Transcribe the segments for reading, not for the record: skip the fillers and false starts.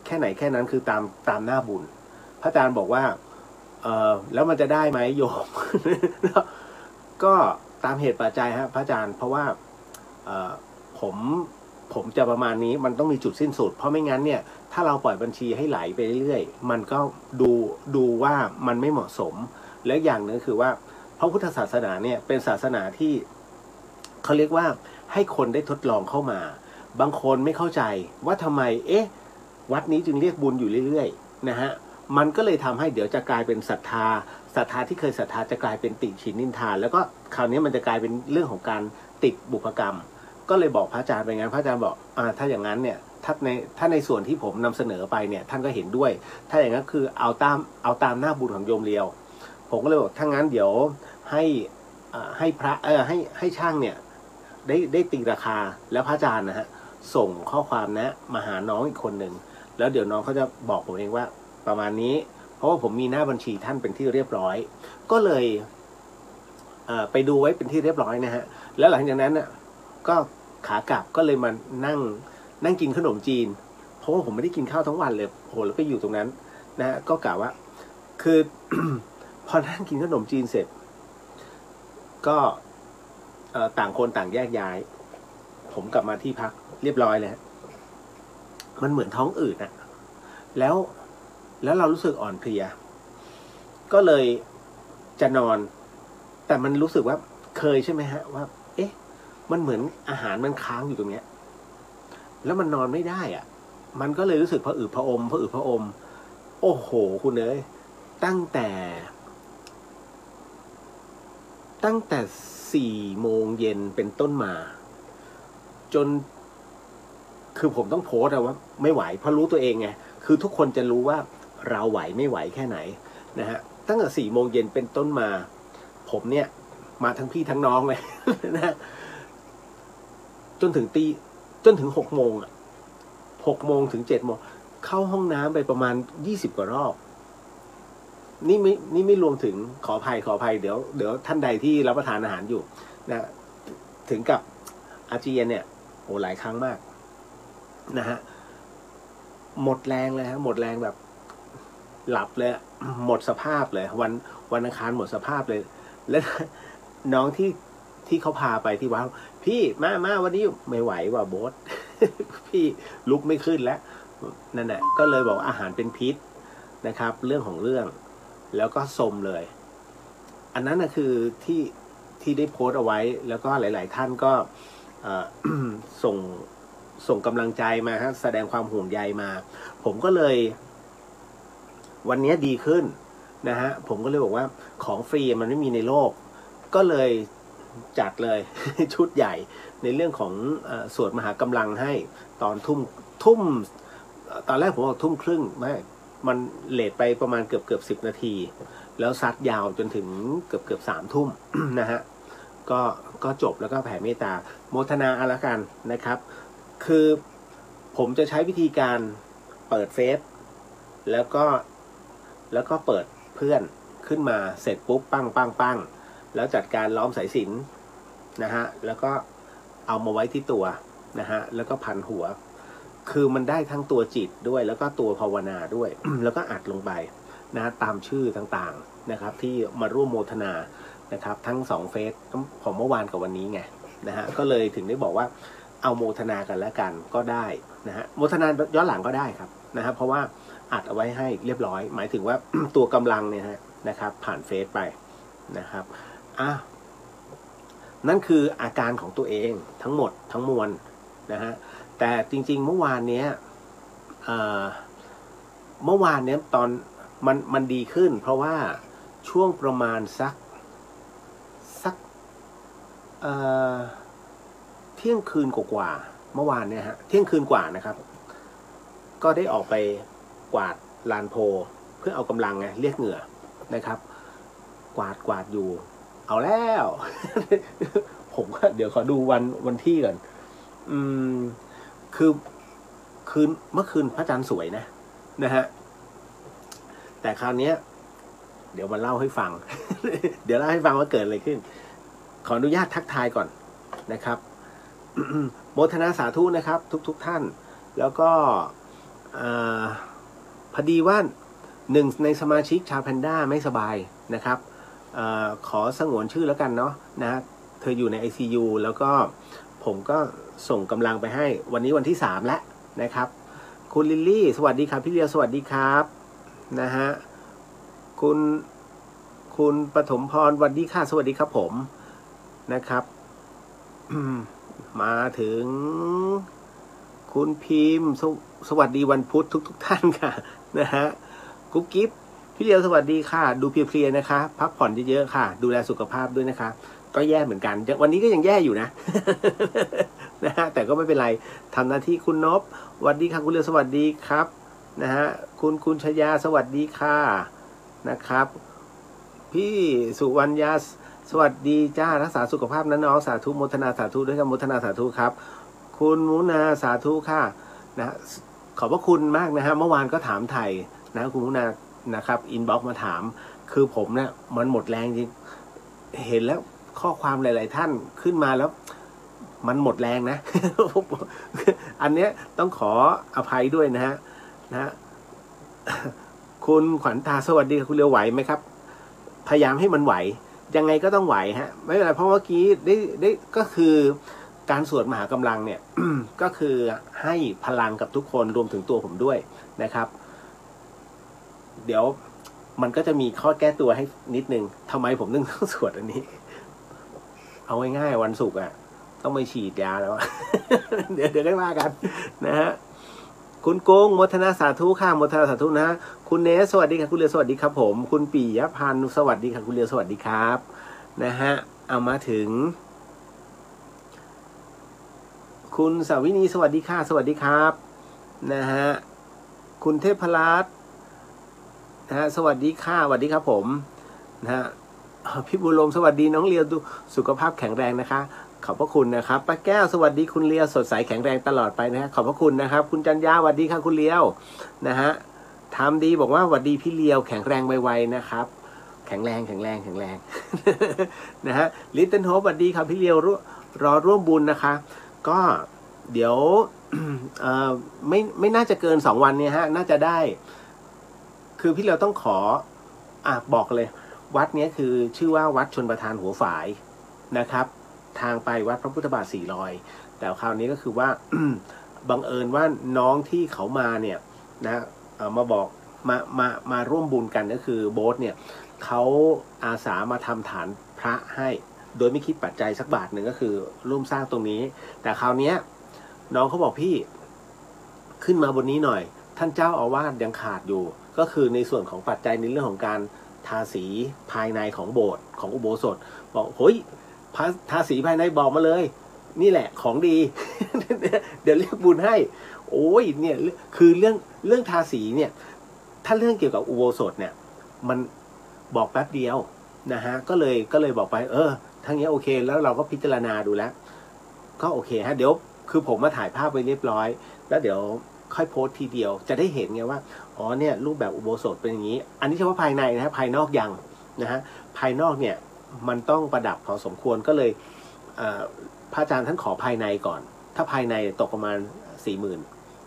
แค่ไหนแค่นั้นคือตามหน้าบุญพระอาจารย์บอกว่าแล้วมันจะได้ไหมโยม ก็ตามเหตุปัจจัยครับพระอาจารย์เพราะว่าผมจะประมาณนี้มันต้องมีจุดสิ้นสุดเพราะไม่งั้นเนี่ยถ้าเราปล่อยบัญชีให้ไหลไปเรื่อยๆมันก็ดูว่ามันไม่เหมาะสมและอย่างหนึ่งคือว่าพระพุทธศาสนาเนี่ยเป็นศาสนาที่เขาเรียกว่าให้คนได้ทดลองเข้ามาบางคนไม่เข้าใจว่าทำไมวัดนี้จึงเรียกบุญอยู่เรื่อยๆนะฮะมันก็เลยทำให้เดี๋ยวจะกลายเป็นศรัทธาที่เคยศรัทธาจะกลายเป็นติฉินนินทาแล้วก็คราวนี้มันจะกลายเป็นเรื่องของการติดบุพกรรมก็เลยบอกพระอาจารย์ไปงั้นพระอาจารย์บอกถ้าอย่างนั้นเนี่ยถ้าในส่วนที่ผมนำเสนอไปเนี่ยท่านก็เห็นด้วยถ้าอย่างนั้นคือเอาตามหน้าบุญของโยมเลียวผมก็เลยบอกถ้างั้นเดี๋ยวให้พระให้ช่างเนี่ยได้ตีราคาแล้วพระอาจารย์นะฮะส่งข้อความนะมาหาน้องอีกคนหนึ่งแล้วเดี๋ยวน้องเขาจะบอกผมเองว่าประมาณนี้เพราะว่าผมมีหน้าบัญชีท่านเป็นที่เรียบร้อยก็เลยไปดูไว้เป็นที่เรียบร้อยนะฮะแล้วหลังจากนั้นน่ะก็ขากลับก็เลยมานั่งกินขนมจีนเพราะว่าผมไม่ได้กินข้าวทั้งวันเลยโหแล้วไปอยู่ตรงนั้นนะฮะก็กล่าวว่าคือ พอนั่งกินขนมจีนเสร็จก็ต่างคนต่างแยกย้ายผมกลับมาที่พักเรียบร้อยเลยมันเหมือนท้องอืดอะแล้วเรารู้สึกอ่อนเพลียก็เลยจะนอนแต่มันรู้สึกว่าเคยใช่ไหมฮะว่ามันเหมือนอาหารมันค้างอยู่ตรงเนี้ยแล้วมันนอนไม่ได้อ่ะมันก็เลยรู้สึกผะอืดผะอมโอ้โหคุณเอ้ยตั้งแต่4 โมงเย็นเป็นต้นมาจนคือผมต้องโพสต์ว่าไม่ไหวเพราะรู้ตัวเองไงคือทุกคนจะรู้ว่าเราไหวไม่ไหวแค่ไหนนะฮะตั้งแต่4 โมงเย็นเป็นต้นมาผมเนี่ยมาทั้งพี่ทั้งน้องเลย นะจนถึง6 โมงอ่ะ6 โมงถึง7 โมงเข้าห้องน้ำไปประมาณ20 กว่ารอบนี่ไม่รวมถึงขออภัยเดี๋ยวท่านใดที่รับประทานอาหารอยู่นะถึงกับอาเจียนเนี่ยโอ้หลายครั้งมากนะฮะหมดแรงเลยฮะหมดแรงแบบหลับเลยหมดสภาพเลยวันอังคารหมดสภาพเลยแล้วน้องที่เขาพาไปที่วัดพี่มาวันนี้ไม่ไหวว่ะโบ๊ท พี่ลุกไม่ขึ้นแล้วนั่นแหละก็เลยบอกอาหารเป็นพิษนะครับเรื่องของเรื่องแล้วก็สมเลยอันนั้นนะคือที่ได้โพสต์เอาไว้แล้วก็หลายๆท่านก็ส่งกำลังใจมาฮะแสดงความห่วงใยมาผมก็เลยวันนี้ดีขึ้นนะฮะผมก็เลยบอกว่าของฟรีมันไม่มีในโลกก็เลยจัดเลย ชุดใหญ่ในเรื่องของสวดมหากำลังให้ตอนทุ่มตอนแรกผมบอกทุ่มครึ่งไม่มันเลทไปประมาณเกือบ10 นาทีแล้วซัดยาวจนถึงเกือบ3 ทุ่ม นะฮะก็จบแล้วก็แผ่เมตตาโมทนาเอาละกันนะครับคือผมจะใช้วิธีการเปิดเฟซแล้วก็เปิดเพื่อนขึ้นมาเสร็จปุ๊บปั้งแล้วจัดการล้อมสายสิญจน์นะฮะแล้วก็เอามาไว้ที่ตัวนะฮะแล้วก็พันหัวคือมันได้ทั้งตัวจิตด้วยแล้วก็ตัวภาวนาด้วย แล้วก็อัดลงไปนะตามชื่อต่างๆนะครับที่มาร่วมโมทนานะครับทั้ง2 เฟซของเมื่อวานกับวันนี้ไงนะฮะก็เลยถึงได้บอกว่าเอาโมทนากันแล้วกันก็ได้นะฮะโมทนาย้อนหลังก็ได้ครับนะฮะเพราะว่าอัดเอาไว้ให้เรียบร้อยหมายถึงว่า ตัวกำลังเนี่ยนะครับผ่านเฟซไปนะครับนั่นคืออาการของตัวเองทั้งหมดทั้งมวลนะฮะแต่จริงๆเมื่อวานเนี้ยตอนมันดีขึ้นเพราะว่าช่วงประมาณสักเที่ยงคืนกว่าเมื่อวานเนี่ยฮะเที่ยงคืนกว่านะครับก็ได้ออกไปกวาดลานโพเพื่อเอากำลังไงเรียกเหงื่อนะครับกวาดอยู่เอาแล้ว ผมก็เดี๋ยวขอดูวันที่ก่อนคือเมื่อคืนพระจันทร์สวยนะฮะแต่คราวนี้เดี๋ยวมาเล่าให้ฟัง เดี๋ยวเล่าให้ฟังว่าเกิดอะไรขึ้นขออนุญาตทักทายก่อนนะครับ โมทนาสาธุนะครับทุกท่านแล้วก็ พอดีว่าหนึ่งในสมาชิกชาวแพนด้าไม่สบายนะครับขอสงวนชื่อแล้วกันเนาะนะเธออยู่ใน ICU แล้วก็ผมก็ส่งกำลังไปให้วันนี้วันที่3แล้วนะครับคุณลิลลี่สวัสดีครับพี่เลียวสวัสดีครับนะฮะคุณปฐมพรสวัสดีค่ะสวัสดีครับผมนะครับมาถึงคุณพิมพ์สวัสดีวันพุธทุกท่านค่ะนะฮะกุ๊บกิ๊บพี่เลียวสวัสดีค่ะดูเพลียๆนะคะพักผ่อนเยอะๆค่ะดูแลสุขภาพด้วยนะคะก็แย่เหมือนกันวันนี้ก็ยังแย่อยู่นะ นะฮะแต่ก็ไม่เป็นไรทำหน้าที่คุณนพสวัสดีค่ะคุณเลียวสวัสดีครับนะฮะคุณชยาสวัสดีค่ะนะครับพี่สุวรรณยาสวัสดีจ้ารักษาสุขภาพนะน้องสาธุโมทนาสาธุด้วยครับโมทนาสาธุครับคุณมุนาสาธุค่ะนะขอบพระคุณมากนะฮะเมื่อวานก็ถามไทยนะคุณมุนานะครับอินบ็อกซ์มาถามคือผมเนี่ยมันหมดแรงจริงเห็นแล้วข้อความหลายๆท่านขึ้นมาแล้วมันหมดแรงนะ อันเนี้ยต้องขออภัยด้วยนะฮะคุณขวัญตาสวัสดีคุณเรียวไหวไหมครับพยายามให้มันไหวยังไงก็ต้องไหวฮะไม่เป็นไรเพราะเมื่อกี้ได้ก็คือการสวดมหากำลังเนี่ย ก็คือให้พลังกับทุกคนรวมถึงตัวผมด้วยนะครับเดี๋ยวมันก็จะมีข้อแก้ตัวให้นิดนึงทำไมผมต้องสวดอันนี้เอาง่ายๆวันศุกร์ต้องไปฉีดยาแล้ว เดี๋ยวได้ว่ากันนะฮะคุณโกงโมทนาสาธุค่ะโมทนาสาธุนะคุณเนสสวัสดีค่ะคุณเรียวสวัสดีครับผมคุณปิยพันธ์สวัสดีค่ะคุณเรียวสวัสดีครับนะฮะเอามาถึงคุณสาวินีสวัสดีค่ะสวัสดีครับนะฮะคุณเทพรัตน์นะฮะสวัสดีค่ะสวัสดีครับผมนะฮะพี่บุญลมสวัสดีน้องเลียวดูสุขภาพแข็งแรงนะคะขอบพระคุณนะครับป้าแก้วสวัสดีคุณเลียวสดใสแข็งแรงตลอดไปนะฮะขอบพระคุณนะครับคุณจันยาสวัสดีค่ะคุณเลียวนะฮะทำดีบอกว่าสวัสดีพี่เลียวแข็งแรงไวๆนะครับแข็งแรงนะฮะลิตเติ้ลโฮปสวัสดีครับพี่เลียวรอร่วมบุญนะคะก็เดี๋ยวไม่น่าจะเกิน2 วันเนี่ยฮะน่าจะได้คือพี่เลียวต้องขอบอกเลยวัดนี้คือชื่อว่าวัดชลประทานหัวฝายนะครับทางไปวัดพระพุทธบาท400แต่คราวนี้ก็คือว่า บังเอิญว่าน้องที่เขามาเนี่ยนะมาบอกมาร่วมบุญกันก็คือโบ๊ทเนี่ยเขาอาสามาทำฐานพระให้โดยไม่คิดปัจจัยสักบาทหนึ่งก็คือร่วมสร้างตรงนี้แต่คราวนี้น้องเขาบอกพี่ขึ้นมาบนนี้หน่อยท่านเจ้าอาวาสยังขาดอยู่ก็คือในส่วนของปัจจัยในเรื่องของการทาสีภายในของโบสถ์ของอุโบสถบอกเฮ้ยทาสีภายในบอกมาเลยนี่แหละของดี เดี๋ยวเรียกบุญให้โอ้ยเนี่ยคือเรื่องทาสีเนี่ยถ้าเรื่องเกี่ยวกับอุโบสถเนี่ยมันบอกแป๊บเดียวนะฮะก็เลยบอกไปทั้งนี้โอเคแล้วเราก็พิจารณาดูแล้วก็โอเคฮะเดี๋ยวคือผมมาถ่ายภาพไว้เรียบร้อยแล้วเดี๋ยวค่อยโพสต์ทีเดียวจะได้เห็นไงว่าอ๋อเนี่ยรูปแบบอุโบสถเป็นอย่างนี้อันนี้เฉพาะภายในนะฮะภายนอกยังนะฮะภายนอกเนี่ยมันต้องประดับพอสมควรก็เลยพระอาจารย์ท่านขอภายในก่อนถ้าภายในตกประมาณ 40,000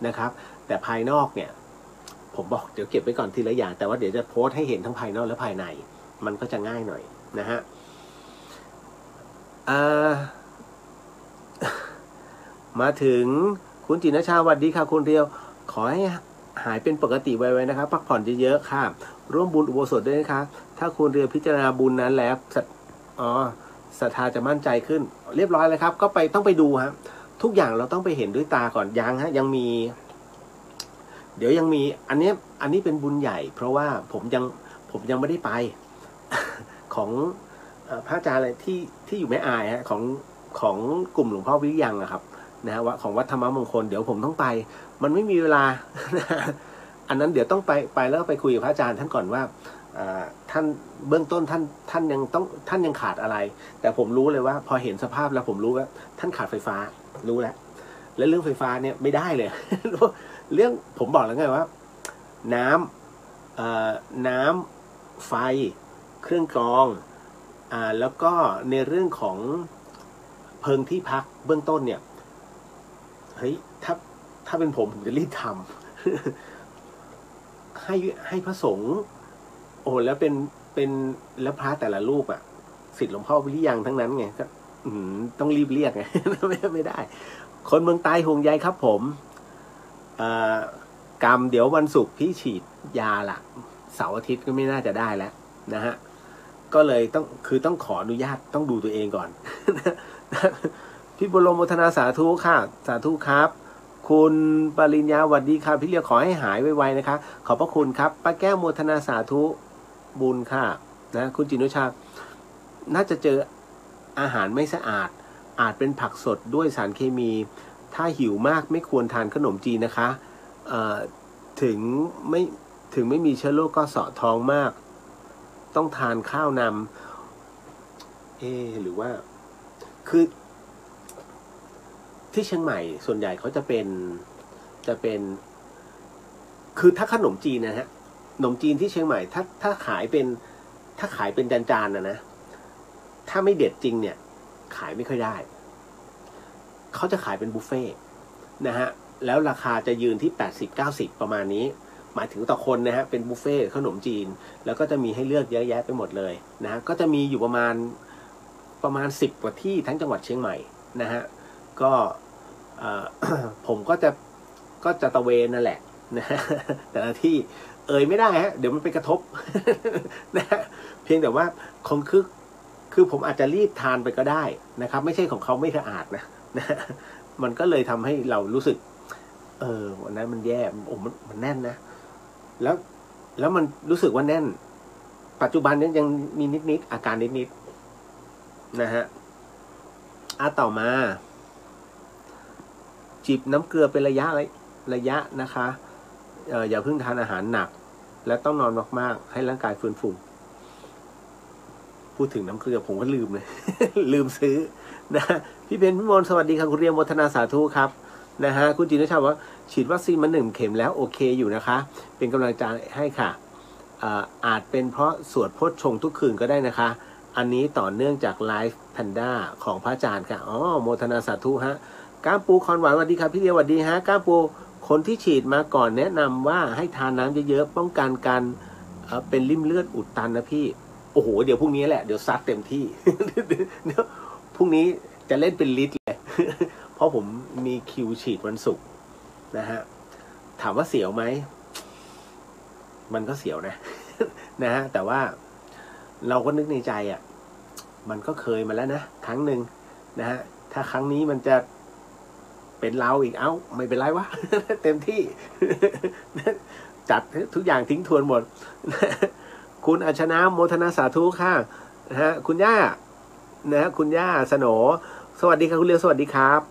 นะครับแต่ภายนอกเนี่ยผมบอกเดี๋ยวเก็บไว้ก่อนทีละอย่างแต่ว่าเดี๋ยวจะโพสต์ให้เห็นทั้งภายนอกและภายในมันก็จะง่ายหน่อยนะฮะมาถึงคุณจินชาสวัสดีค่ะคุณเรียวขอให้หายเป็นปกติไวๆนะครับพักผ่อนเยอะๆค่ะร่วมบุญอุโบสถด้วยนะคะถ้าคุณเรียวพิจารณาบุญนั้นแล้วศรัทธาจะมั่นใจขึ้นเรียบร้อยเลยครับก็ต้องไปดูฮะทุกอย่างเราต้องไปเห็นด้วยตาก่อนยังมีเดี๋ยวยังมีอันนี้เป็นบุญใหญ่เพราะว่าผมยังไม่ได้ไป ของพระอาจารย์อะไรที่อยู่แม่อายฮะของกลุ่มหลวงพ่อวิริยังอะครับนะฮะว่าของวัดธรรมมงคลเดี๋ยวผมต้องไปมันไม่มีเวลา อันนั้นเดี๋ยวต้องไปแล้วก็ไปคุยกับพระอาจารย์ท่านก่อนว่าท่านเบื้องต้นท่านยังขาดอะไรแต่ผมรู้เลยว่าพอเห็นสภาพแล้วผมรู้ว่าท่านขาดไฟฟ้ารู้แล้วและเรื่องไฟฟ้าเนี่ยไม่ได้เลย เรื่องผมบอกแล้วไงว่าน้ำไฟเครื่องกรองแล้วก็ในเรื่องของเพิงที่พักเบื้องต้นเนี่ยเฮ้ยถ้าเป็นผมจะรีบท ให้พระสงฆ์โอ้แล้วเป็นแล้วพระแต่ละรูปอ่ะศิษย์หลวงพ่อวิริยังทั้งนั้นไงก็ต้องรีบเรียกไง ไม่ได้ คนเมืองใต้ห่วงใยครับผมกรรมเดี๋ยววันศุกร์พี่ฉีดยาละเสาร์อาทิตย์ก็ไม่น่าจะได้แล้วนะฮะก็เลยต้องขออนุญาตต้องดูตัวเองก่อน พี่บรมโมทนาสาธุค่ะสาธุครับคุณปริญญาสวัสดีค่ะพี่เลียวขอให้หายไวๆนะคะขอบพระคุณครับป้าแก้วโมทนาสาธุบุญค่ะนะคุณจินุชาน่าจะเจออาหารไม่สะอาดอาจเป็นผักสดด้วยสารเคมีถ้าหิวมากไม่ควรทานขนมจีนนะคะถึงไม่มีเชื้อโรคก็เสาะท้องมากต้องทานข้าวนำหรือว่าคือที่เชียงใหม่ส่วนใหญ่เขาจะเป็นคือถ้าขนมจีนนะฮะขนมจีนที่เชียงใหม่ถ้าขายเป็นจานๆนะถ้าไม่เด็ดจริงเนี่ยขายไม่ค่อยได้เขาจะขายเป็นบุฟเฟ่นะฮะแล้วราคาจะยืนที่80-90ประมาณนี้หมายถึงต่อคนนะฮะเป็นบุฟเฟ่ขนมจีนแล้วก็จะมีให้เลือกเยอะแยะไปหมดเลยนะฮะก็จะมีอยู่ประมาณ10กว่าที่ทั้งจังหวัดเชียงใหม่นะฮะก็ผมก็จะตะเวนนั่นแหละนะฮะแต่ละที่ไม่ได้ฮะเดี๋ยวมันไปกระทบนะฮะเพียงแต่ว่าคือผมอาจจะรีบทานไปก็ได้นะครับไม่ใช่ของเขาไม่สะอาดนะมันก็เลยทำให้เรารู้สึกวันนั้นมันแย่มันแน่นนะแล้วมันรู้สึกว่าแน่นปัจจุบันนี้ยังมีนิดอาการนิดนะฮะต่อมาจิบน้ำเกลือเป็นระยะนะคะอย่าเพิ่งทานอาหารหนักและต้องนอนมากๆให้ร่างกายฟื้นฟูพูดถึงน้ำเกลือผมก็ลืมเลย ลืมซื้อนะพี่เบนพี่มนสวัสดีครับคุณเรียมโมทนาสาธุครับนะฮะคุณจินนิชาว่าฉีดวัคซีนมา1 เข็มแล้วโอเคอยู่นะคะเป็นกำลังใจให้ค่ะอาจเป็นเพราะสวดพจน์ชงทุกคืนก็ได้นะคะอันนี้ต่อเนื่องจากไลฟ์แพนด้าของพระอาจารย์ค่ะโมทนาสาธุฮะก้ามปูคอนหวานสวัสดีครับพี่เรียวสวัสดีฮะก้ามปูคนที่ฉีดมาก่อนแนะนำว่าให้ทานน้ำเยอะๆป้องกันการเป็นริ่มเลือดอุดตันนะพี่โอ้โหเดี๋ยวพรุ่งนี้แหละเดี๋ยวซัดเต็มที่ เดี๋ยวพรุ่งนี้จะเล่นเป็นลิตรเลย เพราะผมมีคิวฉีดวันศุกร์นะฮะถามว่าเสียวไหมมันก็เสียวนะ นะฮะแต่ว่าเราก็นึกในใจมันก็เคยมาแล้วนะครั้งหนึ่งนะฮะถ้าครั้งนี้มันจะเป็นเราอีกไม่เป็นไรวะ เต็มที่ จัดทุกอย่างทิ้งทวนหมด คุณอัชนาโมทนาสาธุค่ะนะฮะคุณย่านะฮะคุณย่าสโหนสวัสดีครับคุณเลียวสวัสดีครับ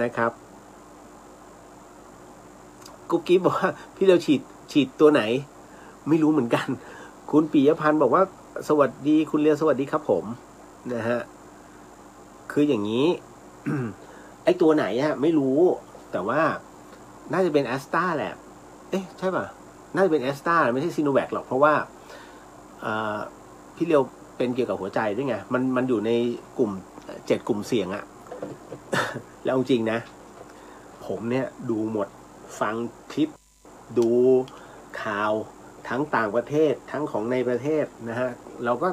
นะครับกุ๊กกิ๊บบอกว่าพี่เลียวฉีดตัวไหนไม่รู้เหมือนกันคุณปิยพันธ์บอกว่าสวัสดีคุณเลียวสวัสดีครับผมนะฮะคืออย่างนี้ ไอตัวไหนไม่รู้แต่ว่าน่าจะเป็นแอสตราแหละใช่ป่ะน่าจะเป็นแอสตราไม่ใช่ซีโนแวคหรอกเพราะว่าพี่เลียวเป็นเกี่ยวกับหัวใจด้วยไงมันอยู่ในกลุ่ม7 กลุ่มเสี่ยงแล้วจริงนะผมเนี่ยดูหมดฟังคลิปดูข่าวทั้งต่างประเทศทั้งของในประเทศนะฮะเราก็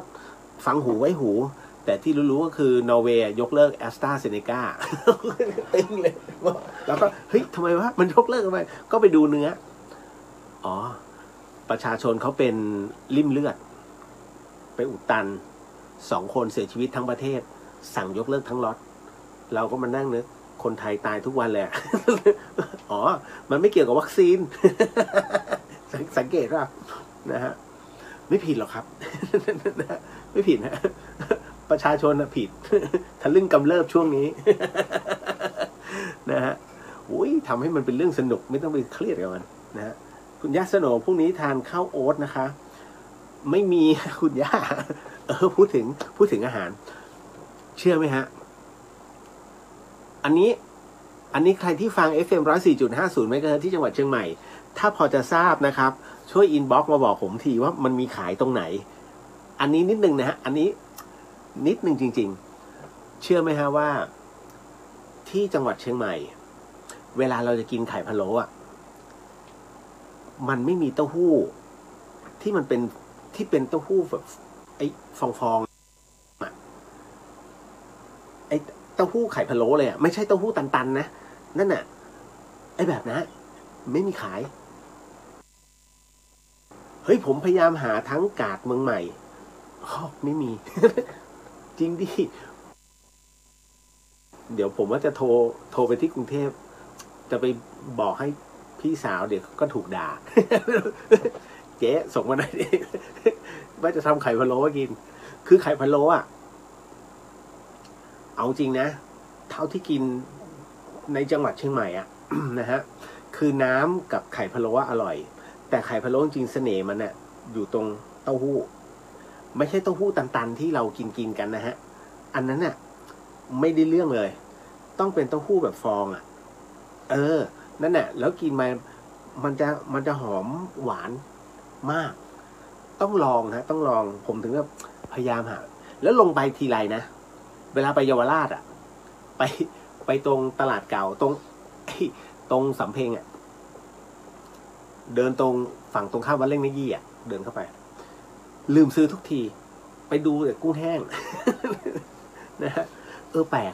ฟังหูไว้หูแต่ที่รู้ๆก็คือนอร์เวย์ยกเลิกแอสตราเซเนกาตึ้งเลยแล้วก็เฮ้ยทำไมวะมันยกเลิกทำไมก็ไปดูเนื้อประชาชนเขาเป็นริ่มเลือดไปอุดตัน2 คนเสียชีวิตทั้งประเทศสั่งยกเลิกทั้งล็อตเราก็มานั่งนึกคนไทยตายทุกวันเลย มันไม่เกี่ยวกับวัคซีน สังเกตว่านะฮะไม่ผิดหรอกครับ ไม่ผิดนะประชาชนผิด ทะลึ่งกำเริบช่วงนี้ นะฮะทำให้มันเป็นเรื่องสนุกไม่ต้องไปเครียดกับมันนะฮะคุณย่าสโหนพรุ่งนี้ทานข้าวโอ๊ตนะคะไม่มีคุณย่าพูดถึงอาหารเชื่อไหมฮะอันนี้ใครที่ฟัง FM 104.50 เมกะเฮิรตซ์ที่จังหวัดเชียงใหม่ถ้าพอจะทราบนะครับช่วยอินบ็อกซ์มาบอกผมทีว่ามันมีขายตรงไหนอันนี้นิดนึงนะฮะอันนี้นิดนึงจริงๆเชื่อไหมฮะว่าที่จังหวัดเชียงใหม่เวลาเราจะกินไข่พะโล้ มันไม่มีเต้าหู้ที่มันเป็นเต้าหู้แบบไอ้ฟองอะไอ้เต้าหู้ไข่พะโล้เลยอะไม่ใช่เต้าหู้ตันๆนะนั่นน่ะไอ้แบบนั้นไม่มีขายเฮ้ยผมพยายามหาทั้งกาดเมืองใหม่ไม่มี จริงดิเดี๋ยวผมว่าจะโทรไปที่กรุงเทพจะไปบอกให้พี่สาวเดี๋ยวก็ถูกด่า เจ๊ส่งมาหน่อยดิว่าจะทำไข่พะโล้กินคือไข่พะโล้อะเอาจริงนะเท่าที่กินในจังหวัดเชียงใหม่อะนะฮะคือน้ำกับไข่พะโล้อร่อยแต่ไข่พะโล้จริงเสน่ห์มันอะอยู่ตรงเต้าหู้ไม่ใช่เต้าหู้ตันๆที่เรากินกันนะฮะอันนั้นน่ะไม่ได้เรื่องเลยต้องเป็นเต้าหู้แบบฟองอ่ะนั่นแหละแล้วกินมันจะหอมหวานมากต้องลองฮะต้องลองผมถึงกับพยายามหาแล้วลงไปทีไรนะเวลาไปเยาวราชอ่ะไปตรงตลาดเก่าตรงสำเพ็งอ่ะเดินตรงฝั่งตรงข้ามวัดเล่งนยี่อ่ะเดินเข้าไปลืมซื้อทุกทีไปดูแต่กุ้งแห้ง นะฮะแปลก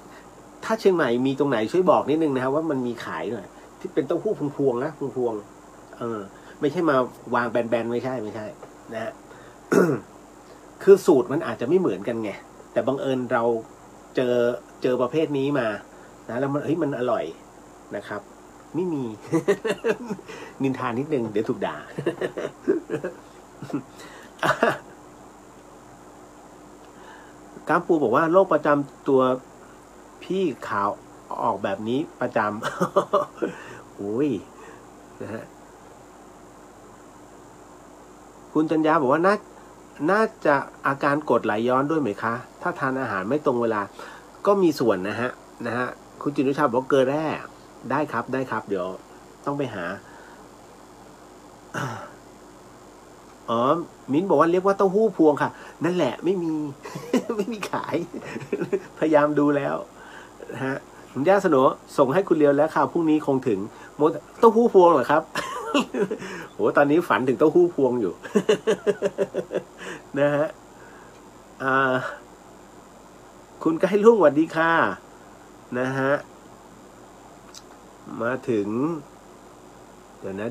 ถ้าเชียงใหม่มีตรงไหนช่วยบอกนิดนึงนะครับว่ามันมีขายหน่อยที่เป็นเต้าหู้พวงๆนะพวงไม่ใช่มาวางแบนๆไม่ใช่นะฮะ คือสูตรมันอาจจะไม่เหมือนกันไงแต่บังเอิญเราเจอประเภทนี้มานะแล้วมันอร่อยนะครับ ไม่มี นินทานิดนึงเดี๋ยวถูกด่า ก้ามปูบอกว่าโรคประจำตัวพี่ข่าวออกแบบนี้ประจำ อุ้ยนะฮะคุณจัญญาบอกว่าน่าจะอาการกรดไหลย้อนด้วยไหมคะถ้าทานอาหารไม่ตรงเวลาก็มีส่วนนะฮะคุณจินุชาบอกเกลือแร่ได้ครับเดี๋ยวต้องไปหามิ้นบอกว่าเรียกว่าเต้าหู้พวงค่ะนั่นแหละไม่มี ไม่มีขาย พยายามดูแล้วนะฮะคุณย่าสนอส่งให้คุณเลียวแล้วค่ะพรุ่งนี้คงถึงเต้าหู้พวงเหรอครับ โหตอนนี้ฝันถึงเต้าหู้พวงอยู่ นะฮะคุณไก่ลุงสวัสดีค่ะนะฮะมาถึงเดี๋ยวนะ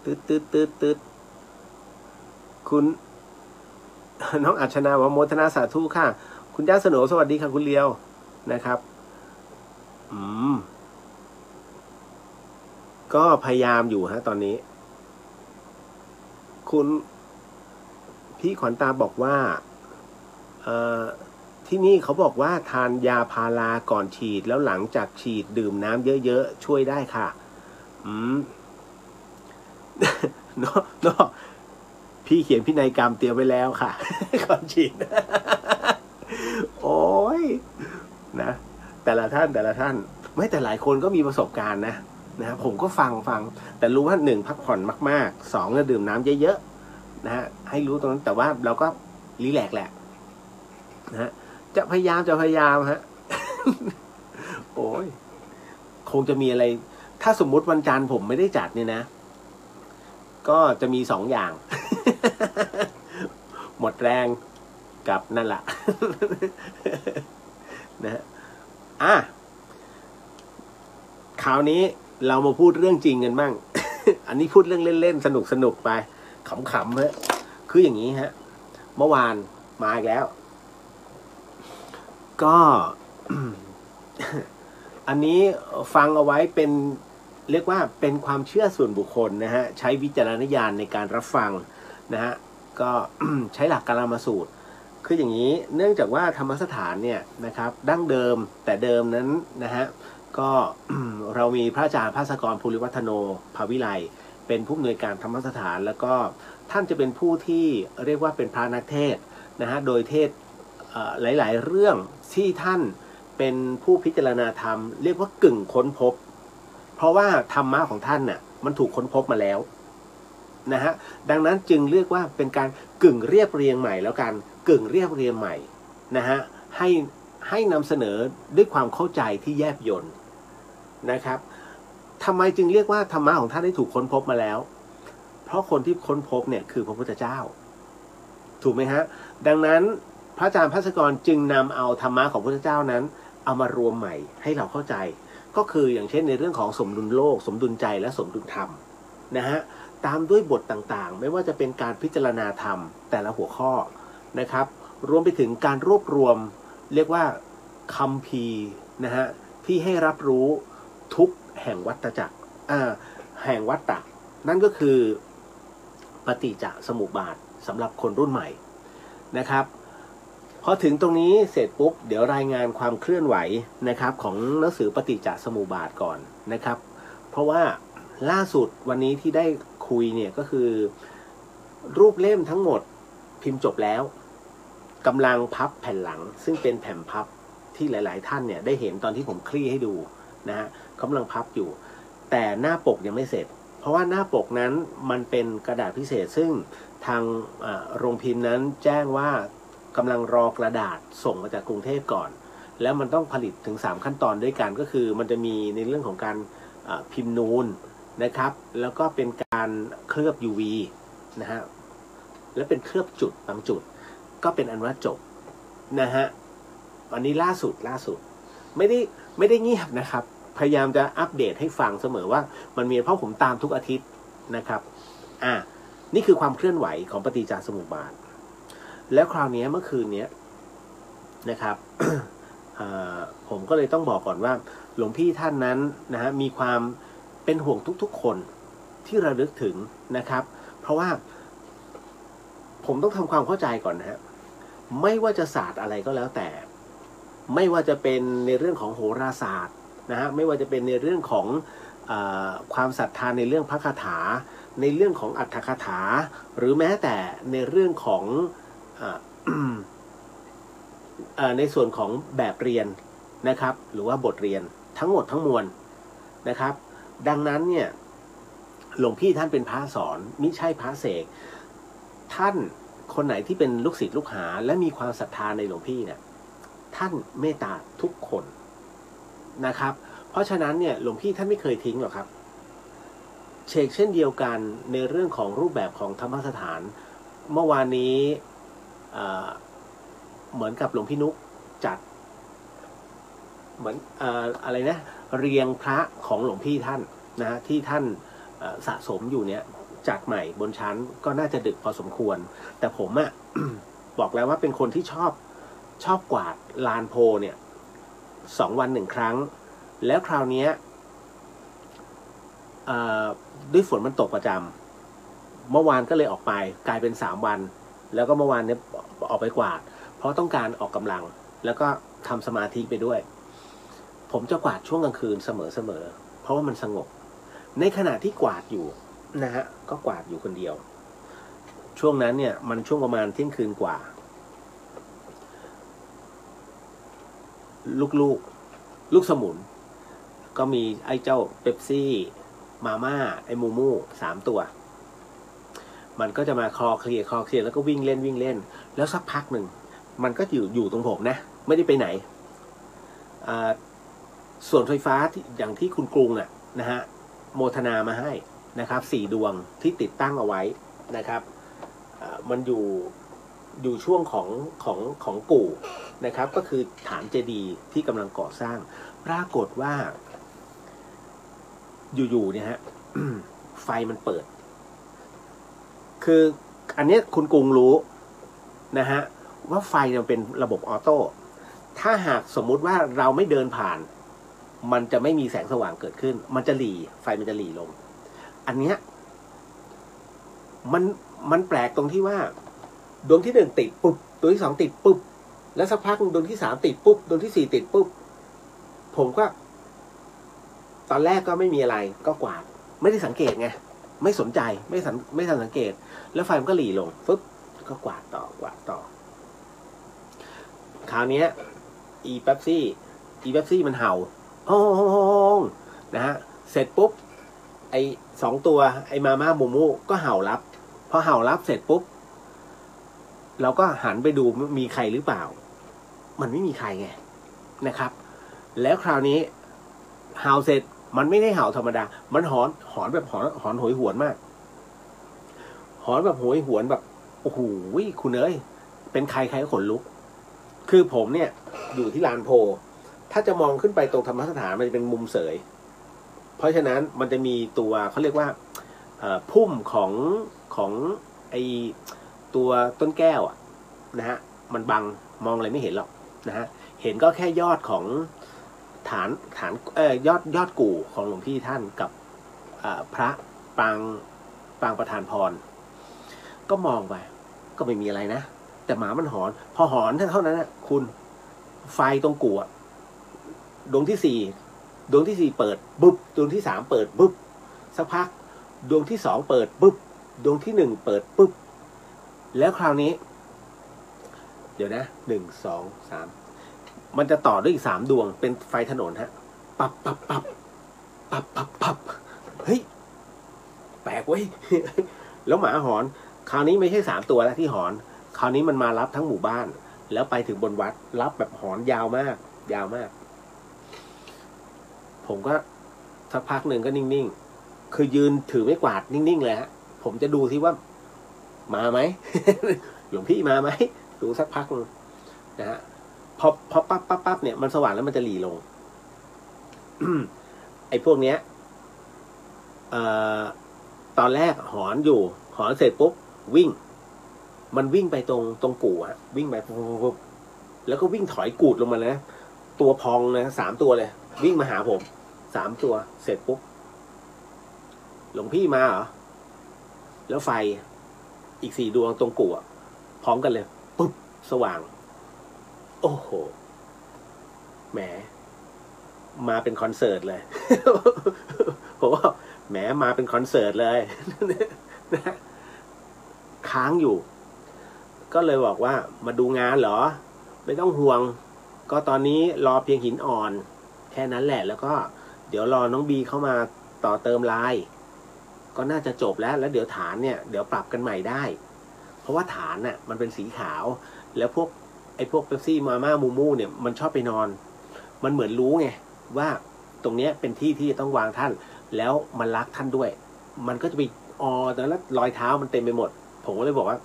ตืดคุณน้องอัชนาว่าโมทนาสาธุค่ะคุณย่าสนอสวัสดีค่ะคุณเลียวนะครับก็พยายามอยู่ฮะตอนนี้คุณพี่ขวัญตาบอกว่าที่นี่เขาบอกว่าทานยาพาราก่อนฉีดแล้วหลังจากฉีดดื่มน้ำเยอะๆช่วยได้ค่ะเนาะพี่เขียนพินัยกรรมเตรียมไว้แล้วค่ะ ก่อนฉีด โอ้ยนะแต่ละท่านไม่แต่หลายคนก็มีประสบการณ์นะครับผมก็ฟังแต่รู้ว่า1พักผ่อนมากๆ2จะดื่มน้ำเยอะๆนะฮะให้รู้ตรงนั้นแต่ว่าเราก็รีแลกซ์แหละนะฮะจะพยายามฮะ โอ้ยคงจะมีอะไรถ้าสมมุติวันจันทร์ผมไม่ได้จัดเนี่ยนะก็จะมี2อย่าง หมดแรงกับนั่นแหละ นะฮะคราวนี้เรามาพูดเรื่องจริงกันบ้าง อันนี้พูดเรื่องเล่นๆสนุกไปขำๆฮะคืออย่างนี้ฮะเมื่อวานมาอีกแล้ว ก็ อันนี้ฟังเอาไว้เป็นเรียกว่าเป็นความเชื่อส่วนบุคคลนะฮะใช้วิจารณญาณในการรับฟังนะฮะก็ ใช้หลักกาลามสูตรคืออย่างนี้เนื่องจากว่าธรรมสถานเนี่ยนะครับดั้งเดิมแต่เดิมนั้นนะฮะก็ เรามีพระอาจารย์ภาสกรภูริวัฒโนภาวิไลเป็นผู้อำนวยการธรรมสถานแล้วก็ท่านจะเป็นผู้ที่เรียกว่าเป็นพระนักเทศนะฮะโดยเทศหลายๆเรื่องที่ท่านเป็นผู้พิจารณาธรรมเรียกว่ากึ่งค้นพบเพราะว่าธรรมะของท่านน่ะมันถูกค้นพบมาแล้วนะฮะดังนั้นจึงเรียกว่าเป็นการกึ่งเรียบเรียงใหม่แล้วกันกึ่งเรียบเรียงใหม่นะฮะให้นำเสนอด้วยความเข้าใจที่แยบยลนะครับ ทำไมจึงเรียกว่าธรรมะของท่านได้ถูกค้นพบมาแล้วเพราะคนที่ค้นพบเนี่ยคือพระพุทธเจ้าถูกไหมฮะดังนั้นพระอาจารย์ภัสกรจึงนำเอาธรรมะของพระพุทธเจ้านั้นเอามารวมใหม่ให้เราเข้าใจก็คืออย่างเช่นในเรื่องของสมดุลโลกสมดุลใจและสมดุลธรรมนะฮะตามด้วยบทต่างๆไม่ว่าจะเป็นการพิจารณาธรรมแต่ละหัวข้อนะครับรวมไปถึงการรวบรวมเรียกว่าคัมภีร์นะฮะที่ให้รับรู้ทุกแห่งวัฏจักรแห่งวัฏฏะนั่นก็คือปฏิจจสมุปบาทสำหรับคนรุ่นใหม่นะครับพอถึงตรงนี้เสร็จปุ๊บเดี๋ยวรายงานความเคลื่อนไหวนะครับของหนังสือปฏิจจสมุปบาทก่อนนะครับเพราะว่าล่าสุดวันนี้ที่ได้คุยเนี่ยก็คือรูปเล่มทั้งหมดพิมพ์จบแล้วกำลังพับแผ่นหลังซึ่งเป็นแผ่นพับที่หลายๆท่านเนี่ยได้เห็นตอนที่ผมคลี่ให้ดูนะฮะกำลังพับอยู่แต่หน้าปกยังไม่เสร็จเพราะว่าหน้าปกนั้นมันเป็นกระดาษพิเศษซึ่งทางโรงพิมพ์นั้นแจ้งว่ากำลังรอกระดาษส่งมาจากกรุงเทพก่อนแล้วมันต้องผลิตถึง3ขั้นตอนด้วยกันก็คือมันจะมีในเรื่องของการพิมพ์นูนนะครับแล้วก็เป็นการเคลือบ UV นะฮะแล้วเป็นเคลือบจุดบางจุดก็เป็นอันว่าจบนะฮะวันนี้ล่าสุดไม่ได้เงียบนะครับพยายามจะอัปเดตให้ฟังเสมอว่ามันมีเพราะผมตามทุกอาทิตย์นะครับนี่คือความเคลื่อนไหวของปฏิจจสมุปบาทแล้วคราวนี้เมื่อคืนนี้นะครับ ผมก็เลยต้องบอกก่อนว่าหลวงพี่ท่านนั้นนะฮะมีความเป็นห่วงทุกๆคนที่ระลึกถึงนะครับเพราะว่าผมต้องทำความเข้าใจก่อนนะฮะไม่ว่าจะศาสตร์อะไรก็แล้วแต่ไม่ว่าจะเป็นในเรื่องของโหราศาสตร์นะฮะไม่ว่าจะเป็นในเรื่องของความศรัทธาในเรื่องพระคาถาในเรื่องของอัตถคาถาหรือแม้แต่ในเรื่องของในส่วนของแบบเรียนนะครับหรือว่าบทเรียนทั้งหมดทั้งมวลนะครับดังนั้นเนี่ยหลวงพี่ท่านเป็นพระสอนมิใช่พระเสกท่านคนไหนที่เป็นลูกศิษย์ลูกหาและมีความศรัทธาในหลวงพี่เนี่ยท่านเมตตาทุกคนนะครับเพราะฉะนั้นเนี่ยหลวงพี่ท่านไม่เคยทิ้งหรอกครับเช่นเดียวกันในเรื่องของรูปแบบของธรรมสถานเมื่อวานนี้เหมือนกับหลวงพี่นุกจัดเหมือนอะไรนะเรียงพระของหลวงพี่ท่านนะที่ท่านสะสมอยู่เนี่ยจัดใหม่บนชั้นก็น่าจะดึกพอสมควรแต่ผมอะ บอกแล้วว่าเป็นคนที่ชอบกวาดลานโพเนี่ย2 วัน 1 ครั้งแล้วคราวนี้ด้วยฝนมันตกประจำเมื่อวานก็เลยออกไปกลายเป็น3 วันแล้วก็เมื่อวานเนี่ยออกไปกวาดเพราะต้องการออกกำลังแล้วก็ทำสมาธิไปด้วยผมจะกวาดช่วงกลางคืนเสมอเพราะว่ามันสงบในขณะที่กวาดอยู่นะฮะก็กวาดอยู่คนเดียวช่วงนั้นเนี่ยมันช่วงประมาณเที่ยงคืนกว่าลูกสมุนก็มีไอ้เจ้าเป๊ปซี่มาม่าไอ้มูมู3 ตัวมันก็จะมาคลอเคลียร์แล้วก็วิ่งเล่นแล้วสักพักหนึ่งมันก็อยู่ตรงผมนะไม่ได้ไปไหนส่วนไฟฟ้าที่อย่างที่คุณกรุงนะฮะโมทนามาให้นะครับ4 ดวงที่ติดตั้งเอาไว้นะครับมันอยู่ช่วงของกู่นะครับก็คือฐานเจดีย์ที่กำลังก่อสร้างปรากฏว่าอยู่เนี่ยฮะ ไฟมันเปิดคืออันนี้คุณกรุงรู้นะฮะว่าไฟมันเป็นระบบออโต้ถ้าหากสมมุติว่าเราไม่เดินผ่านมันจะไม่มีแสงสว่างเกิดขึ้นมันจะหลีไฟมันจะหลีลงอันเนี้ยมันแปลกตรงที่ว่าดวงที่1ติดปุ๊บดวงที่2ติดปุ๊บแล้วสักพักดวงที่3ติดปุ๊บดวงที่4ติดปุ๊บผมก็ตอนแรกก็ไม่มีอะไรก็กวาดไม่ได้สังเกตไงไม่สนใจไม่ทันสังเกตแล้วไฟมันก็หลีลงปุ๊บก็กวาดต่อคราวนี้อีเป๊ปซี่มันเห่าฮ้องนะฮะเสร็จปุ๊บไอ้2 ตัวไอ้มาม่ามูมูก็เห่ารับพอเห่ารับเสร็จปุ๊บเราก็หันไปดูมีใครหรือเปล่ามันไม่มีใครไงนะครับแล้วคราวนี้เห่าเสร็จ มันไม่ได้เห่าธรรมดามันหอนแบบหอนโหยหวนมากหอนแบบโหยหวนแบบโอ้โหคุณเอ้ยเป็นใครก็ขนลุกคือผมเนี่ยอยู่ที่ลานโพถ้าจะมองขึ้นไปตรงธรรมสถานมันจะเป็นมุมเสยเพราะฉะนั้นมันจะมีตัวเขาเรียกว่าพุ่มของไอตัวต้นแก้วอ่ะนะฮะมันบังมองอะไรไม่เห็นหรอกนะฮะเห็นก็แค่ยอดของฐานยอดกู่ของหลวงพี่ท่านกับพระปางประธานพรก็มองไปก็ไม่มีอะไรนะแต่หมามันหอนพอหอนเท่านั้นนะคุณไฟตรงกู่ดวงที่สี่เปิดปุ๊บดวงที่3เปิดปุ๊บสักพักดวงที่2เปิดปุ๊บดวงที่1เปิดปุ๊บแล้วคราวนี้เดี๋ยวนะ1 2 3มันจะต่อด้วยอีก3ดวงเป็นไฟถนนฮะปับปับปับปับปับปับเฮ้ยแปลกเว้ย แล้วหมาหอนคราวนี้ไม่ใช่3ตัวแล้วที่หอนคราวนี้มันมารับทั้งหมู่บ้านแล้วไปถึงบนวัดรับแบบหอนยาวมากผมก็สักพักหนึ่งก็นิ่งๆคือยืนถือไม้กวาดนิ่งๆเลยฮะผมจะดูที่ว่ามาไหม หลวงพี่มาไหมดูสักพักนึงนะฮะพอปั๊บเนี่ยมันสว่างแล้วมันจะหลีลง ไอ้พวกเนี้ยตอนแรกหอนอยู่หอนเสร็จปุ๊บมันวิ่งไปตรงกู่อะวิ่งไปปุ๊บแล้วก็วิ่งถอยกูดลงมาเลยตัวพองนะ3ตัวเลยวิ่งมาหาผม3ตัวเสร็จปุ๊บหลวงพี่มาเหรอแล้วไฟอีก4ดวงตรงกู่พร้อมกันเลยปุ๊บสว่างโอ้โหแหมมาเป็นคอนเสิร์ตเลย ผมว่าแหมมาเป็นคอนเสิร์ตเลย นะค้างอยู่ก็เลยบอกว่ามาดูงานเหรอไม่ต้องห่วงก็ตอนนี้รอเพียงหินอ่อนแค่นั้นแหละแล้วก็เดี๋ยวรอน้องบีเข้ามาต่อเติมลายก็น่าจะจบแล้วเดี๋ยวฐานเนี่ยเดี๋ยวปรับกันใหม่ได้เพราะว่าฐานน่ะมันเป็นสีขาวแล้วพวกเป๊ปซี่มาม่ามูมูเนี่ยมันชอบไปนอนมันเหมือนรู้ไงว่าตรงเนี้ยเป็นที่ที่จะต้องวางท่านแล้วมันรักท่านด้วยมันก็จะไปแล้วรอยเท้ามันเต็มไปหมดผมก็เลยบอกว่า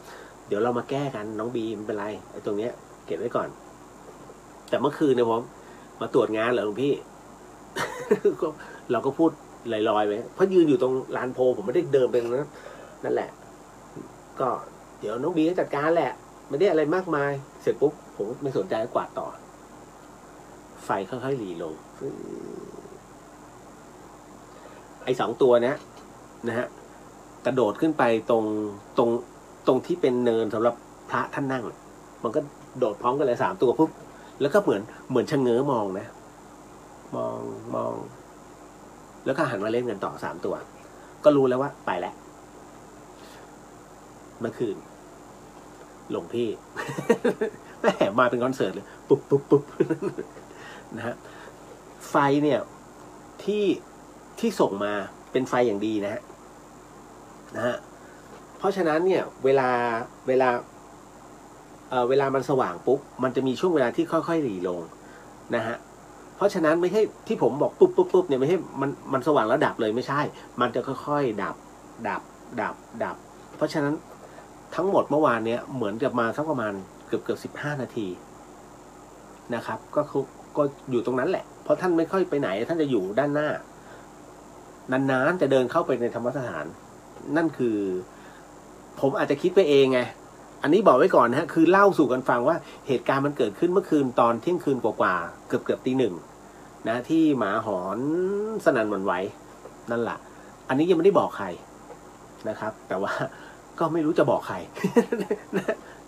เดี๋ยวเรามาแก้กันน้องบีมันเป็นไรไอ้ตรงเนี้ยเก็บไว้ก่อนแต่เมื่อคืนเนี่ยผมมาตรวจงานเหรอหลวงพี่ เราก็พูดลอยๆไปเพราะยืนอยู่ตรงลานโพผมไม่ได้เดินไปตรงนั้นนั่นแหละก็เดี๋ยวน้องบีก็จัดการแหละไม่ได้อะไรมากมายเสร็จปุ๊บผมไม่สนใจกวาดต่อไฟค่อยๆหลีลงไอ้2ตัวเนี้ยนะฮะกระโดดขึ้นไปตรงที่เป็นเนินสำหรับพระท่านนั่งมันก็โดดพร้อมกันเลย3ตัวปุ๊บแล้วก็เหมือนชะเง้อมองนะมองแล้วก็หันมาเล่นกันต่อ3ตัวก็รู้แล้วว่าไปแล้วเมื่อคืนหลวงพี่ แม่มาเป็นคอนเสิร์ตเลยปุ๊บนะฮะไฟเนี่ยที่ส่งมาเป็นไฟอย่างดีนะฮะเพราะฉะนั้นเนี่ยเวลามันสว่างปุ๊บมันจะมีช่วงเวลาที่ค่อยๆหลีลงนะฮะเพราะฉะนั้นไม่ใช่ที่ผมบอกปุ๊บเนี่ยไม่ใช่มันสว่างแล้วดับเลยไม่ใช่มันจะค่อยๆดับเพราะฉะนั้นทั้งหมดเมื่อวานเนี้ยเหมือนกับมาสักประมาณเกือบ15 นาทีนะครับก็อยู่ตรงนั้นแหละเพราะท่านไม่ค่อยไปไหนท่านจะอยู่ด้านหน้านานๆจะเดินเข้าไปในธรรมสถานนั่นคือผมอาจจะคิดไปเองไงอันนี้บอกไว้ก่อนนะฮะคือเล่าสู่กันฟังว่าเหตุการณ์มันเกิดขึ้นเมื่อคืนตอนเที่ยงคืนกว่าเกือบตี 1นะที่หมาหอนสนั่นหวั่นไหวนั่นแหละอันนี้ยังไม่ได้บอกใครนะครับแต่ว่าก็ไม่รู้จะบอกใคร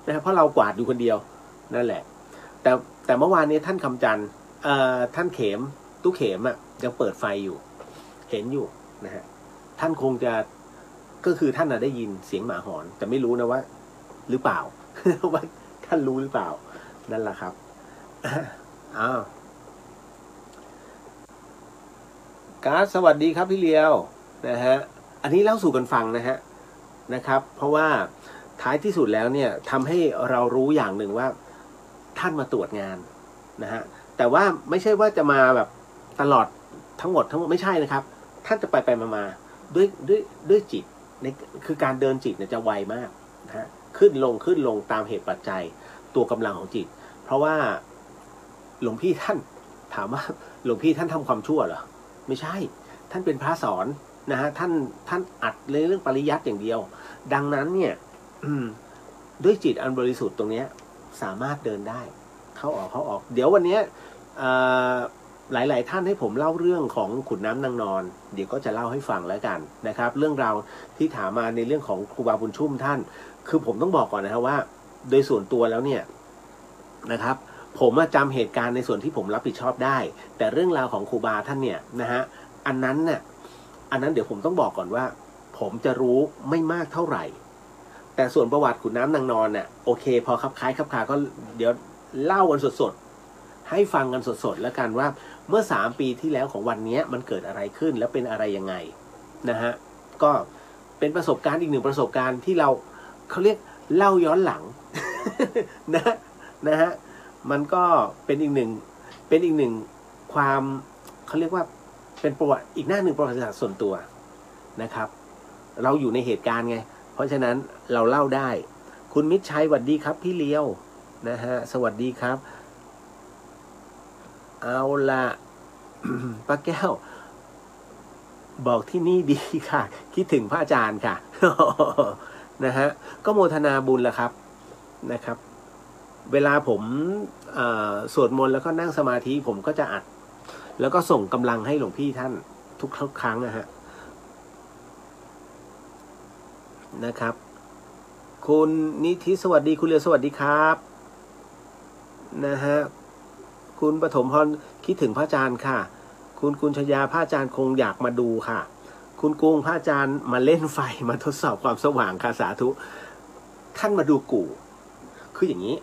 นะเพราะเรากวาดอยู่คนเดียวนั่นแหละแต่เมื่อวานนี้ท่านคำจันทร์ท่านเข็มตู้เข็มยังเปิดไฟอยู่เห็นอยู่นะฮะท่านคงจะก็คือท่านได้ยินเสียงหมาหอนแต่ไม่รู้นะว่าหรือเปล่า ว่าท่านรู้หรือเปล่านั่นแหละครับอ้าวการ์ดสวัสดีครับพี่เลียวนะฮะอันนี้เล่าสู่กันฟังนะครับเพราะว่าท้ายที่สุดแล้วเนี่ยทำให้เรารู้อย่างหนึ่งว่าท่านมาตรวจงานนะฮะแต่ว่าไม่ใช่ว่าจะมาแบบตลอด ทั้งหมดไม่ใช่นะครับท่านจะไปมาด้วยจิตในคือการเดินจิตเนี่ยจะไวมากนะฮะขึ้นลงตามเหตุปัจจัยตัวกำลังของจิตเพราะว่าหลวงพี่ท่านถามว่าหลวงพี่ท่านทำความชั่วเหรอไม่ใช่ท่านเป็นพระสอนนะฮะท่านอัดเรื่องปริยัติอย่างเดียวดังนั้นเนี่ยด้วยจิตอันบริสุทธิ์ตรงนี้สามารถเดินได้เข้าออกเดี๋ยววันนี้หลายท่านให้ผมเล่าเรื่องของขุนน้ำนางนอนเดี๋ยวก็จะเล่าให้ฟังแล้วกันนะครับเรื่องราวที่ถามมาในเรื่องของครูบาบุญชุ่มท่านคือผมต้องบอกก่อนนะครับว่าโดยส่วนตัวแล้วเนี่ยนะครับผมจำเหตุการณ์ในส่วนที่ผมรับผิดชอบได้แต่เรื่องราวของครูบาท่านเนี่ยนะฮะอันนั้นเดี๋ยวผมต้องบอกก่อนว่าผมจะรู้ไม่มากเท่าไหร่แต่ส่วนประวัติขุนน้ำนางนอนเนี่ยโอเคพอคับคล้ายคับคาก็เดี๋ยวเล่ากันสดๆให้ฟังกันสดๆแล้วกันว่าเมื่อ3 ปีที่แล้วของวันนี้มันเกิดอะไรขึ้นแล้วเป็นอะไรยังไงนะฮะก็เป็นประสบการณ์อีกหนึ่งประสบการณ์ที่เขาเรียกเล่าย้อนหลัง นะฮะมันก็เป็นอีกหนึ่งความเขาเรียกว่าเป็นประวัติอีกหน้าหนึ่งประวัติศาสตร์ส่วนตัวนะครับเราอยู่ในเหตุการณ์ไงเพราะฉะนั้นเราเล่าได้คุณมิตรชัยสวัสดีครับพี่เลี้ยวนะฮะสวัสดีครับเอาละป้าแก้วบอกที่นี่ดีค่ะคิดถึงพระอาจารย์ค่ะ นะฮะก็โมทนาบุญละครับนะครับเวลาผมสวดมนต์แล้วก็นั่งสมาธิผมก็จะอัดแล้วก็ส่งกำลังให้หลวงพี่ท่านทุกครั้งนะฮะนะครับคุณนิธิสวัสดีคุณเลียวสวัสดีครับนะฮะคุณปฐมพรคิดถึงพระอาจารย์ค่ะคุณชยาพระอาจารย์คงอยากมาดูค่ะคุณกุ้งพระอาจารย์มาเล่นไฟมาทดสอบความสว่างค่ะสาธุท่านมาดูกู่คืออย่างนี้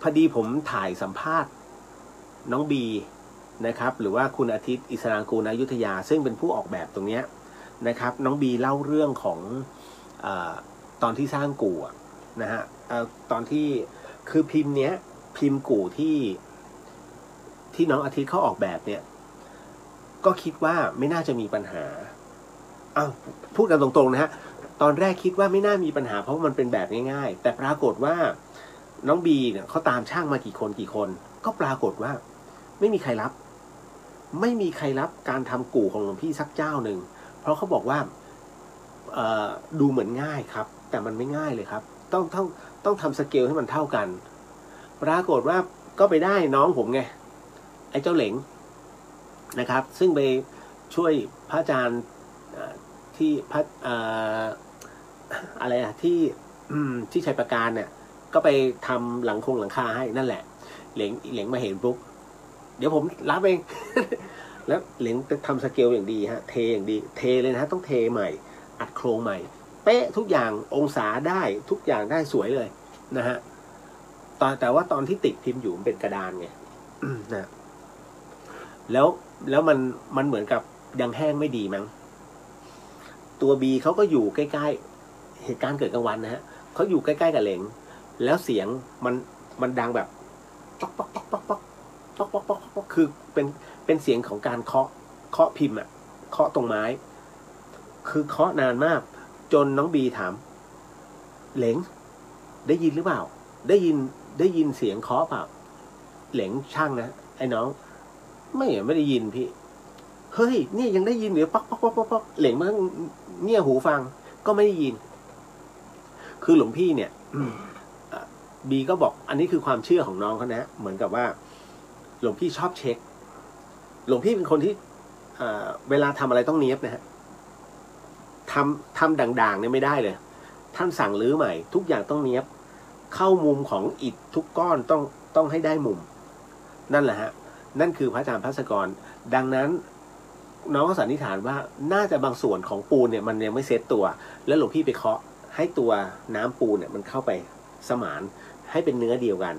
พอดีผมถ่ายสัมภาษณ์น้องบีนะครับหรือว่าคุณอาทิตย์อิสรางกูลอยุธยาซึ่งเป็นผู้ออกแบบตรงนี้นะครับน้องบีเล่าเรื่องของตอนที่สร้างกู่นะฮะตอนที่คือพิมพ์กู่ที่น้องอาทิตย์เขาออกแบบเนี่ยก็คิดว่าไม่น่าจะมีปัญหาพูดกันตรงๆนะฮะตอนแรกคิดว่าไม่น่ามีปัญหาเพราะมันเป็นแบบง่ายๆแต่ปรากฏว่าน้องบีเนี่ยเขาตามช่างมากี่คนก็ปรากฏว่าไม่มีใครรับการทำกู่ของหลวงพี่สักเจ้าหนึ่งเพราะเขาบอกว่าดูเหมือนง่ายครับแต่มันไม่ง่ายเลยครับต้องทำสเกลให้มันเท่ากันปรากฏว่าก็ไปได้น้องผมไงไอ้เจ้าเหลงนะครับซึ่งไปช่วยพระอาจารย์ที่อะไรที่ชัยประการเนี่ยก็ไปทำหลังคาให้นั่นแหละเหลงมาเห็นปุ๊บเดี๋ยวผมรับเอง แล้วเหลงทำสเกลอย่างดีฮะเทอย่างดีเทเลยนะต้องเทใหม่อัดโครงใหม่เป๊ะทุกอย่างองศาได้ทุกอย่างได้สวยเลยนะฮะแต่ว่าตอนที่ติดพิมพ์อยู่มันเป็นกระดานไง นะแล้วมันเหมือนกับยังแห้งไม่ดีมั้งตัวบีเขาก็อยู่ใกล้ๆเหตุการณ์เกิดกลางวันนะฮะเขาอยู่ใกล้ๆกับเหลงแล้วเสียงมันดังแบบป๊อกป๊อกป๊อกป๊อกป๊อกป๊อกป๊อกป๊อกป๊อกคือเป็นเสียงของการเคาะพิมพ์เคาะตรงไม้คือเคาะนานมากจนน้องบีถามเหลงได้ยินหรือเปล่าได้ยินเสียงเคาะเปล่าเหลงช่างนะไอ้น้องไม่ได้ยินพี่เฮ้ยเนี่ยยังได้ยินหรือป๊อกป๊อกป๊อกป๊อกเหลงมันเงี่ยหูฟังก็ไม่ได้ยินคือหลวงพี่เนี่ยบีก็บอกอันนี้คือความเชื่อของน้องเขานะเหมือนกับว่าหลวงพี่ชอบเช็คหลวงพี่เป็นคนที่เวลาทำอะไรต้องเนียบนะฮะทำด่างๆเนี่ยไม่ได้เลยท่านสั่งรื้อใหม่ทุกอย่างต้องเนียบเข้ามุมของอิฐทุกก้อนต้องให้ได้มุมนั่นแหละฮะนั่นคือพระอาจารย์ภัสกรดังนั้นน้องก็สันนิษฐานว่าน่าจะบางส่วนของปูนเนี่ยมันยังไม่เซตตัวแล้วหลวงพี่ไปเคาะให้ตัวน้ำปูนเนี่ยมันเข้าไปสมานให้เป็นเนื้อเดียวกัน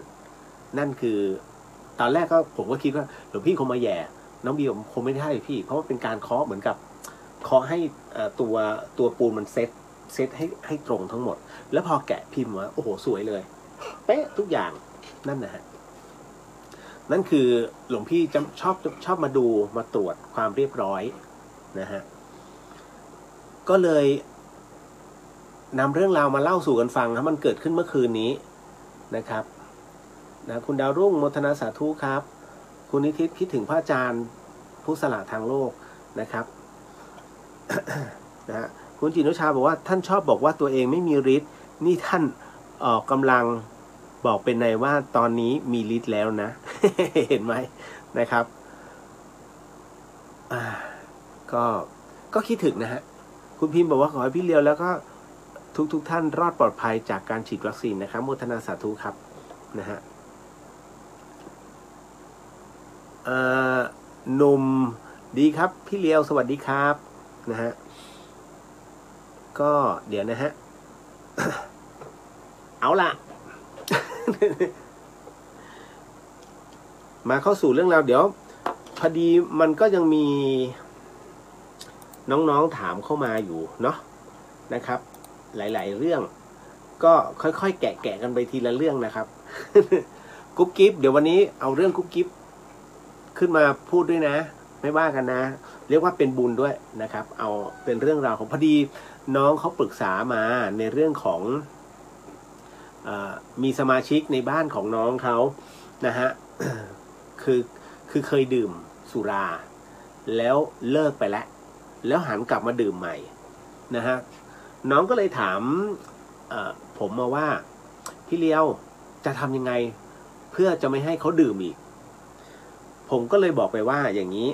นั่นคือตอนแรกก็ผมก็คิดว่าหลวงพี่คงมาแย่น้องบีผมคงไม่ได้พี่เพราะว่าเป็นการเคาะเหมือนกับเคาะให้ตัวปูนมันเซตให้ตรงทั้งหมดแล้วพอแกะพิมพ์ว่าโอ้โหสวยเลยเป๊ะทุกอย่างนั่นนะฮะ นั่นคือหลวงพี่จะชอบมาดูมาตรวจความเรียบร้อยนะฮะก็เลยนำเรื่องราวมาเล่าสู่กันฟังนะมันเกิดขึ้นเมื่อคืนนี้นะครับนะคุณดาวรุ่งโมทนาสาธุครับคุณนิติคิดถึงพระอาจารย์ผู้สละทางโลกนะครับ นะฮะคุณจินุชาบอกว่าท่านชอบบอกว่าตัวเองไม่มีฤทธิ์นี่ท่านกำลังบอกเป็นในว่าตอนนี้มีฤทธิ์แล้วนะ เห็นไหมนะครับก็คิดถึงนะฮะคุณพิมพ์บอกว่าขอให้พี่เลียวแล้วก็ทุกท่านรอดปลอดภัยจากการฉีดวัคซีนนะครับโมทนาสาธุครับนะฮะหนุ่มดีครับพี่เลียวสวัสดีครับนะฮะก็เดี๋ยวนะฮะ เอาล่ะ มาเข้าสู่เรื่องราวเดี๋ยวพอดีมันก็ยังมีน้องๆถามเข้ามาอยู่เนาะนะครับหลายๆเรื่องก็ค่อยๆแกะกันไปทีละเรื่องนะครับ กุ๊บกิ๊บเดี๋ยววันนี้เอาเรื่องกุ๊บกิ๊บขึ้นมาพูดด้วยนะไม่ว่ากันนะเรียกว่าเป็นบุญด้วยนะครับเอาเป็นเรื่องราวของพอดีน้องเขาปรึกษามาในเรื่องของมีสมาชิกในบ้านของน้องเขานะฮะ คือเคยดื่มสุราแล้วเลิกไปแล้วหันกลับมาดื่มใหม่นะฮะน้องก็เลยถามผมมาว่าพี่เลี้ยวจะทำยังไงเพื่อจะไม่ให้เขาดื่มอีกผมก็เลยบอกไปว่าอย่างนี้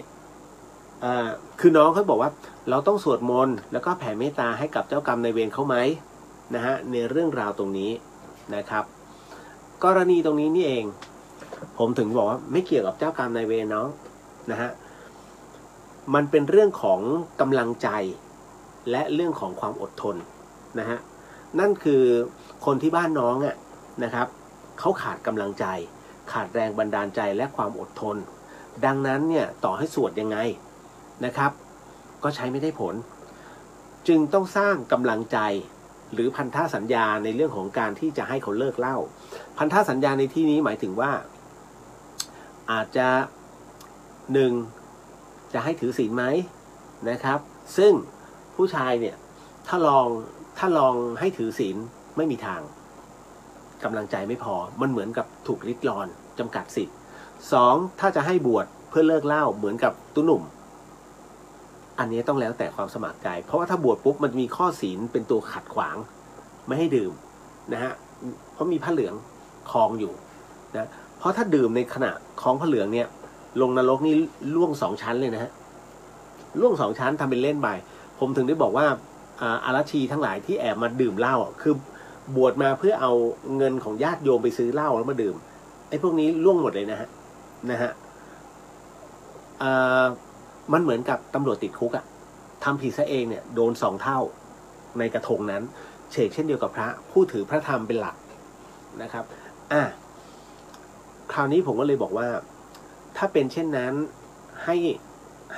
คือน้องเขาบอกว่าเราต้องสวดมนต์แล้วก็แผ่เมตตาให้กับเจ้ากรรมนายเวรเขาไหมนะฮะในเรื่องราวตรงนี้นะครับกรณีตรงนี้นี่เองผมถึงบอกว่าไม่เกี่ยวกับเจ้ากรรมนายเวรน้องนะฮะมันเป็นเรื่องของกำลังใจและเรื่องของความอดทนนะฮะนั่นคือคนที่บ้านน้องอ่ะนะครับเขาขาดกำลังใจขาดแรงบันดาลใจและความอดทนดังนั้นเนี่ยต่อให้สวดยังไงนะครับก็ใช้ไม่ได้ผลจึงต้องสร้างกำลังใจหรือพันธสัญญาในเรื่องของการที่จะให้เขาเลิกเหล้าพันธสัญญาในที่นี้หมายถึงว่าอาจจะ1จะให้ถือศีลไหมนะครับซึ่งผู้ชายเนี่ยถ้าลองให้ถือศีลไม่มีทางกำลังใจไม่พอมันเหมือนกับถูกริดรอนจำกัดสิทธิ์2ถ้าจะให้บวชเพื่อเลิกเหล้าเหมือนกับตุ้หนุ่มอันนี้ต้องแล้วแต่ความสมัครใจเพราะว่าถ้าบวชปุ๊บมันมีข้อศีลเป็นตัวขัดขวางไม่ให้ดื่มนะฮะเพราะมีผ้าเหลืองคล้องอยู่นะเพราะถ้าดื่มในขณะคล้องผ้าเหลืองเนี่ยลงนรกนี่ล่วง2 ชั้นเลยนะฮะล่วง2 ชั้นทำเป็นเล่นไปผมถึงได้บอกว่าอารัชชีทั้งหลายที่แอบมาดื่มเหล้าคือบวชมาเพื่อเอาเงินของญาติโยมไปซื้อเหล้าแล้วมาดื่มไอ้พวกนี้ล่วงหมดเลยนะฮะมันเหมือนกับตำรวจติดคุกอะทำผิดซะเองเนี่ยโดน2 เท่าในกระทงนั้นเช่นเดียวกับพระผู้ถือพระธรรมเป็นหลักนะครับคราวนี้ผมก็เลยบอกว่าถ้าเป็นเช่นนั้นใ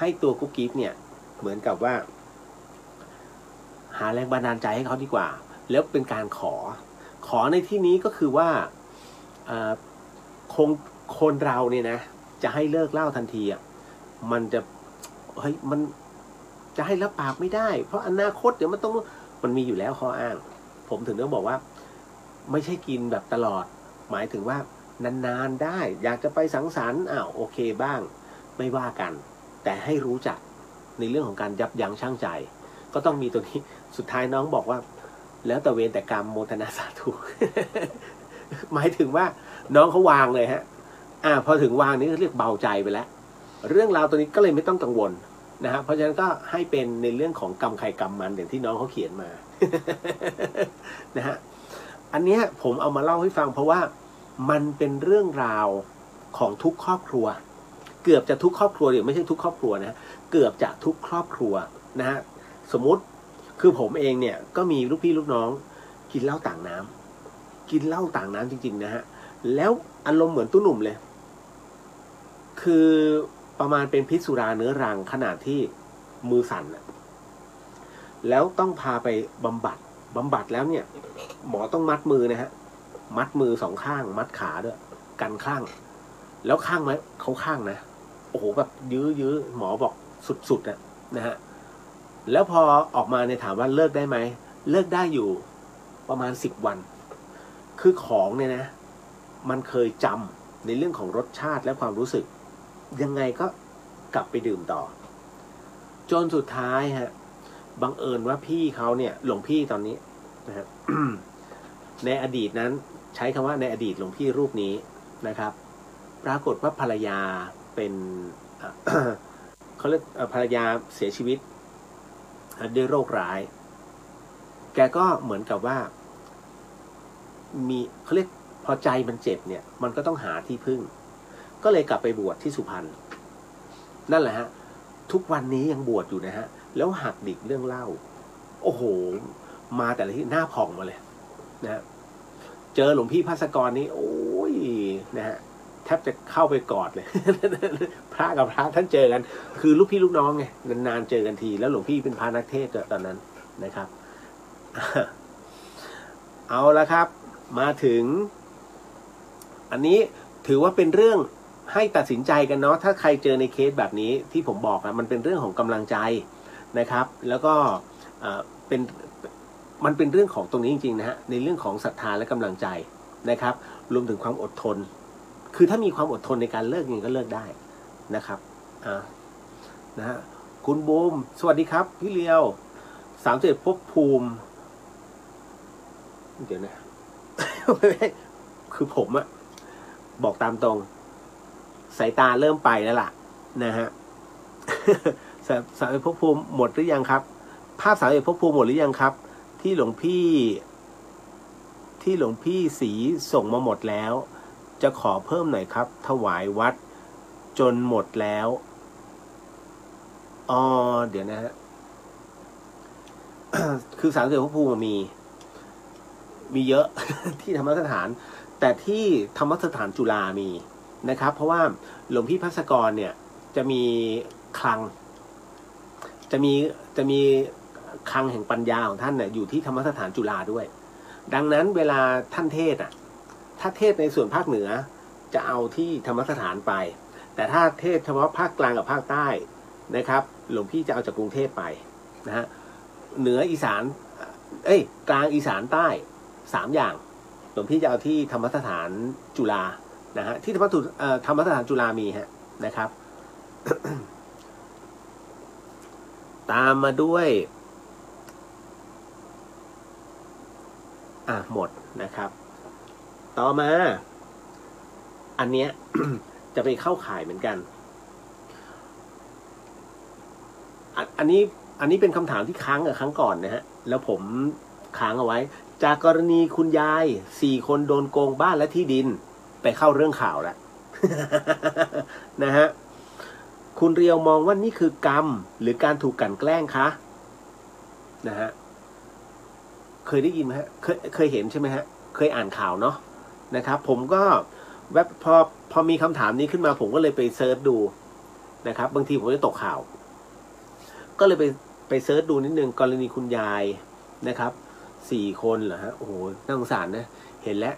ห้ตัวกุ๊กกิ๊บเนี่ยเหมือนกับว่าหาแรงบันดาลใจให้เขาดีกว่าแล้วเป็นการขอในที่นี้ก็คือว่าคนเราเนี่ยนะจะให้เลิกเหล้าทันทีอ่ะมันจะให้รับปากไม่ได้เพราะอนาคตเดี๋ยวมันมีอยู่แล้วข้ออ้างผมถึงต้องบอกว่าไม่ใช่กินแบบตลอดหมายถึงว่านานๆได้อยากจะไปสังสรรค์โอเคบ้างไม่ว่ากันแต่ให้รู้จักในเรื่องของการยับยั้งชั่งใจก็ต้องมีตัวนี้สุดท้ายน้องบอกว่าแล้วแต่เวรแต่กรรมโมทนาสาธุ หมายถึงว่าน้องเขาวางเลยฮะพอถึงวางนี้เรียกเบาใจไปแล้วเรื่องราวตัวนี้ก็เลยไม่ต้องกังวลนะฮะเพราะฉะนั้นก็ให้เป็นในเรื่องของกรรมใครกรรมมันอย่างที่น้องเขาเขียนมา นะฮะอันนี้ผมเอามาเล่าให้ฟังเพราะว่ามันเป็นเรื่องราวของทุกครอบครัวเกือบจะทุกครอบครัวเดี๋ยวไม่ใช่ทุกครอบครัวนะเกือบจะทุกครอบครัวนะฮะสมมุติคือผมเองเนี่ยก็มีลูกพี่ลูกน้องกินเหล้าต่างน้ำจริงๆนะฮะแล้วอารมณ์เหมือนตุ้หนุ่มเลยคือประมาณเป็นพิษสุราเนื้อรังขนาดที่มือสั่นแล้วต้องพาไปบำบัดแล้วเนี่ยหมอต้องมัดมือนะฮะมัดมือ2 ข้างมัดขาด้วยกันข้าง แล้วข้างไหมเขาข้างนะโอ้โหแบบยื้อหมอบอกสุดๆนะฮะแล้วพอออกมาเนี่ยถามว่าเลิกได้ไหมเลิกได้อยู่ประมาณ10 วันคือของเนี่ยนะมันเคยจำในเรื่องของรสชาติและความรู้สึกยังไงก็กลับไปดื่มต่อจนสุดท้ายฮะบังเอิญว่าพี่เขาเนี่ยหลวงพี่ตอนนี้นะฮะ ในอดีตนั้นใช้คำว่าในอดีตหลวงพี่รูปนี้นะครับปรากฏว่าภรรยาเป็น เขาเรียกภรรยาเสียชีวิตด้วยโรคร้ายแกก็เหมือนกับว่ามีเขาเรียกพอใจมันเจ็บเนี่ยมันก็ต้องหาที่พึ่งก็เลยกลับไปบวชที่สุพรรณนั่นแหละฮะทุกวันนี้ยังบวชอยู่นะฮะแล้วหักดิบเรื่องเล่าโอ้โหมาแต่ละที่หน้าผ่องมาเลยนะฮะเจอหลวงพี่ภัสกรนี่โอ้ยนะฮะแทบจะเข้าไปกอดเลย พระกับพระท่านเจอกันคือลูกพี่ลูกน้องไงนานๆเจอกันทีแล้วหลวงพี่เป็นพระนักเทศน์ตอนนั้นนะครับ เอาละครับมาถึงอันนี้ถือว่าเป็นเรื่องให้ตัดสินใจกันเนาะถ้าใครเจอในเคสแบบนี้ที่ผมบอกนะมันเป็นเรื่องของกำลังใจนะครับแล้วก็มันเป็นเรื่องของตรงนี้จริงๆนะฮะในเรื่องของศรัทธาและกำลังใจนะครับรวมถึงความอดทนคือถ้ามีความอดทนในการเลิกยังไงก็เลิกได้นะครับนะฮะคุณบูมสวัสดีครับพี่เลียว31ภพภูมิเดี๋ยวนะ คือผมอะบอกตามตรงสายตาเริ่มไปแล้วล่ะนะฮะ 31ภพภูมิหมดหรือยังครับภาพ31ภพภูมิหมดหรือยังครับที่หลวงพี่ศรีส่งมาหมดแล้วจะขอเพิ่มหน่อยครับถวายวัดจนหมดแล้วเดี๋ยวนะฮะ คือ31ภพภูมิมีเยอะ ที่ธรรมสถานแต่ที่ธรรมสถานจุฬามีนะครับเพราะว่าหลวงพี่ภัสกรเนี่ยจะมีคลังจะมีคลังแห่งปัญญาของท่านเนี่ยอยู่ที่ธรรมสถานจุฬาด้วยดังนั้นเวลาท่านเทศถ้าเทศในส่วนภาคเหนือจะเอาที่ธรรมสถานไปแต่ถ้าเทศเฉพาะภาคกลางกับภาคใต้นะครับหลวงพี่จะเอาจากกรุงเทพไปนะฮะเหนืออีสานกลางอีสานใต้3 อย่างหลวงพี่จะเอาที่ธรรมสถานจุฬานะฮะที่ธรรมสถานจุฬามีฮะนะครับ ตามมาด้วยหมดนะครับต่อมาอันเนี้ย จะไปเข้าข่ายเหมือนกันอันนี้เป็นคำถามที่ค้างกับครั้งก่อนนะฮะแล้วผมค้างเอาไว้จากกรณีคุณยาย4 คนโดนโกงบ้านและที่ดินไปเข้าเรื่องข่าวแล้ว นะฮะคุณเรียวมองว่านี่คือกรรมหรือการถูกกลั่นแกล้งคะนะฮะเคยได้ยินไหมฮะเคยเห็นใช่ไหมฮะเคยอ่านข่าวเนาะนะครับผมก็พอมีคำถามนี้ขึ้นมาผมก็เลยไปเซิร์ชดูนะครับบางทีผมจะตกข่าวก็เลยไปเซิร์ชดูนิดนึงกรณีคุณยายนะครับ4 คนเหรอฮะโอ้โหน่าสงสารนะเห็นแล้ว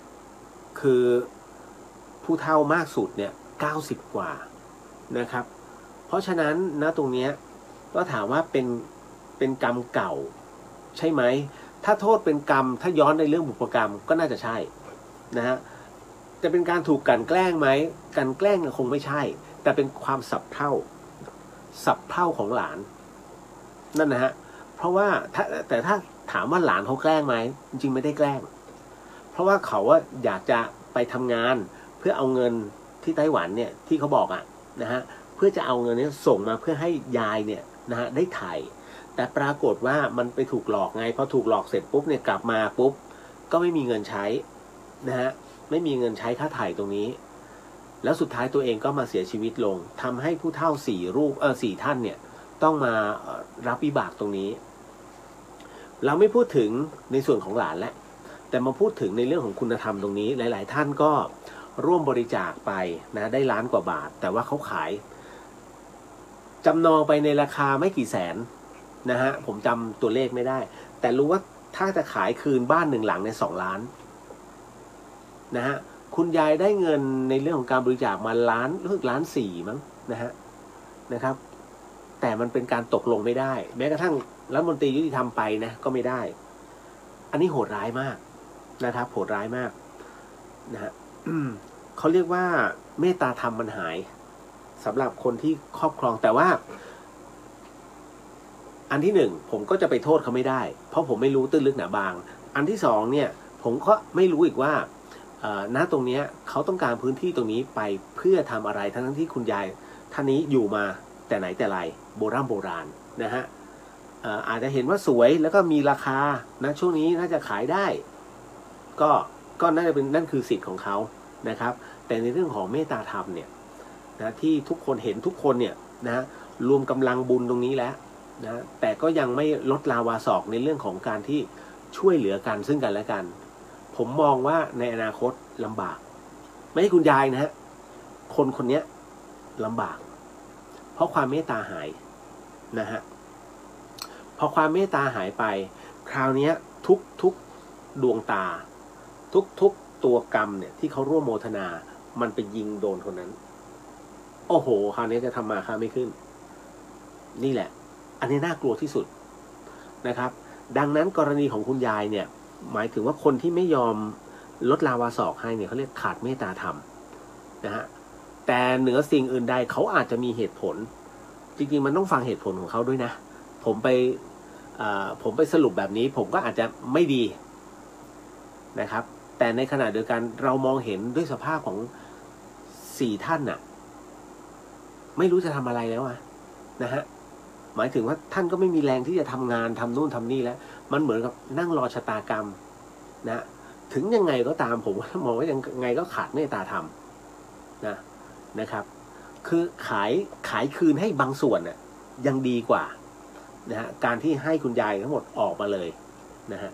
คือผู้เฒ่ามากสุดเนี่ย90 กว่านะครับเพราะฉะนั้นนะตรงเนี้ยก็ถามว่าเป็นกรรมเก่าใช่ไหมถ้าโทษเป็นกรรมถ้าย้อนในเรื่องบุพกรรมก็น่าจะใช่นะฮะจะเป็นการถูกกลั่นแกล้งไหมกลั่นแกล้งคงไม่ใช่แต่เป็นความสับเท่าของหลานนั่นนะฮะเพราะว่าแต่ถ้าถามว่าหลานเขาแกล้งไหมจริงๆไม่ได้แกล้งเพราะว่าเขาอยากจะไปทำงานเพื่อเอาเงินที่ไต้หวันเนี่ยที่เขาบอกนะฮะเพื่อจะเอาเงินนี้ส่งมาเพื่อให้ยายเนี่ยนะฮะได้ถ่ายแต่ปรากฏว่ามันไปถูกหลอกไงพอถูกหลอกเสร็จปุ๊บเนี่ยกลับมาปุ๊บก็ไม่มีเงินใช้นะฮะไม่มีเงินใช้ค่าถ่ายตรงนี้แล้วสุดท้ายตัวเองก็มาเสียชีวิตลงทำให้ผู้เฒ่า4 ท่านเนี่ยต้องมารับวิบากตรงนี้เราไม่พูดถึงในส่วนของหลานแล้วแต่มาพูดถึงในเรื่องของคุณธรรมตรงนี้หลายๆท่านก็ร่วมบริจาคไปนะได้1 ล้านกว่าบาทแต่ว่าเขาขายจำนองไปในราคาไม่กี่แสนนะฮะผมจำตัวเลขไม่ได้แต่รู้ว่าถ้าจะขายคืนบ้าน1 หลังใน2 ล้านนะฮะ คุณยายได้เงินในเรื่องของการบริจาคมารู้สึก1.4 ล้านมั้งนะครับแต่มันเป็นการตกลงไม่ได้แม้กระทั่งรัฐมนตรียุติธรรมไปนะก็ไม่ได้อันนี้โหดร้ายมากนะครับโหดร้ายมากนะฮะเขาเรียกว่าเมตตาธรรมมันหายสำหรับคนที่ครอบครองแต่ว่าอันที่หนึ่งผมก็จะไปโทษเขาไม่ได้เพราะผมไม่รู้ตื้นลึกหนาบางอันที่สองเนี่ยผมก็ไม่รู้อีกว่าณตรงนี้เขาต้องการพื้นที่ตรงนี้ไปเพื่อทำอะไรทั้งที่คุณยายท่านนี้อยู่มาแต่ไหนแต่ไรโบราณนะฮะอาจจะเห็นว่าสวยแล้วก็มีราคานะช่วงนี้น่าจะขายได้ก็น่าจะเป็นนั่นคือสิทธิ์ของเขานะครับแต่ในเรื่องของเมตตาธรรมเนี่ยนะที่ทุกคนเห็นทุกคนเนี่ยนะรวมกำลังบุญตรงนี้แล้วนะแต่ก็ยังไม่ลดลาวาศอกในเรื่องของการที่ช่วยเหลือกันซึ่งกันและกันผมมองว่าในอนาคตลำบากไม่ใช่คุณยายนะฮะคนนี้ลำบากเพราะความเมตตาหายนะฮะพอความเมตตาหายไปคราวนี้ทุกดวงตาทุกตัวกรรมเนี่ยที่เขาร่วมโมทนามันไปยิงโดนคนนั้นโอ้โหคราวนี้จะทำมาค้าไม่ขึ้นนี่แหละอันนี้น่ากลัวที่สุดนะครับดังนั้นกรณีของคุณยายเนี่ยหมายถึงว่าคนที่ไม่ยอมลดลาวาศอกให้เนี่ยเขาเรียกขาดเมตตาธรรมนะฮะแต่เหนือสิ่งอื่นใดเขาอาจจะมีเหตุผลจริงๆมันต้องฟังเหตุผลของเขาด้วยนะผมไปสรุปแบบนี้ผมก็อาจจะไม่ดีนะครับแต่ในขณะเดียวกันเรามองเห็นด้วยสภาพของ4 ท่านน่ะไม่รู้จะทำอะไรแล้วนะฮะหมายถึงว่าท่านก็ไม่มีแรงที่จะทำงานทำนู่นทำนี่แล้วมันเหมือนกับนั่งรอชะตากรรมนะถึงยังไงก็ตามผมมองว่ายังไงก็ขาดเมตตาธรรมนะครับคือขายคืนให้บางส่วนน่ะยังดีกว่านะฮะการที่ให้คุณยายทั้งหมดออกมาเลยนะฮะ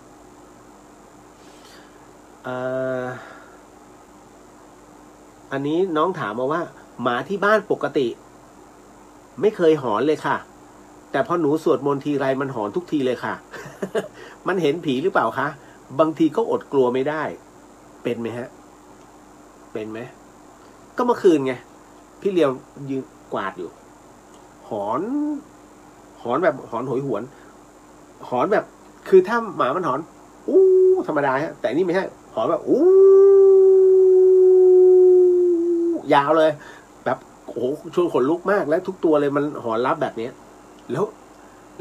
อันนี้น้องถามมาว่าหมาที่บ้านปกติไม่เคยหอนเลยค่ะแต่พอหนูสวดมนต์ทีไรมันหอนทุกทีเลยค่ะ มันเห็นผีหรือเปล่าคะบางทีก็อดกลัวไม่ได้เป็นไหมฮะเป็นไหมก็เมื่อคืนไงพี่เลียวยืนกวาดอยู่หอนแบบหอนโหยหวนหอนแบบคือถ้าหมามันหอนอู้ธรรมดาฮะแต่นี่ไม่ใช่หอนแบบอู้ยาวเลยแบบโอ้โหชวนขนลุกมากและทุกตัวเลยมันหอนรับแบบนี้แ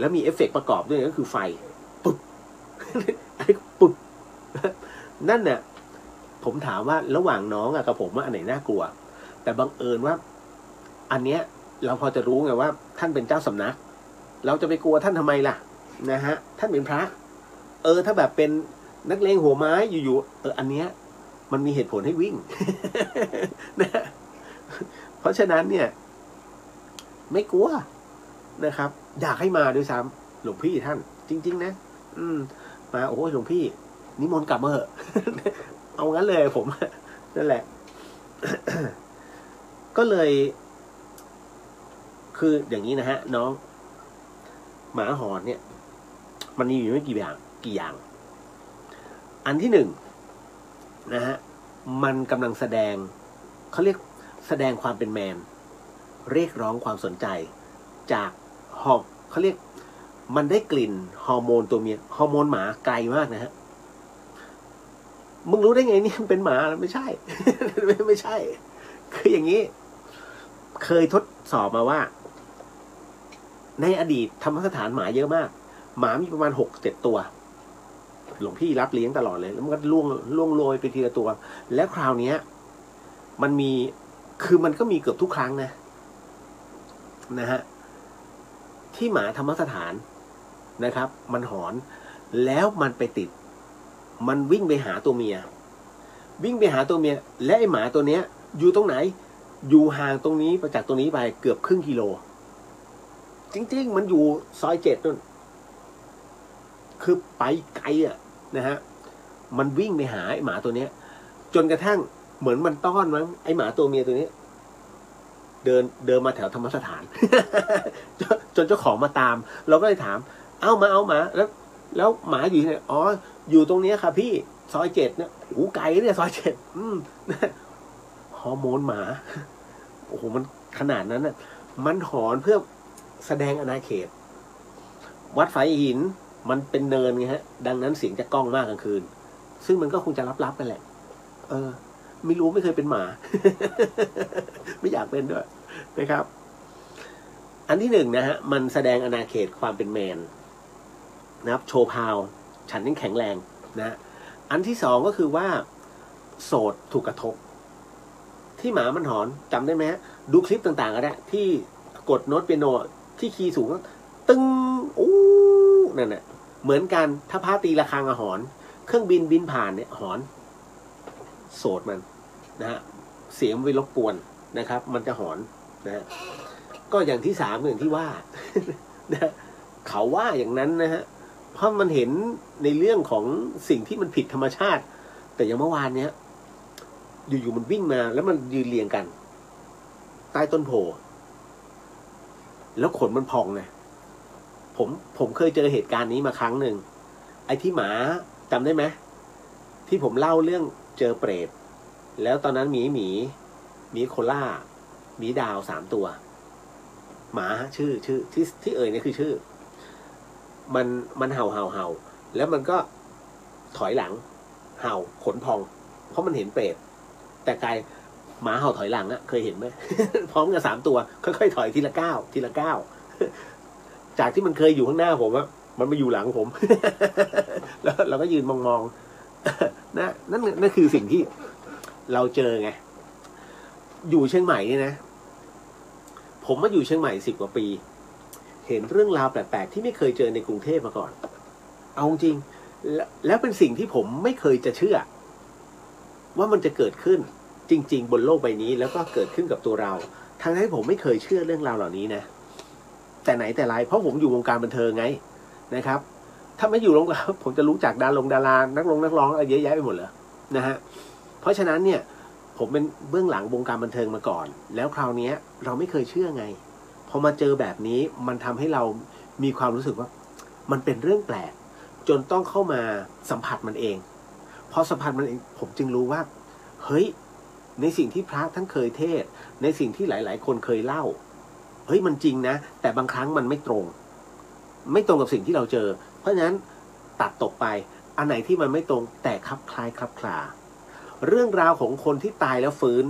ล้วมีเอฟเฟกต์ประกอบด้วยก็คือไฟปุ๊บปุ๊บนั่นเนี่ยผมถามว่าระหว่างน้องกับผมว่าอันไหนน่ากลัวแต่บังเอิญว่าอันเนี้ยเราพอจะรู้ไงว่าท่านเป็นเจ้าสำนักเราจะไปกลัวท่านทำไมล่ะนะฮะท่านเป็นพระถ้าแบบเป็นนักเลงหัวไม้อยู่ๆอันเนี้ยมันมีเหตุผลให้วิ่ง นะเพราะฉะนั้นเนี่ยไม่กลัวนะครับอยากให้มาด้วยซ้ำหลวงพี่ท่านจริงๆนะมาโอ้ยหลวงพี่นิมนต์กลับมาเหอะ เอางั้นเลยผมนั่นแหละ ก็เลยคืออย่างนี้นะฮะน้องหมาหอนเนี่ยมันมีอยู่ไม่กี่อย่างอันที่หนึ่งนะฮะมันกำลังแสดงเขาเรียกแสดงความเป็นแมนเรียกร้องความสนใจจากเขาเรียกมันได้กลิ่นฮอร์โมนตัวเมียฮอร์โมนหมาไกลมากนะฮะมึงรู้ได้ไงนี่มันเป็นหมาไม่ใช่ ไม่ใช่คืออย่างนี้เคยทดสอบมาว่าในอดีตธรรมสถานหมาเยอะมากหมามีประมาณ6-7 ตัวหลวงพี่รับเลี้ยงตลอดเลยแล้วมันก็ล่วงโรยไปทีละตัวแล้วคราวนี้มันมีคือมันก็มีเกือบทุกครั้งนะฮะที่หมาธรรมสถานนะครับมันหอนแล้วมันไปติดมันวิ่งไปหาตัวเมียและไอหมาตัวเนี้ยอยู่ตรงไหนอยู่ห่างตรงนี้จากตรงนี้ไปเกือบครึ่งกิโลจริงๆมันอยู่ซอย7นู่นคือไปไกลนะฮะมันวิ่งไปหาไอหมาตัวเนี้ยจนกระทั่งเหมือนมันต้อนมั้งไอหมาตัวเมียตัวนี้เดินมาแถวธรรมสถาน จนเจ้าของมาตามเราก็เลยถามเอามาแล้วหมาอยู่ที่ไหนอ๋ออยู่ตรงนี้ค่ะพี่ ซอย7เนี่ยโอ้ไกลเนี่ยซอย7ฮอร์โมนหมาโอ้โหมันขนาดนั้นน่ะมันหอนเพื่อแสดงอาณาเขตวัดฝายหินมันเป็นเนินไงฮะดังนั้นเสียงจะก้องมากกลางคืนซึ่งมันก็คงจะลับๆกันแหละไม่รู้ไม่เคยเป็นหมา ไม่อยากเป็นด้วยนะครับอันที่1นะฮะมันแสดงอาณาเขตความเป็นแมนนะครับโชว์พาวฉันยังแข็งแรงนะอันที่2ก็คือว่าโสดถูกกระทบที่หมามันหอนจำได้ไหมดูคลิปต่างๆก็ได้ที่กดโน้ตเปียโนที่คีย์สูงตึ้งอู้นั่นแหละเหมือนกันถ้าพาตีระฆังหอนเครื่องบินผ่านเนี่ยหอนโสดมันนะฮะเสียงไปรบกวนนะครับ มันจะหอนนะก็อย่างที่3อย่างที่ว่านะเขาว่าอย่างนั้นนะฮะเพราะมันเห็นในเรื่องของสิ่งที่มันผิดธรรมชาติแต่อย่างเมื่อวานเนี้ยอยู่ๆมันวิ่งมาแล้วมันยืนเรียงกันใต้ต้นโพแล้วขนมันพองไงผมเคยเจอเหตุการณ์นี้มาครั้งหนึ่งไอ้ที่หมาจำได้ไหมที่ผมเล่าเรื่องเจอเปรตแล้วตอนนั้นหมีโคล่าหมีดาว3ตัวหมาชื่อที่เอ่ยนี่คือชื่อมันเห่าแล้วมันก็ถอยหลังเห่าขนพองเพราะมันเห็นเปรตแต่กายหมาเห่าถอยหลังอะเคยเห็นไหม พร้อมกัน3ตัวค่อยๆถอยทีละก้าวจากที่มันเคยอยู่ข้างหน้าผมอะมันมาอยู่หลังผม แล้วเราก็ยืนมองนั่นคือสิ่งที่เราเจอไงอยู่เชียงใหม่นี่นะผมมาอยู่เชียงใหม่10 กว่าปีเห็นเรื่องราวแปลกๆที่ไม่เคยเจอในกรุงเทพมาก่อนเอาจริงแล้วเป็นสิ่งที่ผมไม่เคยจะเชื่อว่ามันจะเกิดขึ้นจริงๆบนโลกใบนี้แล้วก็เกิดขึ้นกับตัวเราทั้งที่ผมไม่เคยเชื่อเรื่องราวเหล่านี้นะแต่ไหนแต่ไรเพราะผมอยู่วงการบันเทิงไงนะครับถ้าไม่อยู่วงการผมจะรู้จักดารานักร้องอะไรเยอะแยะไปหมดเลยนะฮะเพราะฉะนั้นเนี่ยผมเป็นเบื้องหลังวงการบันเทิงมาก่อนแล้วคราวนี้เราไม่เคยเชื่อไงพอมาเจอแบบนี้มันทำให้เรามีความรู้สึกว่ามันเป็นเรื่องแปลกจนต้องเข้ามาสัมผัสมันเองพอสัมผัสมันเองผมจึงรู้ว่าเฮ้ยในสิ่งที่พระท่านเคยเทศในสิ่งที่หลายๆคนเคยเล่าเฮ้ยมันจริงนะแต่บางครั้งมันไม่ตรงกับสิ่งที่เราเจอเพราะฉะนั้นตัดตกไปอันไหนที่มันไม่ตรงแต่คลับคล้ายคลับคลาเรื่องราวของคนที่ตายแล้วฟื้น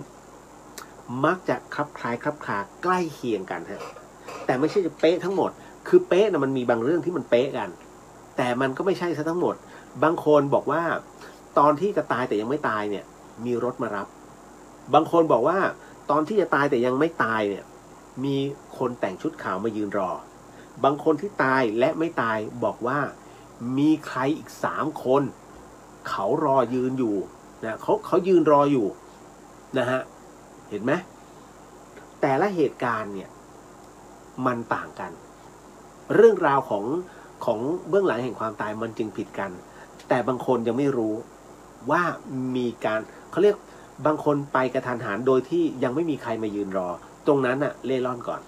มักจะคลับคล้ายคลับคลาใกล้เคียงกันฮะแต่ไม่ใช่จะเป๊ะทั้งหมดคือเป๊ะนะมันมีบางเรื่องที่มันเป๊ะกันแต่มันก็ไม่ใช่ซะทั้งหมดบางคนบอกว่าตอนที่จะตายแต่ยังไม่ตายเนี่ยมีรถมารับบางคนบอกว่าตอนที่จะตายแต่ยังไม่ตายเนี่ยมีคนแต่งชุดขาวมายืนรอบางคนที่ตายและไม่ตายบอกว่ามีใครอีก3 คนเขารอยืนอยู่นะเขายืนรออยู่นะฮะเห็นไหมแต่ละเหตุการณ์เนี่ยมันต่างกันเรื่องราวของเบื้องหลังแห่งความตายมันจึงผิดกันแต่บางคนยังไม่รู้ว่ามีการเขาเรียกบางคนไปกระทันหันโดยที่ยังไม่มีใครมายืนรอตรงนั้นน่ะเล่ร่อนก่อน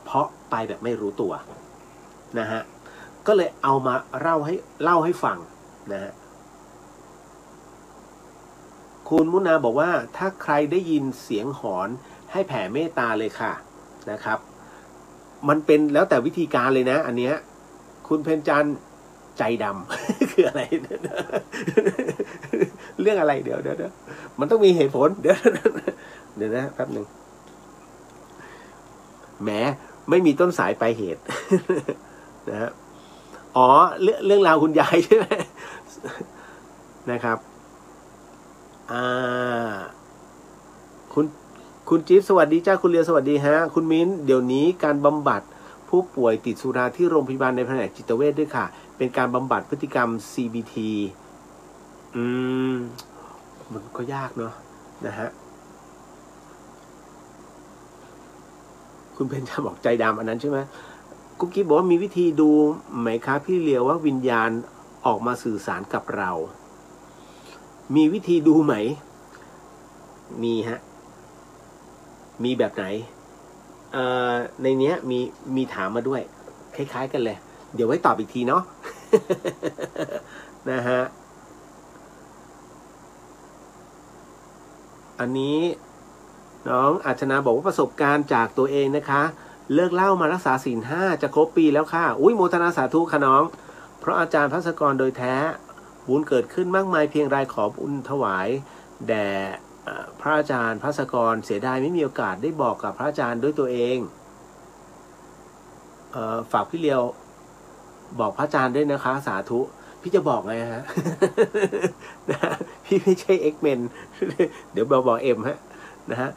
เพราะไปแบบไม่รู้ตัวนะฮะก็เลยเอามาเล่าให้ฟังนะฮะคุณมุนาบอกว่าถ้าใครได้ยินเสียงหอนให้แผ่เมตตาเลยค่ะนะครับมันเป็นแล้วแต่วิธีการเลยนะอันเนี้ยคุณเพ็ญจันทร์ใจดำ คืออะไร เรื่องอะไรเดี๋ยวมันต้องมีเหตุผลเดี๋ยวนะแป๊บนึงแหมไม่มีต้นสายปลายเหตุ นะฮะอ๋อเรื่องราวคุณยายใช่ไหมนะครับคุณจิ๊บสวัสดีจ้าคุณเลียวสวัสดีฮะคุณมิ้นเดี๋ยวนี้การบำบัดผู้ป่วยติดสุราที่โรงพยาบาลในแผนกจิตเวชด้วยค่ะเป็นการบำบัดพฤติกรรม CBT มันก็ยากเนาะนะฮะคุณเพนจะบอกใจดำอันนั้นใช่ไหมกุ๊กกิ๊บบอกว่ามีวิธีดูไหมคะพี่เลียวว่าวิญญาณออกมาสื่อสารกับเรามีวิธีดูไหมมีฮะมีแบบไหนในเนี้ยมีถามมาด้วยคล้ายๆกันเลยเดี๋ยวไว้ตอบอีกทีเนาะ นะฮะ อันนี้น้องอัชนาบอกว่าประสบการณ์จากตัวเองนะคะเลิกเหล้ามารักษาศีล 5จะครบปีแล้วค่ะอุ้ยโมทนาสาธุค่ะน้องเพราะอาจารย์ภัสกรโดยแท้บุญเกิดขึ้นมากมายเพียงไรขอบุญถวายแด่พระอาจารย์ภัสกรเสียดายไม่มีโอกาสได้บอกกับพระอาจารย์ด้วยตัวเองฝากพี่เลียวบอกพระอาจารย์ด้วยนะคะสาธุพี่จะบอกไงฮะ พี่ไม่ใช่เอ็กเมน เดี๋ยวบอกเอ็มฮะนะฮะ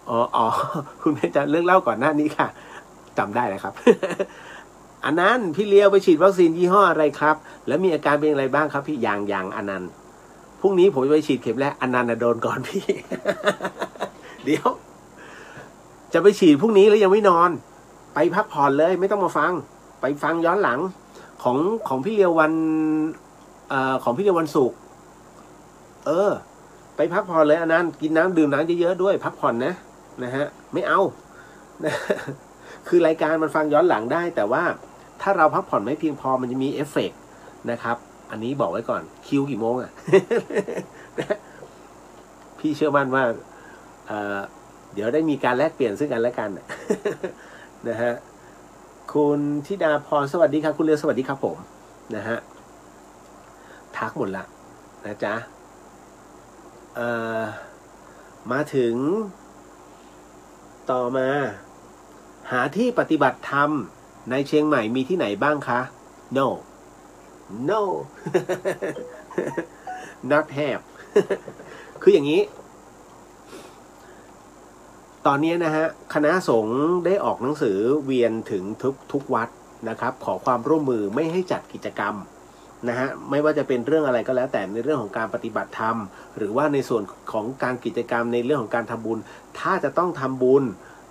อ๋อคุณเพชรจะเรื่องเล่าก่อนหน้านี้ค่ะจำได้เลยครับ อันนั้นพี่เลี้ยวไปฉีดวัคซีนยี่ห้ออะไรครับแล้วมีอาการเป็นอะไรบ้างครับพี่อย่างอันนั้นพรุ่งนี้ผมจะไปฉีดเข็มแรกอันนั้นโดนก่อนพี่ เดี๋ยวจะไปฉีดพรุ่งนี้แล้วยังไม่นอนไปพักผ่อนเลยไม่ต้องมาฟังไปฟังย้อนหลังของพี่เลี้ยววันของพี่เลี้ยววันศุกร์ไปพักผ่อนเลยอันนั้นกินน้ำดื่มน้ำเยอะๆด้วยพักผ่อนนะฮะไม่เอานะคือรายการมันฟังย้อนหลังได้แต่ว่าถ้าเราพักผ่อนไม่เพียงพอมันจะมีเอฟเฟกต์นะครับอันนี้บอกไว้ก่อนคิวกี่โมงอ่ะ พี่เชื่อมั่นว่าเดี๋ยวได้มีการแลกเปลี่ยนซึ่งกันและกัน นะฮะคุณธิดาพรสวัสดีครับคุณเรือสวัสดีครับผมนะฮะทักหมดละนะจ๊ะมาถึงต่อมาหาที่ปฏิบัติธรรมในเชียงใหม่มีที่ไหนบ้างคะ no not have คืออย่างนี้ตอนนี้นะฮะคณะสงฆ์ได้ออกหนังสือเวียนถึงทุกวัดนะครับขอความร่วมมือไม่ให้จัดกิจกรรมนะฮะไม่ว่าจะเป็นเรื่องอะไรก็แล้วแต่ในเรื่องของการปฏิบัติธรรมหรือว่าในส่วนของการกิจกรรมในเรื่องของการทำบุญถ้าจะต้องทำบุญ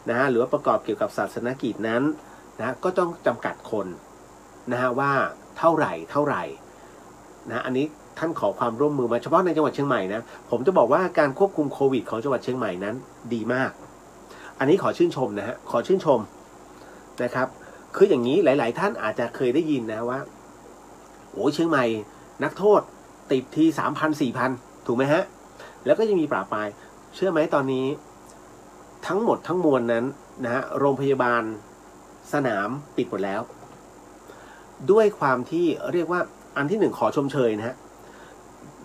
นะฮะหรือว่าประกอบเกี่ยวกับศาสนกิจนั้นนะก็ต้องจำกัดคนนะฮะว่าเท่าไหร่นะอันนี้ท่านขอความร่วมมือมาเฉพาะในจังหวัดเชียงใหม่นะผมจะบอกว่าการควบคุมโควิดของจังหวัดเชียงใหม่นั้นดีมากอันนี้ขอชื่นชมนะฮะขอชื่นชมนะครับคืออย่างนี้หลายๆท่านอาจจะเคยได้ยินนะว่าโอ้เชียงใหม่นักโทษติดที3,000-4,000ถูกไหมฮะแล้วก็ยังมีปราบปรายเชื่อไหมตอนนี้ทั้งหมดทั้งมวลนั้นนะฮะโรงพยาบาลสนามปิดหมดแล้วด้วยความที่เรียกว่าอันที่หนึ่งขอชมเชยนะฮะ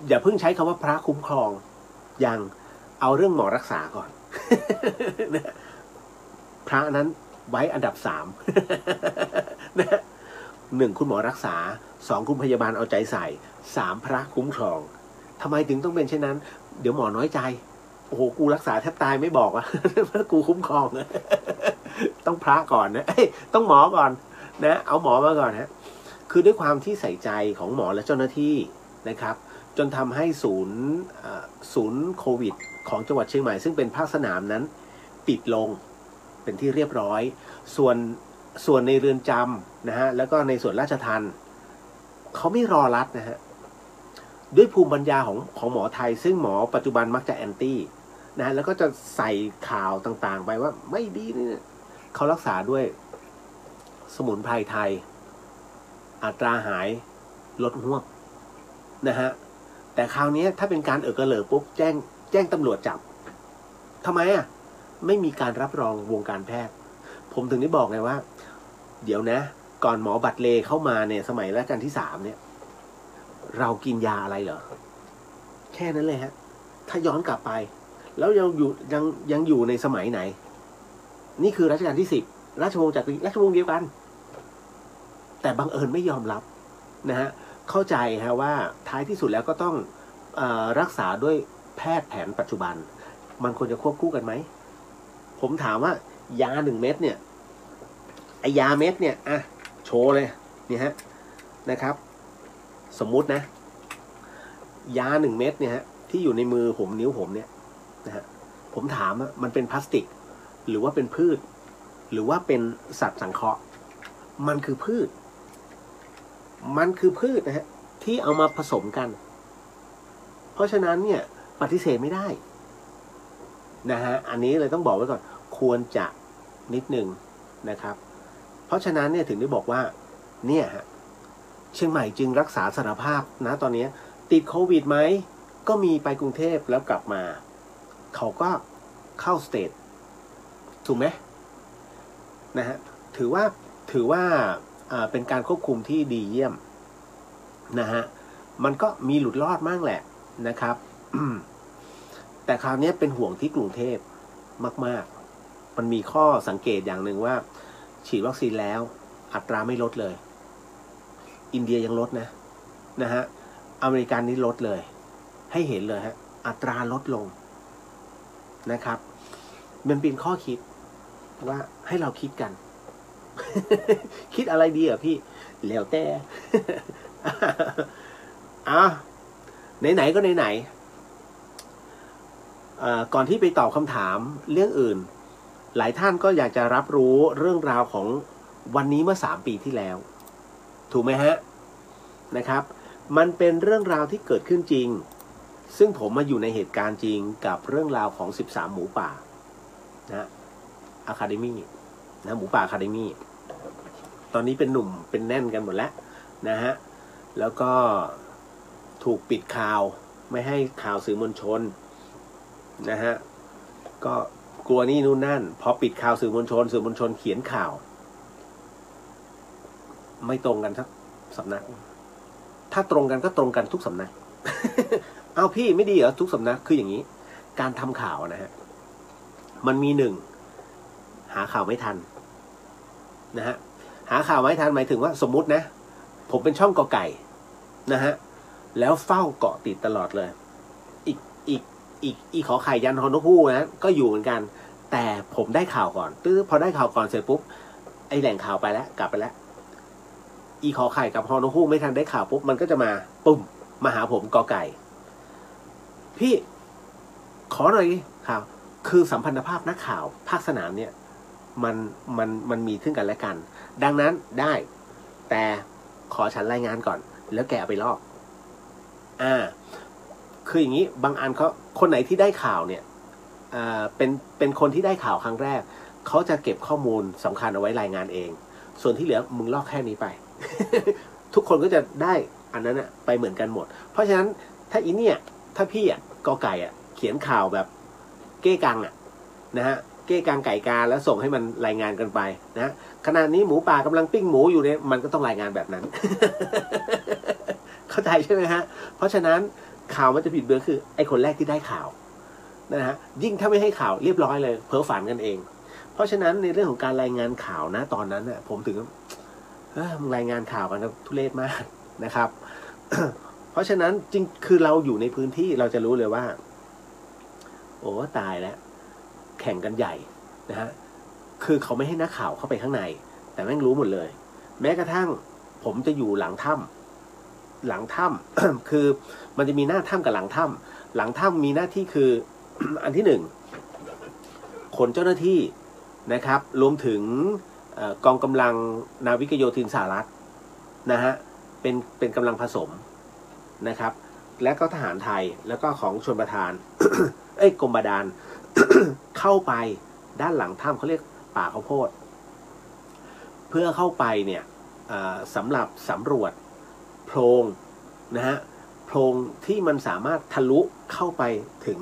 อย่าเพิ่งใช้คำว่าพระคุ้มครองยังเอาเรื่องหมอรักษาก่อน พระนั้นไว้อันดับ3 นะ1คุณหมอรักษา2คุณพยาบาลเอาใจใส่3พระคุ้มครองทำไมถึงต้องเป็นเช่นนั้นเดี๋ยวหมอน้อยใจโอ้โหกูรักษาแทบตายไม่บอกว่ากูคุ้มครองนะ ต้องพระก่อนนะต้องหมอก่อนนะเอาหมอมาก่อนฮะคือด้วยความที่ใส่ใจของหมอและเจ้าหน้าที่นะครับจนทำให้ศูนย์โควิดของจังหวัดเชียงใหม่ซึ่งเป็นภาคสนามนั้นปิดลงเป็นที่เรียบร้อยส่วนในเรือนจำนะฮะแล้วก็ในส่วนราชทัณฑ์เขาไม่รอรัดนะฮะด้วยภูมิปัญญาของหมอไทยซึ่งหมอปัจจุบันมักจะแอนตี้นะแล้วก็จะใส่ข่าวต่างๆไปว่าไม่ดีเนี่ยเขารักษาด้วยสมุนไพรไทยอัตราหายลดหวบนะฮะแต่คราวนี้ถ้าเป็นการกระเหลิกปุ๊บแจ้งตำรวจจับทำไมอ่ะไม่มีการรับรองวงการแพทย์ผมถึงได้บอกไงว่าเดี๋ยวนะก่อนหมอบัตรเลเข้ามาเนี่ยสมัยรัชกาลที่3เนี่ยเรากินยาอะไรเหรอแค่นั้นเลยฮะถ้าย้อนกลับไปแล้วยังอยู่ในสมัยไหนนี่คือรัชกาลที่10ราชวงศ์จักรีราชวงศ์เดียวกันแต่บังเอิญไม่ยอมรับนะฮะเข้าใจฮะว่าท้ายที่สุดแล้วก็ต้องรักษาด้วยแพทย์แผนปัจจุบันมันควรจะควบคู่กันไหมผมถามว่ายา1 เม็ดเนี่ยไอยาเม็ดเนี่ยอ่ะโชว์เลยนี่ฮะนะครับสมมุตินะยา1 เม็ดเนี่ยฮะที่อยู่ในมือผมนิ้วผมเนี่ยนะฮะผมถามว่ามันเป็นพลาสติกหรือว่าเป็นพืชหรือว่าเป็นสัตว์สังเคราะห์มันคือพืชนะฮะที่เอามาผสมกันเพราะฉะนั้นเนี่ยปฏิเสธไม่ได้นะฮะอันนี้เลยต้องบอกไว้ก่อนควรจะนิดนึงนะครับเพราะฉะนั้นเนี่ยถึงได้บอกว่าเนี่ยฮะเชียงใหม่จึงรักษาสารภาพนะตอนนี้ติดโควิดไหม ก็มีไปกรุงเทพแล้วกลับมาเขาก็เข้าสเตทถูกไหมนะฮะถือว่าเป็นการควบคุมที่ดีเยี่ยมนะฮะมันก็มีหลุดรอดมากแหละนะครับ แต่คราวนี้เป็นห่วงที่กรุงเทพมากๆมันมีข้อสังเกตอย่างหนึ่งว่าฉีดวัคซีนแล้วอัตราไม่ลดเลยอินเดียยังลดนะฮะอเมริกันนี่ลดเลยให้เห็นเลยฮะอัตราลดลงนะครับมันเป็นข้อคิดว่าให้เราคิดกัน คิดอะไรดีอ่ะพี่แล้วแต่ ไหนๆก็ไหนๆก่อนที่ไปตอบคำถามเรื่องอื่นหลายท่านก็อยากจะรับรู้เรื่องราวของวันนี้เมื่อ3 ปีที่แล้วถูกไหมฮะนะครับมันเป็นเรื่องราวที่เกิดขึ้นจริงซึ่งผมมาอยู่ในเหตุการณ์จริงกับเรื่องราวของ13หมูป่านะอะคาเดมี่นะหมูป่าอะคาเดมี่ตอนนี้เป็นหนุ่มเป็นแน่นกันหมดแล้วนะฮะแล้วก็ถูกปิดข่าวไม่ให้ข่าวสื่อมวลชนนะฮะก็กลัวนี่นู่นนั่นพอปิดข่าวสื่อมวลชนเขียนข่าวไม่ตรงกันสักสำนักถ้าตรงกันก็ตรงกันทุกสำนัก เอาพี่ไม่ดีเหรอทุกสำนักคืออย่างนี้การทำข่าวนะฮะมันมี1หาข่าวไม่ทันนะฮะหาข่าวไม่ทันหมายถึงว่าสมมุตินะผมเป็นช่องกอไก่นะฮะแล้วเฝ้าเกาะติดตลอดเลยอีขอไข่ยันฮอนกฮูกนะก็อยู่เหมือนกันแต่ผมได้ข่าวก่อนพอได้ข่าวก่อนเสร็จปุ๊บไอแหล่งข่าวไปแล้วกลับไปแล้วอีขอไข่กับฮอนกฮูกไม่ทันได้ข่าวปุ๊บมันก็จะมาปุ่มมาหาผมกอไก่พี่ขอหน่อยข่าวคือสัมพันธภาพนักข่าวภาคสนามเนี่ยมันมีซึ่งกันและกันดังนั้นได้แต่ขอฉันรายงานก่อนแล้วแกไปลอกคืออย่างนี้บางอันเขาคนไหนที่ได้ข่าวเนี่ยเป็นคนที่ได้ข่าวครั้งแรกเขาจะเก็บข้อมูลสำคัญเอาไว้รายงานเองส่วนที่เหลือมึงลอกแค่นี้ไป ทุกคนก็จะได้อันนั้นไปเหมือนกันหมดเพราะฉะนั้นถ้าถ้าพี่กอไก่เขียนข่าวแบบเก้กังนะฮะเก้กังไก่กาแล้วส่งให้มันรายงานกันไปนะขณะนี้หมูป่ากำลังปิ้งหมูอยู่เนี่ยมันก็ต้องรายงานแบบนั้น เข้าใจใช่ไหมฮะเพราะฉะนั้นข่าวมันจะผิดเบือนคือไอ้คนแรกที่ได้ข่าวนะฮะยิ่งถ้าไม่ให้ข่าวเรียบร้อยเลยเพ้อฝันกันเองเพราะฉะนั้นในเรื่องของการรายงานข่าวนะตอนนั้นผมถึงมึงรายงานข่าวกันทุเรศมากนะครับ เพราะฉะนั้นจริงคือเราอยู่ในพื้นที่เราจะรู้เลยว่าโอ้ตายแล้วแข่งกันใหญ่นะฮะคือเขาไม่ให้นักข่าวเข้าไปข้างในแต่แม่งรู้หมดเลยแม้กระทั่งผมจะอยู่หลังถ้ำ คือมันจะมีหน้าถ้ำกับหลังถ้ำมีหน้าที่คือ อันที่1ขนเจ้าหน้าที่นะครับรวมถึงกองกำลังนาวิกโยธินสหรัฐนะฮะเป็นกำลังผสมนะครับและก็ทหารไทยแล้วก็ของชลประทาน กรมบาดาล เข้าไปด้านหลังถ้ำเขาเรียกป่าข้าวโพดเพื่อเข้าไปเนี่ยสำหรับสำรวจโพรงนะฮะโพรงที่มันสามารถทะลุเข้าไปถึง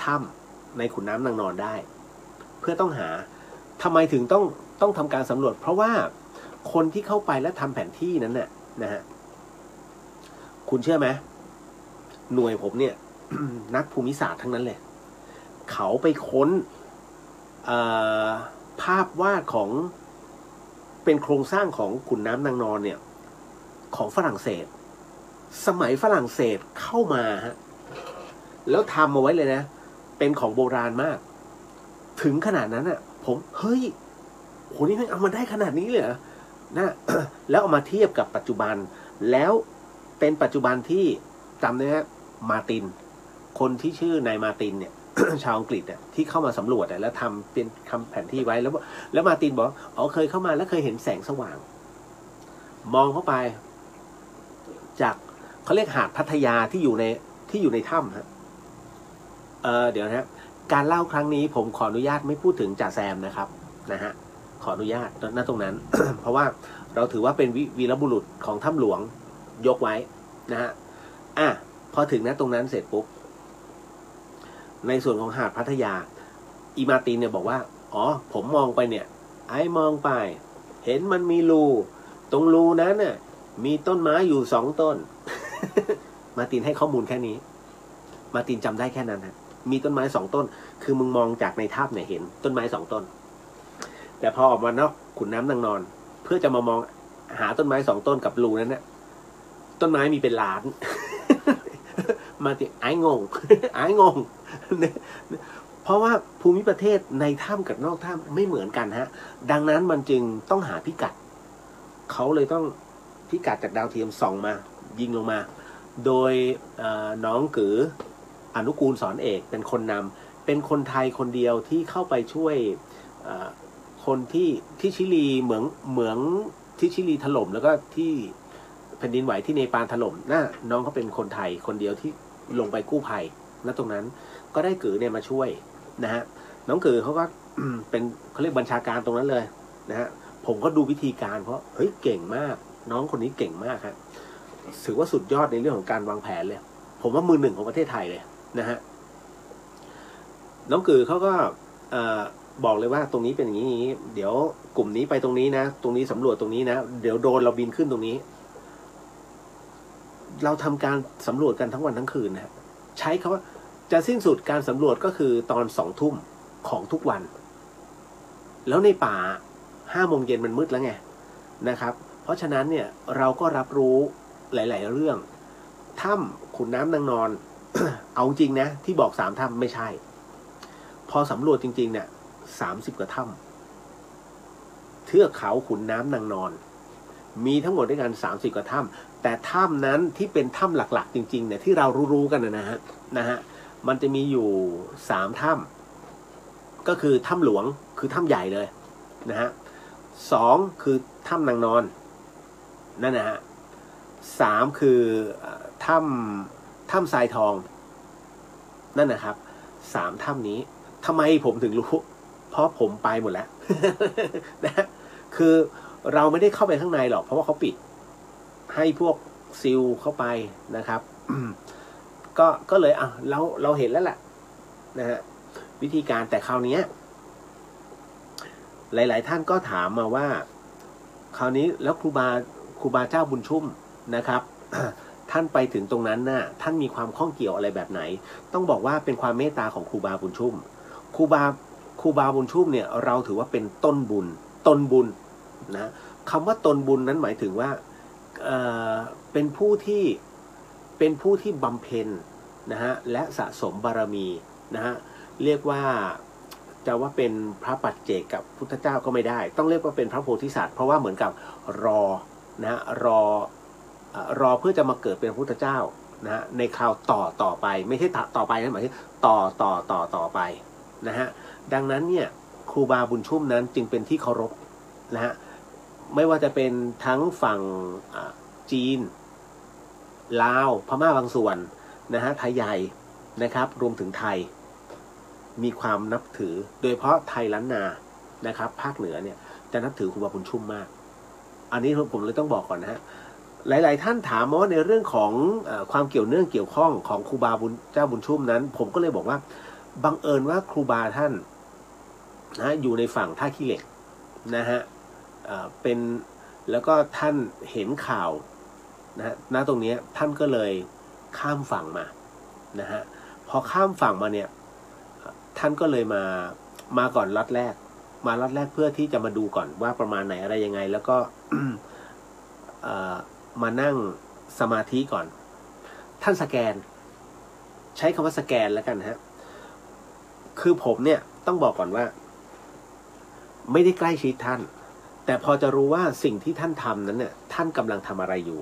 ถ้ำในขุนน้ำนางนอนได้เพื่อต้องหาทำไมถึงต้องทำการสำรวจเพราะว่าคนที่เข้าไปและทำแผนที่นั้นน่ะนะฮะคุณเชื่อไหมหน่วยผมเนี่ย นักภูมิศาสตร์ทั้งนั้นเลยเขาไปค้นภาพวาดของเป็นโครงสร้างของขุนน้ำนางนอนเนี่ยของฝรั่งเศสสมัยฝรั่งเศสเข้ามาฮะแล้วทำเอาไว้เลยนะเป็นของโบราณมากถึงขนาดนั้นผมเฮ้ยโหนี่มันเอามาได้ขนาดนี้เลยเหรอนะ แล้วเอามาเทียบกับปัจจุบันแล้วเป็นปัจจุบันที่จำได้ไหมมาตินคนที่ชื่อนายมาตินเนี่ย ชาวอังกฤษที่เข้ามาสำรวจแล้วทำเป็นทำแผนที่ไว้แล้วมาตินบอกอ๋อเคยเข้ามาแล้วเคยเห็นแสงสว่างมองเข้าไปจากเขาเรียกหาดพัทยาที่อยู่ในถ้ำฮะเดี๋ยวนะการเล่าครั้งนี้ผมขออนุญาตไม่พูดถึงจ่าแซมนะครับนะฮะขออนุญาตณตรงนั้น เพราะว่าเราถือว่าเป็นวีรบุรุษของถ้ำหลวงยกไว้นะฮะพ อถึงนะตรงนั้นเสร็จปุ๊บในส่วนของหาดพัทยาอีมาตินเนี่ยบอกว่าอ๋อผมมองไปเนี่ยไอ้มองไปเห็นมันมีรูตรงรูนั้นน่ะมีต้นไม้อยู่2 ต้น มาตินให้ข้อมูลแค่นี้มาตินจำได้แค่นั้นฮะมีต้นไม้2 ต้นคือมึงมองจากในถ้ำเนี่ยเห็นต้นไม้2 ต้นแต่พอออกมานอกขุนน้ำนางนอนเพื่อจะมามองหาต้นไม้2 ต้นกับรูนั้นเนี่ยต้นไม้มีเป็นล้าน มาตินไอ้งง ไอ้งง เพราะว่าภูมิประเทศในถ้ำกับนอกถ้ำไม่เหมือนกันฮะดังนั้นมันจึงต้องหาพิกัดเขาเลยต้องพิกัดจากดาวเทียมส่องมายิงลงมาโดยน้องกืออนุกูลสอนเอกเป็นคนนำเป็นคนไทยคนเดียวที่เข้าไปช่วยคนที่ชิลีเหมืองที่ชิลีถล่มแล้วก็ที่แผ่นดินไหวที่เนปาลถล่มน่ะน้องเขาเป็นคนไทยคนเดียวที่ลงไปกู้ภัยณตรงนั้นก็ได้กือเนี่ยมาช่วยนะฮะน้องกือเขาก็ เป็นเขาเรียกบัญชาการตรงนั้นเลยนะฮะผมก็ดูวิธีการเพราะเฮ้ยเก่งมากน้องคนนี้เก่งมากครับถือว่าสุดยอดในเรื่องของการวางแผนเลยผมว่ามือ 1ของประเทศไทยเลยนะฮะน้องกือเขาก็บอกเลยว่าตรงนี้เป็นอย่างนี้เดี๋ยวกลุ่มนี้ไปตรงนี้นะตรงนี้สำรวจตรงนี้นะเดี๋ยวโดรนเราบินขึ้นตรงนี้เราทำการสำรวจกันทั้งวันทั้งคืนนะใช้คำว่าจะสิ้นสุดการสำรวจก็คือตอน2 ทุ่มของทุกวันแล้วในป่า5 โมงเย็นมันมืดแล้วไงนะครับเพราะฉะนั้นเนี่ยเราก็รับรู้หลายๆเรื่องถ้ำขุนน้ำนางนอน เอาจริงนะที่บอก3 ถ้ำไม่ใช่พอสำรวจจริงๆเนี่ย30 กว่าถ้ำเทือกเขาขุนน้ำนางนอนมีทั้งหมดด้วยกัน30 กว่าถ้ำแต่ถ้ำนั้นที่เป็นถ้ำหลักๆจริงๆเนี่ยที่เรารู้ๆกันนะฮะมันจะมีอยู่3 ถ้ำก็คือถ้ำหลวงคือถ้ำใหญ่เลยนะฮะ2คือถ้ำนางนอนนั่นนะฮะ3คือถ้ำทรายทองนั่นนะครับ3 ถ้ำนี้ทำไมผมถึงรู้เพราะผมไปหมดแล้ว นะคือเราไม่ได้เข้าไปข้างในหรอกเพราะว่าเขาปิดให้พวกซิลเข้าไปนะครับ ก็เลยเราเห็นแล้วแหละนะฮะวิธีการแต่คราวนี้หลายๆท่านก็ถามมาว่าคราวนี้แล้วครูบาเจ้าบุญชุ่มนะครับ ท่านไปถึงตรงนั้นน่ะท่านมีความข้องเกี่ยวอะไรแบบไหนต้องบอกว่าเป็นความเมตตาของครูบาบุญชุ่มครูบาบุญชุ่มเนี่ยเราถือว่าเป็นต้นบุญนะคำว่าตนบุญนั้นหมายถึงว่าเป็นผู้ที่บำเพ็ญนะฮะและสะสมบารมีนะฮะเรียกว่าจะว่าเป็นพระปัจเจกกับพุทธเจ้าก็ไม่ได้ต้องเรียกว่าเป็นพระโพธิสัตว์เพราะว่าเหมือนกับรอนะรอเพื่อจะมาเกิดเป็นพุทธเจ้านะฮะในคราวต่อไปไม่ใช่ต่อไปนะหมายถึงต่อไปนะฮะดังนั้นเนี่ยครูบาบุญชุ่มนั้นจึงเป็นที่เคารพนะฮะไม่ว่าจะเป็นทั้งฝั่งจีนลาวพม่าบางส่วนนะฮะไทยใหญ่นะครับรวมถึงไทยมีความนับถือโดยเฉพาะไทยล้านนานะครับภาคเหนือเนี่ยจะนับถือครูบาบุญชุ่มมากอันนี้ผมเลยต้องบอกก่อนนะฮะหลายๆท่านถามว่าในเรื่องของความเกี่ยวเนื่องเกี่ยวข้องของครูบาเจ้าบุญชุ่มนั้นผมก็เลยบอกว่าบังเอิญว่าครูบาท่านนะอยู่ในฝั่งท่าขี้เหล็กนะฮะเป็นแล้วก็ท่านเห็นข่าวนะณตรงนี้ท่านก็เลยข้ามฝั่งมานะฮะพอข้ามฝั่งมาเนี่ยท่านก็เลยมาก่อนล็อตแรกเพื่อที่จะมาดูก่อนว่าประมาณไหนอะไรยังไงแล้วก็ มานั่งสมาธิก่อนท่านสแกนใช้คำว่าสแกนแล้วกันฮะคือผมเนี่ยต้องบอกก่อนว่าไม่ได้ใกล้ชิดท่านแต่พอจะรู้ว่าสิ่งที่ท่านทำนั้นเนี่ยท่านกำลังทำอะไรอยู่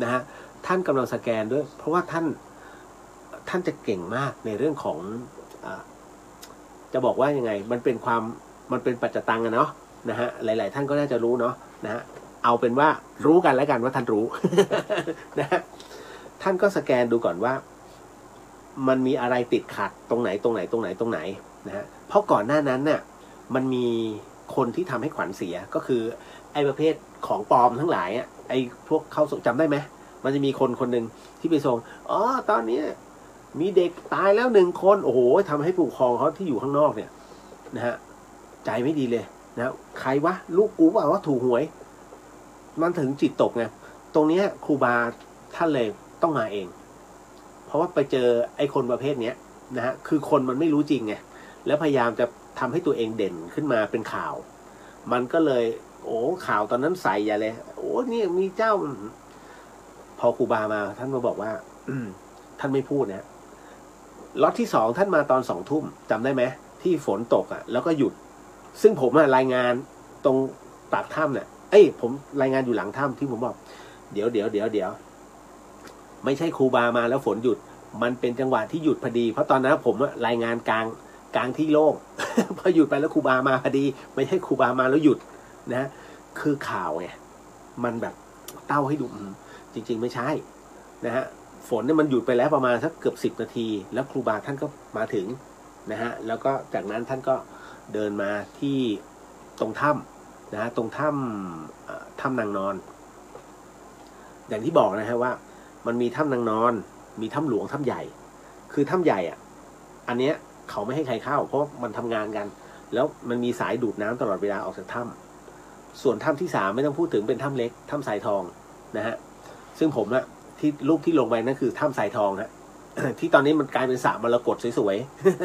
นะฮะท่านกำลังสแกนด้วยเพราะว่าท่านจะเก่งมากในเรื่องของจะบอกว่ายังไงมันเป็นปัจจตังเนาะนะฮะหลายๆท่านก็น่าจะรู้เนาะนะฮะเอาเป็นว่ารู้กันแล้วกันว่าท่านรู้ นะฮะท่านก็สแกนดูก่อนว่ามันมีอะไรติดขัดตรงไหนนะฮะเพราะก่อนหน้านั้นน่ะมันมีคนที่ทำให้ขวัญเสียก็คือไอ้ประเภทของปลอมทั้งหลายอ่ะไอ้พวกเข้าจำได้ไหม มันจะมีคนคนหนึ่งที่ไปส่งอ๋อตอนนี้มีเด็กตายแล้ว1 คนโอ้โหทำให้ผู้ปกครองเขาที่อยู่ข้างนอกเนี่ยนะฮะใจไม่ดีเลยนะใครวะลูกกูเปล่าว่าถูกหวยมันถึงจิตตกไงตรงนี้ครูบาท่านเลยต้องมาเองเพราะว่าไปเจอไอ้คนประเภทเนี้ยนะฮะคือคนมันไม่รู้จริงไงแล้วพยายามจะทำให้ตัวเองเด่นขึ้นมาเป็นข่าวมันก็เลยโอ้ข่าวตอนนั้นใส่อย่าเลยโอ้นี่มีเจ้าพอครูบามาท่านมาบอกว่าท่านไม่พูดนะล็อตที่2ท่านมาตอน2 ทุ่มจำได้ไหมที่ฝนตกอ่ะแล้วก็หยุดซึ่งผมรายงานตรงปากถ้ำเนี่ยผมรายงานอยู่หลังถ้ำที่ผมบอกเดี๋ยวไม่ใช่ครูบามาแล้วฝนหยุดมันเป็นจังหวะที่หยุดพอดีเพราะตอนนั้นผมรายงานกลางที่โล่ง พอหยุดไปแล้วครูบามาพอดีไม่ใช่ครูบามาแล้วหยุดนะคือข่าวไงมันแบบเต้าให้ดูจริงๆไม่ใช่นะฮะฝนเนี่ยมันหยุดไปแล้วประมาณสักเกือบ10 นาทีแล้วครูบาท่านก็มาถึงนะฮะแล้วก็จากนั้นท่านก็เดินมาที่ตรงถ้ำนะฮะตรงถ้ำนางนอนอย่างที่บอกนะฮะว่ามันมีถ้ำนางนอนมีถ้ำหลวงถ้ำใหญ่คือถ้ำใหญ่อ่ะอันเนี้ยเขาไม่ให้ใครเข้าเพราะมันทำงานกันแล้วมันมีสายดูดน้ำตลอดเวลาออกจากถ้ำส่วนถ้ำที่3ไม่ต้องพูดถึงเป็นถ้ำเล็กถ้ำสายทองนะฮะซึ่งผมอะที่รูปที่ลงไปนั่นคือถ้ำสายทองฮะ ที่ตอนนี้มันกลายเป็นสระมรกตสวย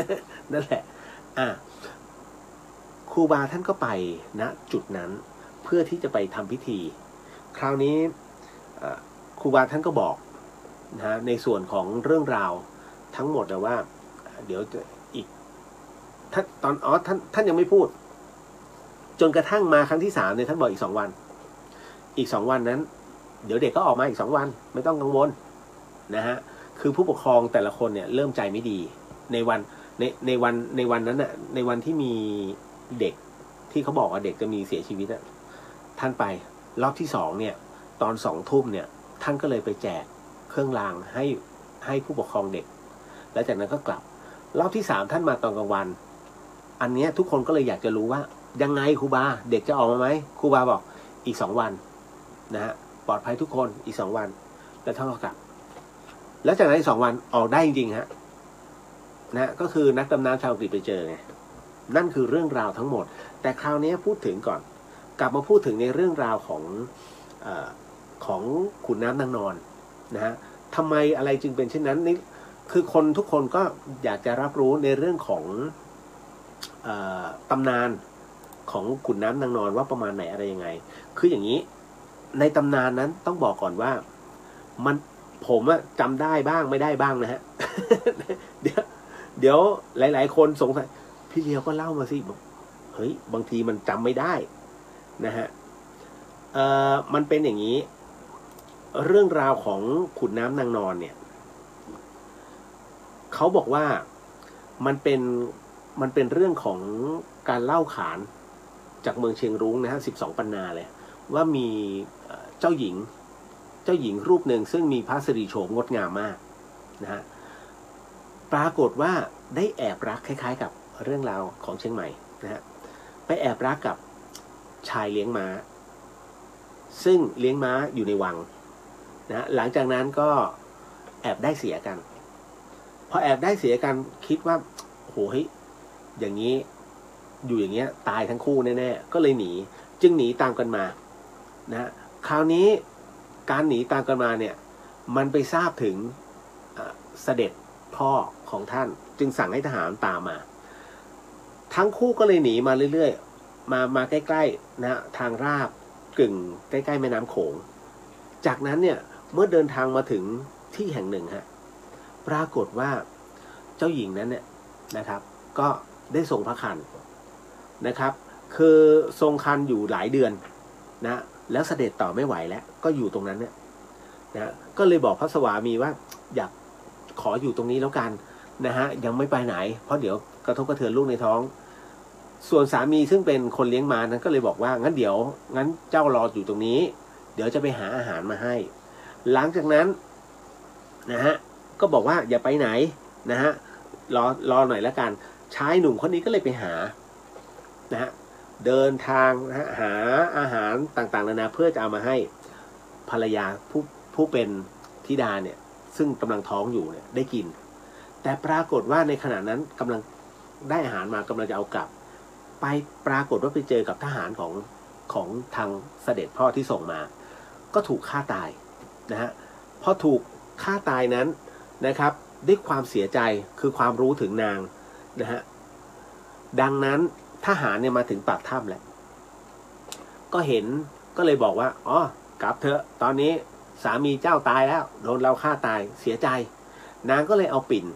ๆ นั่นแหละครูบาท่านก็ไปณจุดนั้นเพื่อที่จะไปทำพิธีคราวนี้ครูบาท่านก็บอกนะในส่วนของเรื่องราวทั้งหมดนะว่าเดี๋ยวจะอีกท่านยังไม่พูดจนกระทั่งมาครั้งที่3เนี่ยท่านบอกอีก2 วันอีก2 วันนั้นเดี๋ยวเด็กก็ออกมาอีก2 วันไม่ต้องกังวลนะฮะคือผู้ปกครองแต่ละคนเนี่ยเริ่มใจไม่ดีในวันนั้นน่ะในวันที่มีเด็กที่เขาบอกว่าเด็กจะมีเสียชีวิตอ่ะท่านไปรอบที่2เนี่ยตอน2 ทุ่มเนี่ยท่านก็เลยไปแจกเครื่องรางให้ผู้ปกครองเด็กแล้วจากนั้นก็กลับรอบที่3ท่านมาตอนกลางวันอันนี้ทุกคนก็เลยอยากจะรู้ว่ายังไงครูบาเด็กจะออกมาไหมครูบาบอกอีก2 วันนะฮะปลอดภัยทุกคนอีก2 วันแล้วท่านก็กลับแล้วจากนั้นอีก2 วันออกได้จริงๆฮะนะก็คือนักดำน้ำชาวอังกฤษไปเจอไงนั่นคือเรื่องราวทั้งหมดแต่คราวนี้พูดถึงก่อนกลับมาพูดถึงในเรื่องราวของขุนน้ำนางนอนนะฮะทำไมอะไรจึงเป็นเช่นนั้นนี่คือคนทุกคนก็อยากจะรับรู้ในเรื่องของตำนานของขุนน้ำนางนอนว่าประมาณไหนอะไรยังไงคืออย่างนี้ในตำนานนั้นต้องบอกก่อนว่าผมจำได้บ้างไม่ได้บ้างนะฮะ เดี๋ยวหลายๆคนสงสัยพี่เลียวก็เล่ามาสิบอกเฮ้ยบางทีมันจำไม่ได้นะฮะมันเป็นอย่างนี้เรื่องราวของขุนน้ำนางนอนเนี่ยเขาบอกว่ามันเป็นเรื่องของการเล่าขานจากเมืองเชียงรุ้งนะฮะ12 ปันนาเลยว่ามีเจ้าหญิงรูปหนึ่งซึ่งมีพระสิริโฉมงดงามมากนะฮะปรากฏว่าได้แอบรักคล้ายๆกับเรื่องราวของเชียงใหม่นะฮะไปแอบรักกับชายเลี้ยงม้าซึ่งเลี้ยงม้าอยู่ในวังนะหลังจากนั้นก็แอบได้เสียกันพอแอบได้เสียกันคิดว่าโหเฮ้ยอย่างนี้อยู่อย่างเงี้ยตายทั้งคู่แน่ๆก็เลยหนีจึงหนีตามกันมานะคราวนี้การหนีตามกันมาเนี่ยมันไปทราบถึงเสด็จพ่อของท่านจึงสั่งให้ทหารตามมาทั้งคู่ก็เลยหนีมาเรื่อยๆมาใกล้ๆนะทางราบกึ่งใกล้ๆแม่น้ำโขงจากนั้นเนี่ยเมื่อเดินทางมาถึงที่แห่งหนึ่งฮะปรากฏว่าเจ้าหญิงนั้นเนี่ยนะครับก็ได้ทรงพระครรภ์นะครับคือทรงครรภ์อยู่หลายเดือนนะแล้วเสด็จต่อไม่ไหวแล้วก็อยู่ตรงนั้นเนี่ยนะก็เลยบอกพระสวามีว่าอยากขออยู่ตรงนี้แล้วกันนะฮะยังไม่ไปไหนเพราะเดี๋ยวกระทบกระเทือนลูกในท้องส่วนสามีซึ่งเป็นคนเลี้ยงม้านั้นก็เลยบอกว่างั้นเจ้ารออยู่ตรงนี้เดี๋ยวจะไปหาอาหารมาให้หลังจากนั้นนะฮะก็บอกว่าอย่าไปไหนนะฮะรอหน่อยแล้วกันชายหนุ่มคนนี้ก็เลยไปหานะฮะเดินทางนะฮะหาอาหารต่างๆนานาเพื่อจะเอามาให้ภรรยา ผู้เป็นธิดาเนี่ยซึ่งกำลังท้องอยู่เนี่ยได้กินแต่ปรากฏว่าในขณะนั้นกำลังได้อาหารมากำลังจะเอากลับไปปรากฏว่าไปเจอกับทหารของทางเสด็จพ่อที่ส่งมาก็ถูกฆ่าตายนะฮะพอถูกฆ่าตายนั้นนะครับด้วยความเสียใจคือความรู้ถึงนางนะฮะดังนั้นทหารเนี่ยมาถึงปากถ้ำแล้วก็เห็นก็เลยบอกว่าอ๋อกลับเถอะตอนนี้สามีเจ้าตายแล้วโดนเราฆ่าตายเสียใจนางก็เลยเอาปิ่น